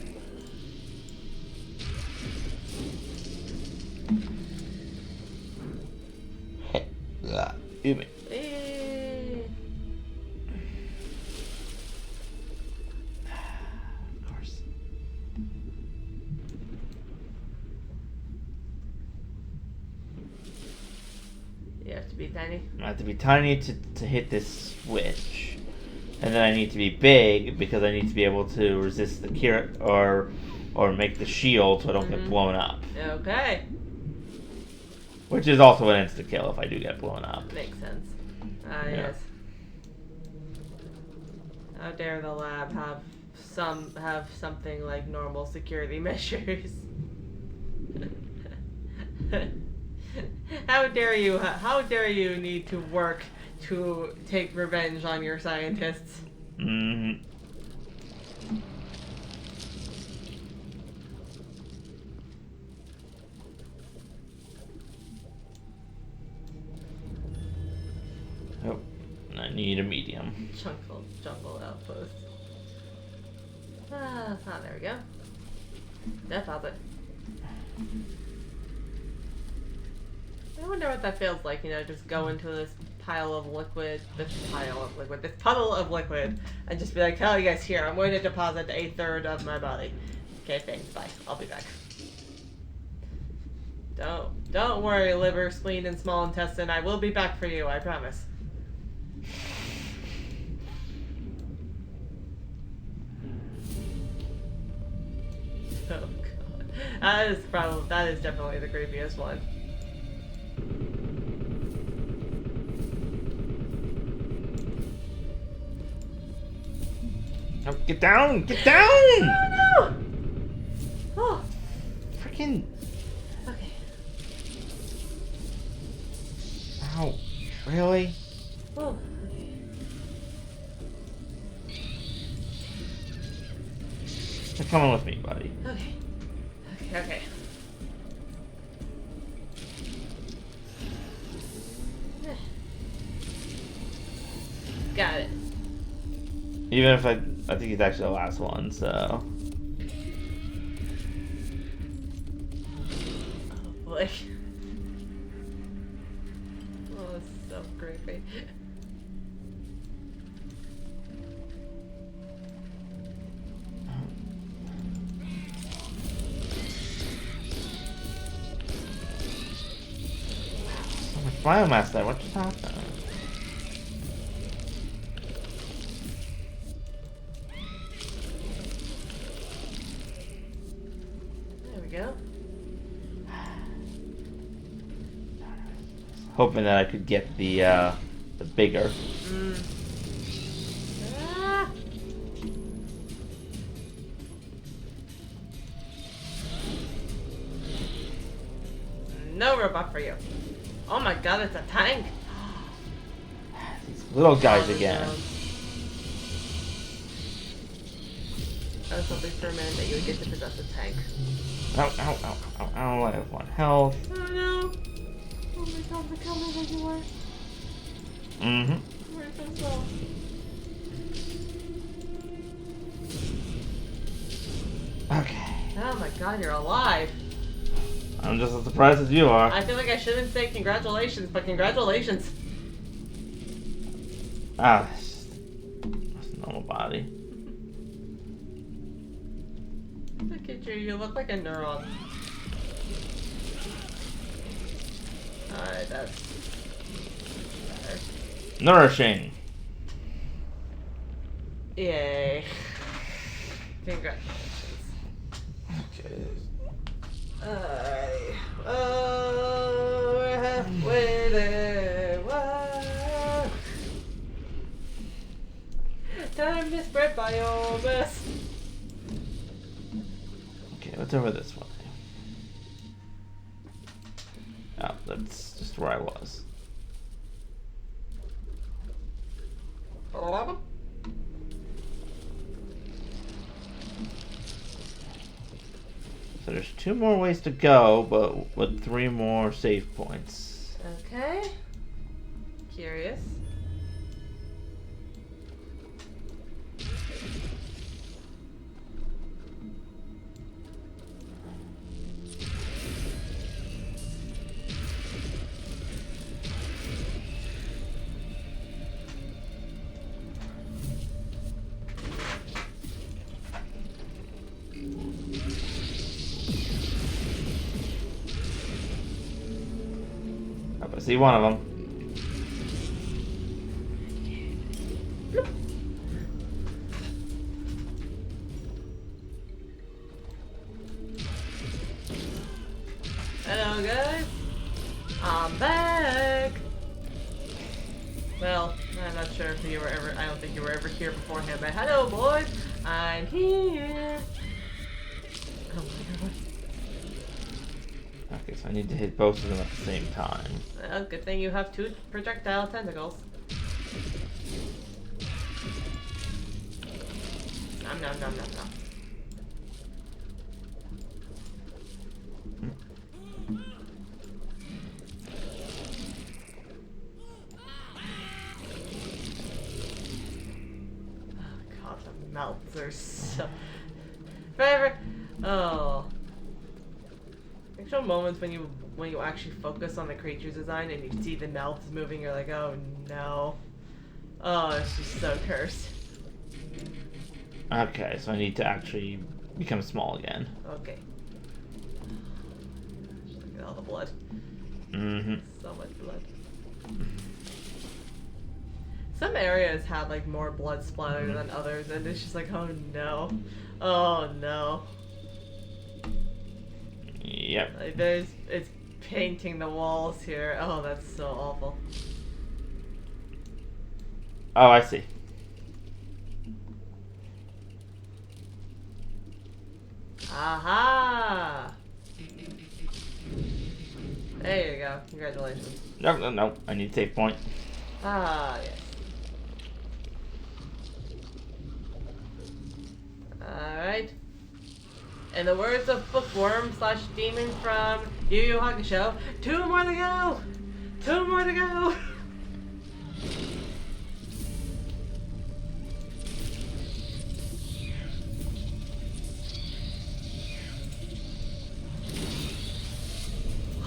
S2: Excuse me. Of course.
S1: You have to be tiny.
S2: I have to be tiny to hit this switch. And then I need to be big because I need to be able to resist the cure or make the shield so I don't get blown up.
S1: Okay.
S2: Which is also an insta kill if I do get blown up.
S1: Makes sense.
S2: Yeah.
S1: Yes. How dare the lab have something like normal security measures? How dare you? How dare you need to work to take revenge on your scientists?
S2: Mm-hmm. Oh, I need a medium.
S1: Jungle outpost. Ah, there we go. Deposit. I wonder what that feels like, just go into this puddle of liquid, and just be like, oh yes, here, I'm going to deposit 1/3 of my body. Okay, thanks, bye. I'll be back. Don't worry, liver, spleen, and small intestine. I will be back for you, I promise. Oh god. That is definitely the creepiest one.
S2: Oh, get down! Get down!
S1: Oh no! Oh.
S2: Freaking.
S1: Okay.
S2: Ow. Really?
S1: Oh.
S2: They're coming with me, buddy.
S1: Okay. Got it.
S2: Even if I think he's actually the last one, so.
S1: Oh boy. Oh, this is so creepy.
S2: So much biomass there. What just happened? Hoping that I could get the bigger.
S1: Ah. No robot for you. Oh my god, it's a tank.
S2: These little guys again.
S1: I was hoping for a minute that you would get to possess a tank.
S2: Ow, ow, ow, ow, ow, I have 1 health.
S1: Oh no. Oh my god, look how mad you were.
S2: Mm-hmm.
S1: You were so slow.
S2: Okay.
S1: Oh my god, you're alive.
S2: I'm just as surprised as you are.
S1: I feel like I shouldn't say congratulations, but congratulations.
S2: Ah, that's a normal body.
S1: Look at you, you look like a neuron. Alright, that's better.
S2: Nourishing.
S1: Yay. Congratulations.
S2: Okay.
S1: Alright. Oh, we're halfway there. What? Time to spread biomass.
S2: Okay, what's over this way? Oh, that's just where I was. So there's 2 more ways to go, but with 3 more save points.
S1: Okay. Curious.
S2: I see one of them.
S1: Hello guys, I'm back. Well, I'm not sure if you were ever, I don't think you were ever here beforehand, but hello boys, I'm here. Oh my god.
S2: Okay, so I need to hit both of them at the same time.
S1: Well, good thing you have 2 projectile tentacles. Nom nom nom nom nom. God, the mouths are so... Forever! Oh. Actual moments when you actually focus on the creature's design and you see the mouths moving, you're like, oh no. Oh, it's just so cursed.
S2: Okay, so I need to actually become small again.
S1: Okay. Just look at all the blood.
S2: Mm-hmm.
S1: So much blood. Some areas have like more blood splatter than others, and it's just like, oh no. Oh no.
S2: Yep.
S1: Like it's painting the walls here. Oh, that's so awful.
S2: Oh, I see.
S1: Aha! There you go. Congratulations.
S2: No, no, no. I need a save point.
S1: Ah, yes. Alright. In the words of bookworm / demon from Yu Yu Hakusho, 2 more to go! 2 more to go!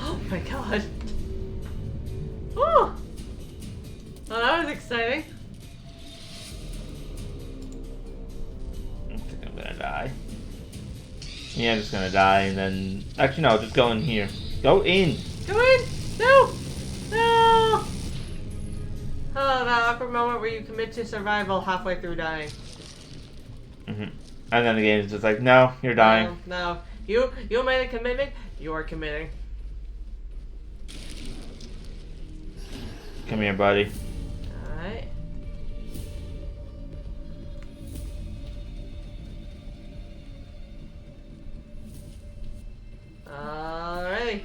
S1: Oh my god. Woo! Well, that was exciting.
S2: I think I'm gonna die. Yeah, I'm just gonna die and then... Actually, no, just go in here. Go in!
S1: Go in! No! No! Oh, that awkward moment where you commit to survival halfway through dying.
S2: Mm-hmm. And then the game is just like, no, you're dying.
S1: No, no. You made a commitment, you're committing.
S2: Come here, buddy.
S1: Alright. Alrighty.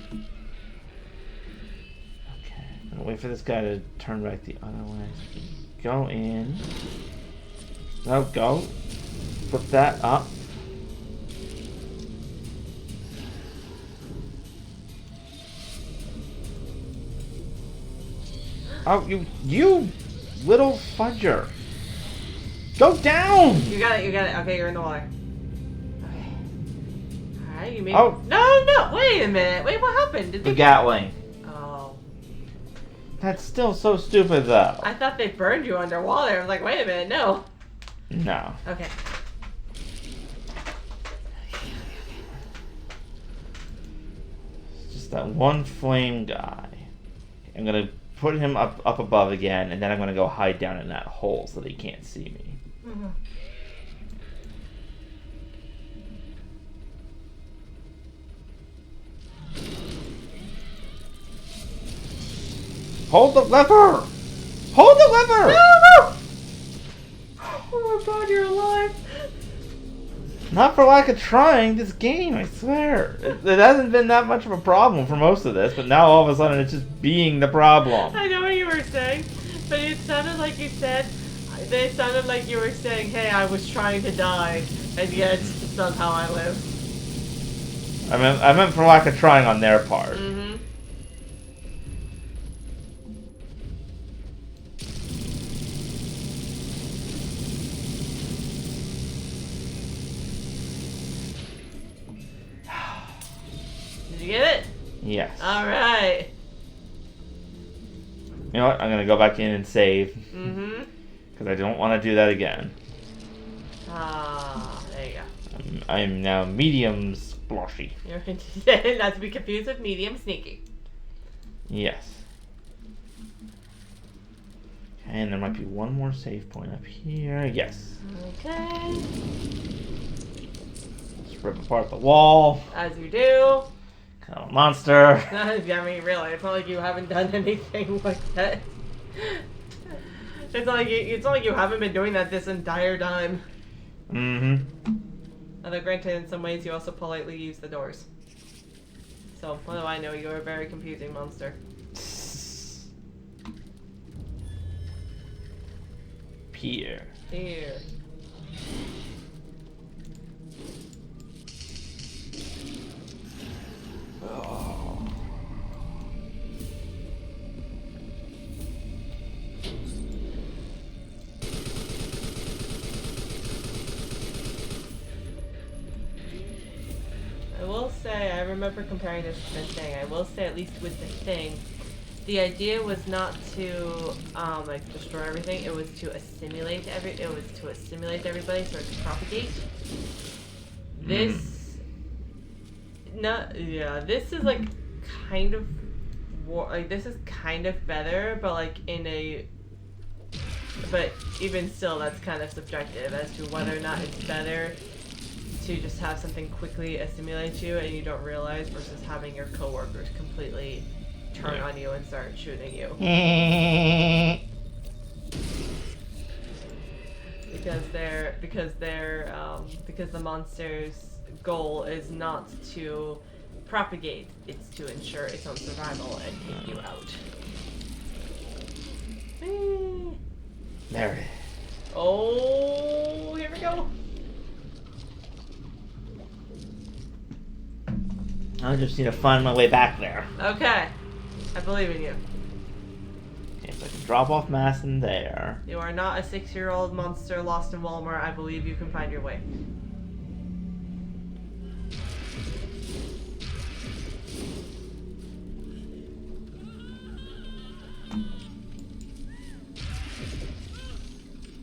S2: for this guy to turn back the other way. Go in. No, go. Flip that up. Oh, you little fudger. Go down!
S1: You got it. Okay, you're in the water. Okay. Alright, you made...
S2: Oh.
S1: No, wait a minute. Wait, what happened? Did
S2: The
S1: they...
S2: Gatling.
S1: Oh.
S2: That's still so stupid, though.
S1: I thought they burned you underwater. I was like, wait a minute, no.
S2: No.
S1: Okay.
S2: It's just that one flame guy. I'm gonna put him up above again, and then I'm gonna go hide down in that hole so that he can't see me.
S1: Mm-hmm.
S2: Hold the lever! Hold the lever!
S1: No! Oh my god, you're alive.
S2: Not for lack of trying, this game, I swear. It hasn't been that much of a problem for most of this, but now all of a sudden it's just being the problem.
S1: I know what you were saying, but it sounded like you said... It sounded like you were saying, hey, I was trying to die, and yet it's not how I live.
S2: I meant for lack of trying on their part.
S1: Mm-hmm. Did you get it?
S2: Yes.
S1: Alright.
S2: You know what? I'm gonna go back in and save.
S1: Mm-hmm.
S2: Because I don't want to do that again.
S1: Ah, there you go.
S2: I'm now medium sploshy.
S1: You're not to be confused with medium sneaky.
S2: Yes. And there might be one more save point up here. Yes.
S1: Okay.
S2: Just rip apart the wall.
S1: As you do.
S2: Kind of a monster.
S1: I mean, really, it's not like you haven't done anything like that. It's not like you haven't been doing that this entire time.
S2: Mm-hmm.
S1: Although granted, in some ways you also politely use the doors. So, what do I know? You're a very confusing monster.
S2: Here.
S1: Here.
S2: Oh.
S1: I will say, I remember comparing this to the thing. I will say, at least with the thing, the idea was not to like destroy everything. It was to assimilate everybody so it could propagate. This, this is like kind of this is kind of better, but like but even still, that's kind of subjective as to whether or not it's better to just have something quickly assimilate you and you don't realize versus having your coworkers completely turn on you and start shooting you. because the monster's goal is not to propagate, it's to ensure its own survival and take you out.
S2: There it is.
S1: Oh, here we go.
S2: I just need to find my way back there.
S1: Okay. I believe in you.
S2: Okay, so I can drop off mass in there.
S1: You are not a 6-year-old monster lost in Walmart. I believe you can find your way.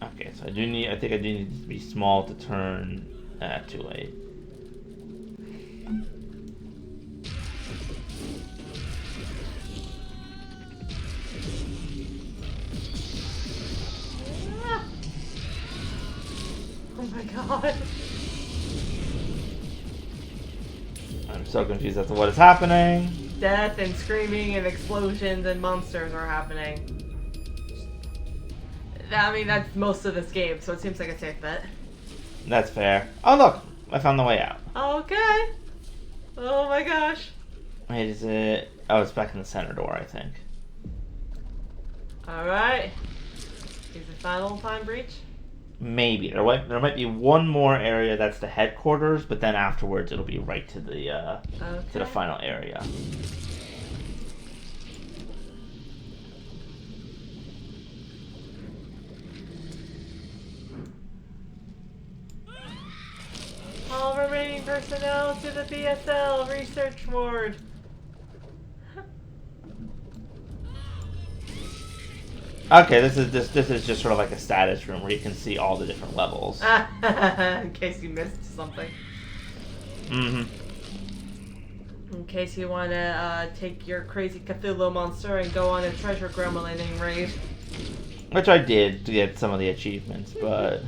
S2: Okay, so I think I do need to be small to turn. Too late.
S1: Oh my god.
S2: I'm so confused as to what is happening.
S1: Death and screaming and explosions and monsters are happening. I mean, that's most of this game, so it seems like a safe bet.
S2: That's fair. Oh, look! I found the way out.
S1: Okay. Oh my gosh.
S2: Wait, is it... Oh, it's back in the center door, I think.
S1: Alright. Is the final time breach?
S2: Maybe there might be one more area that's the headquarters, but then afterwards it'll be right to the final area.
S1: All remaining personnel to the BSL research ward.
S2: Okay, this is just sort of like a status room where you can see all the different levels.
S1: In case you missed something.
S2: Mm-hmm.
S1: In case you want to take your crazy Cthulhu monster and go on a treasure gremlining raid.
S2: Which I did to get some of the achievements, but...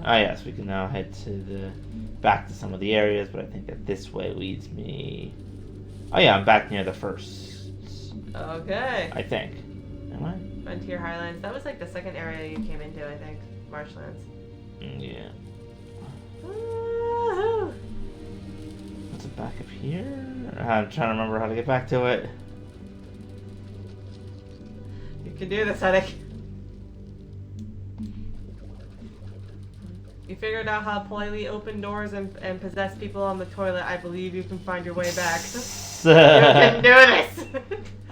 S2: Ah, yes, we can now head to back to some of the areas, but I think that this way leads me... Oh yeah, I'm back near the first...
S1: Okay.
S2: I think. Am I?
S1: Frontier Highlands. That was like the second area you came into, I think. Marshlands.
S2: Yeah.
S1: Woo-hoo.
S2: What's it back up here? I'm trying to remember how to get back to it.
S1: You can do this, Havoc. You figured out how to politely open doors and possess people on the toilet. I believe you can find your way back. You can do this!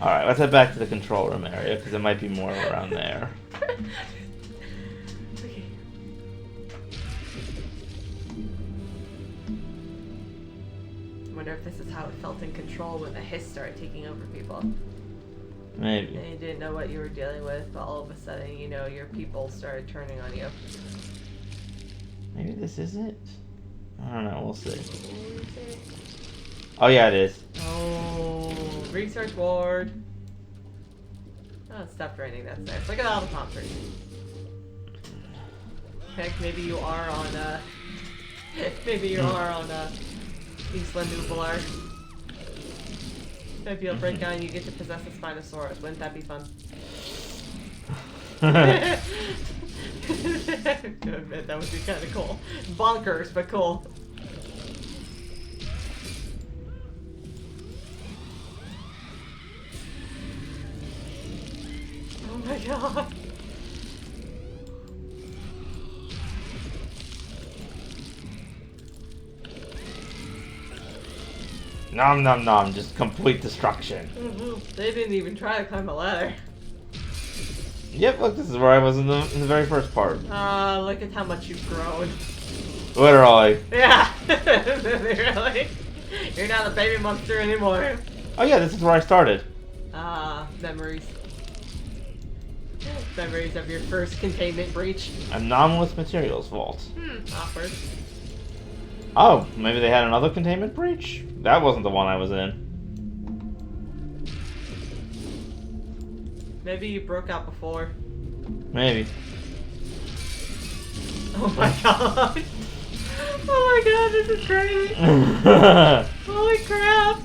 S2: Alright, let's head back to the control room area, because there might be more around there.
S1: Okay. I wonder if this is how it felt in control when the hiss started taking over people.
S2: Maybe.
S1: And you didn't know what you were dealing with, but all of a sudden, you know, your people started turning on you.
S2: Maybe this is it? I don't know, we'll see. Oh yeah, it is.
S1: Oh, research ward. Oh, it stopped raining, that's nice. Look at all the palm trees. Heck, maybe you are on, maybe you are on, Eastland Nubilar. Maybe you'll break down and you get to possess a Spinosaurus. Wouldn't that be fun? To admit, that would be kind of cool. Bonkers, but cool. Oh my god.
S2: Nom nom nom, just complete destruction.
S1: They didn't even try to climb a ladder.
S2: Yep, look, this is where I was in the very first part.
S1: Look at how much you've grown.
S2: Literally.
S1: Yeah, really. You're not a baby monster anymore.
S2: Oh yeah, this is where I started.
S1: Memories. Memories of your first containment breach.
S2: Anomalous materials vault.
S1: Awkward.
S2: Oh, maybe they had another containment breach? That wasn't the one I was in.
S1: Maybe you broke out before.
S2: Maybe.
S1: Oh my god. Oh my god, this is crazy. Holy crap.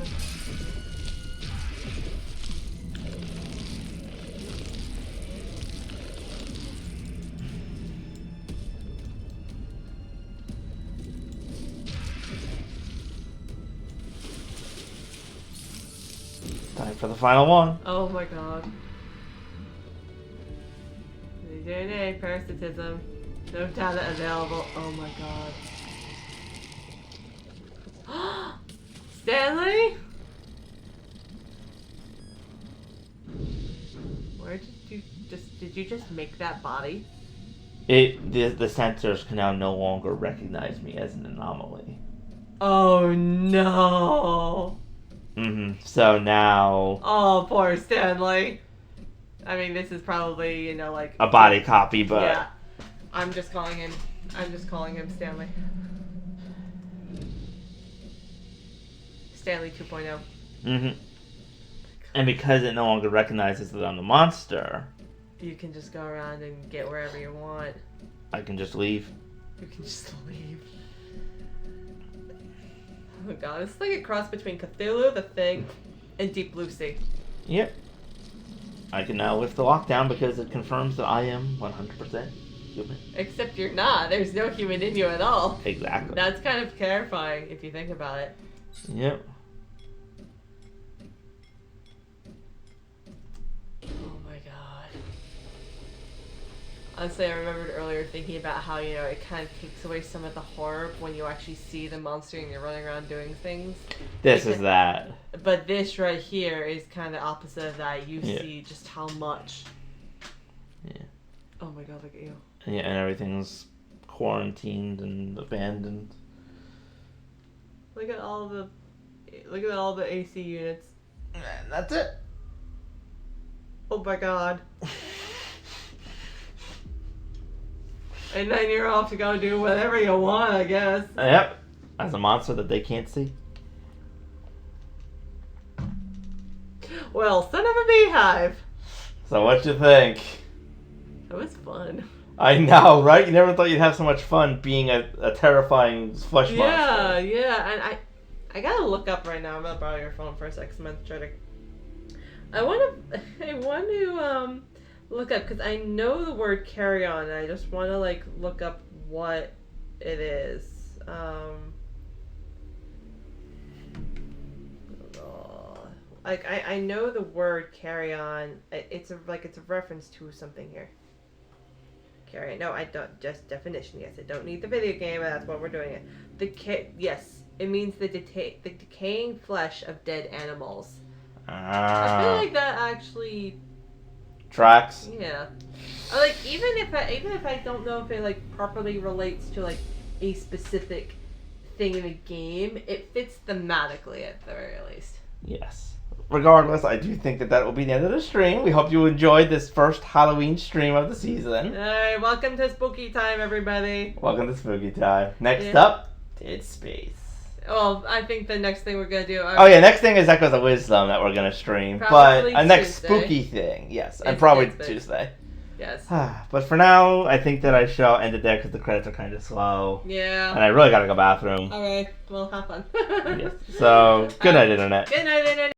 S2: Time for the final one.
S1: Oh my god. DNA, parasitism, no data available. Oh my god. Stanley? Where did you just make that body?
S2: The sensors can now no longer recognize me as an anomaly.
S1: Oh no.
S2: So now...
S1: Oh, poor Stanley. I mean, this is probably, you know, like...
S2: a body copy, but...
S1: Yeah. I'm just calling him Stanley. Stanley 2.0.
S2: And because it no longer recognizes that I'm the monster...
S1: You can just go around and get wherever you want.
S2: I can just leave.
S1: You can just leave. Oh god, it's like a cross between Cthulhu, the Thing, and Deep Blue Sea.
S2: Yep. I can now lift the lockdown because it confirms that I am 100% human.
S1: Except you're not. There's no human in you at all.
S2: Exactly.
S1: That's kind of terrifying if you think about it.
S2: Yep.
S1: Oh my god. Honestly, I remembered earlier thinking about how, you know, it kind of takes away some of the horror when you actually see the monster and you're running around doing things.
S2: This is that.
S1: But this right here is kind of opposite of that. You
S2: Yeah.
S1: see just how much.
S2: Yeah.
S1: Oh my god, look at you.
S2: Yeah, and everything's quarantined and abandoned.
S1: Look at all the AC units.
S2: And that's it.
S1: Oh my god. And then you're off to go do whatever you want, I guess.
S2: Yep. As a monster that they can't see.
S1: Well, son of a beehive.
S2: So what you think?
S1: That was fun.
S2: I know, right? You never thought you'd have so much fun being a terrifying flesh monster.
S1: Yeah, and I gotta look up right now. I'm gonna borrow your phone for a second. I'm gonna try to. I want to look up because I know the word carrion. And I just want to like look up what it is. Like I know the word carrion. It's a reference to something here. Carrion. No, I don't. Just definition. Yes, I don't need the video game. That's what we're doing it. Yes, it means the decaying flesh of dead animals. I feel like that actually
S2: tracks.
S1: Yeah. Like even if I don't know if it like properly relates to like a specific thing in the game, it fits thematically at the very least.
S2: Yes. Regardless, I do think that will be the end of the stream. We hope you enjoyed this first Halloween stream of the season.
S1: Alright, welcome to spooky time, everybody.
S2: Welcome to spooky time. Next up, Dead Space.
S1: Well, I think the next thing we're gonna do.
S2: Next thing is Echoes of Wisdom that we're gonna stream.
S1: Probably
S2: but a next
S1: Tuesday.
S2: spooky thing, yes, and
S1: It's
S2: probably
S1: Dead Space.
S2: Tuesday.
S1: Yes.
S2: But for now, I think that I shall end it there because the credits are kind of slow.
S1: Yeah.
S2: And I really gotta go bathroom.
S1: Alright, well, have fun.
S2: Yes. So, good night, Internet.
S1: Good night, Internet.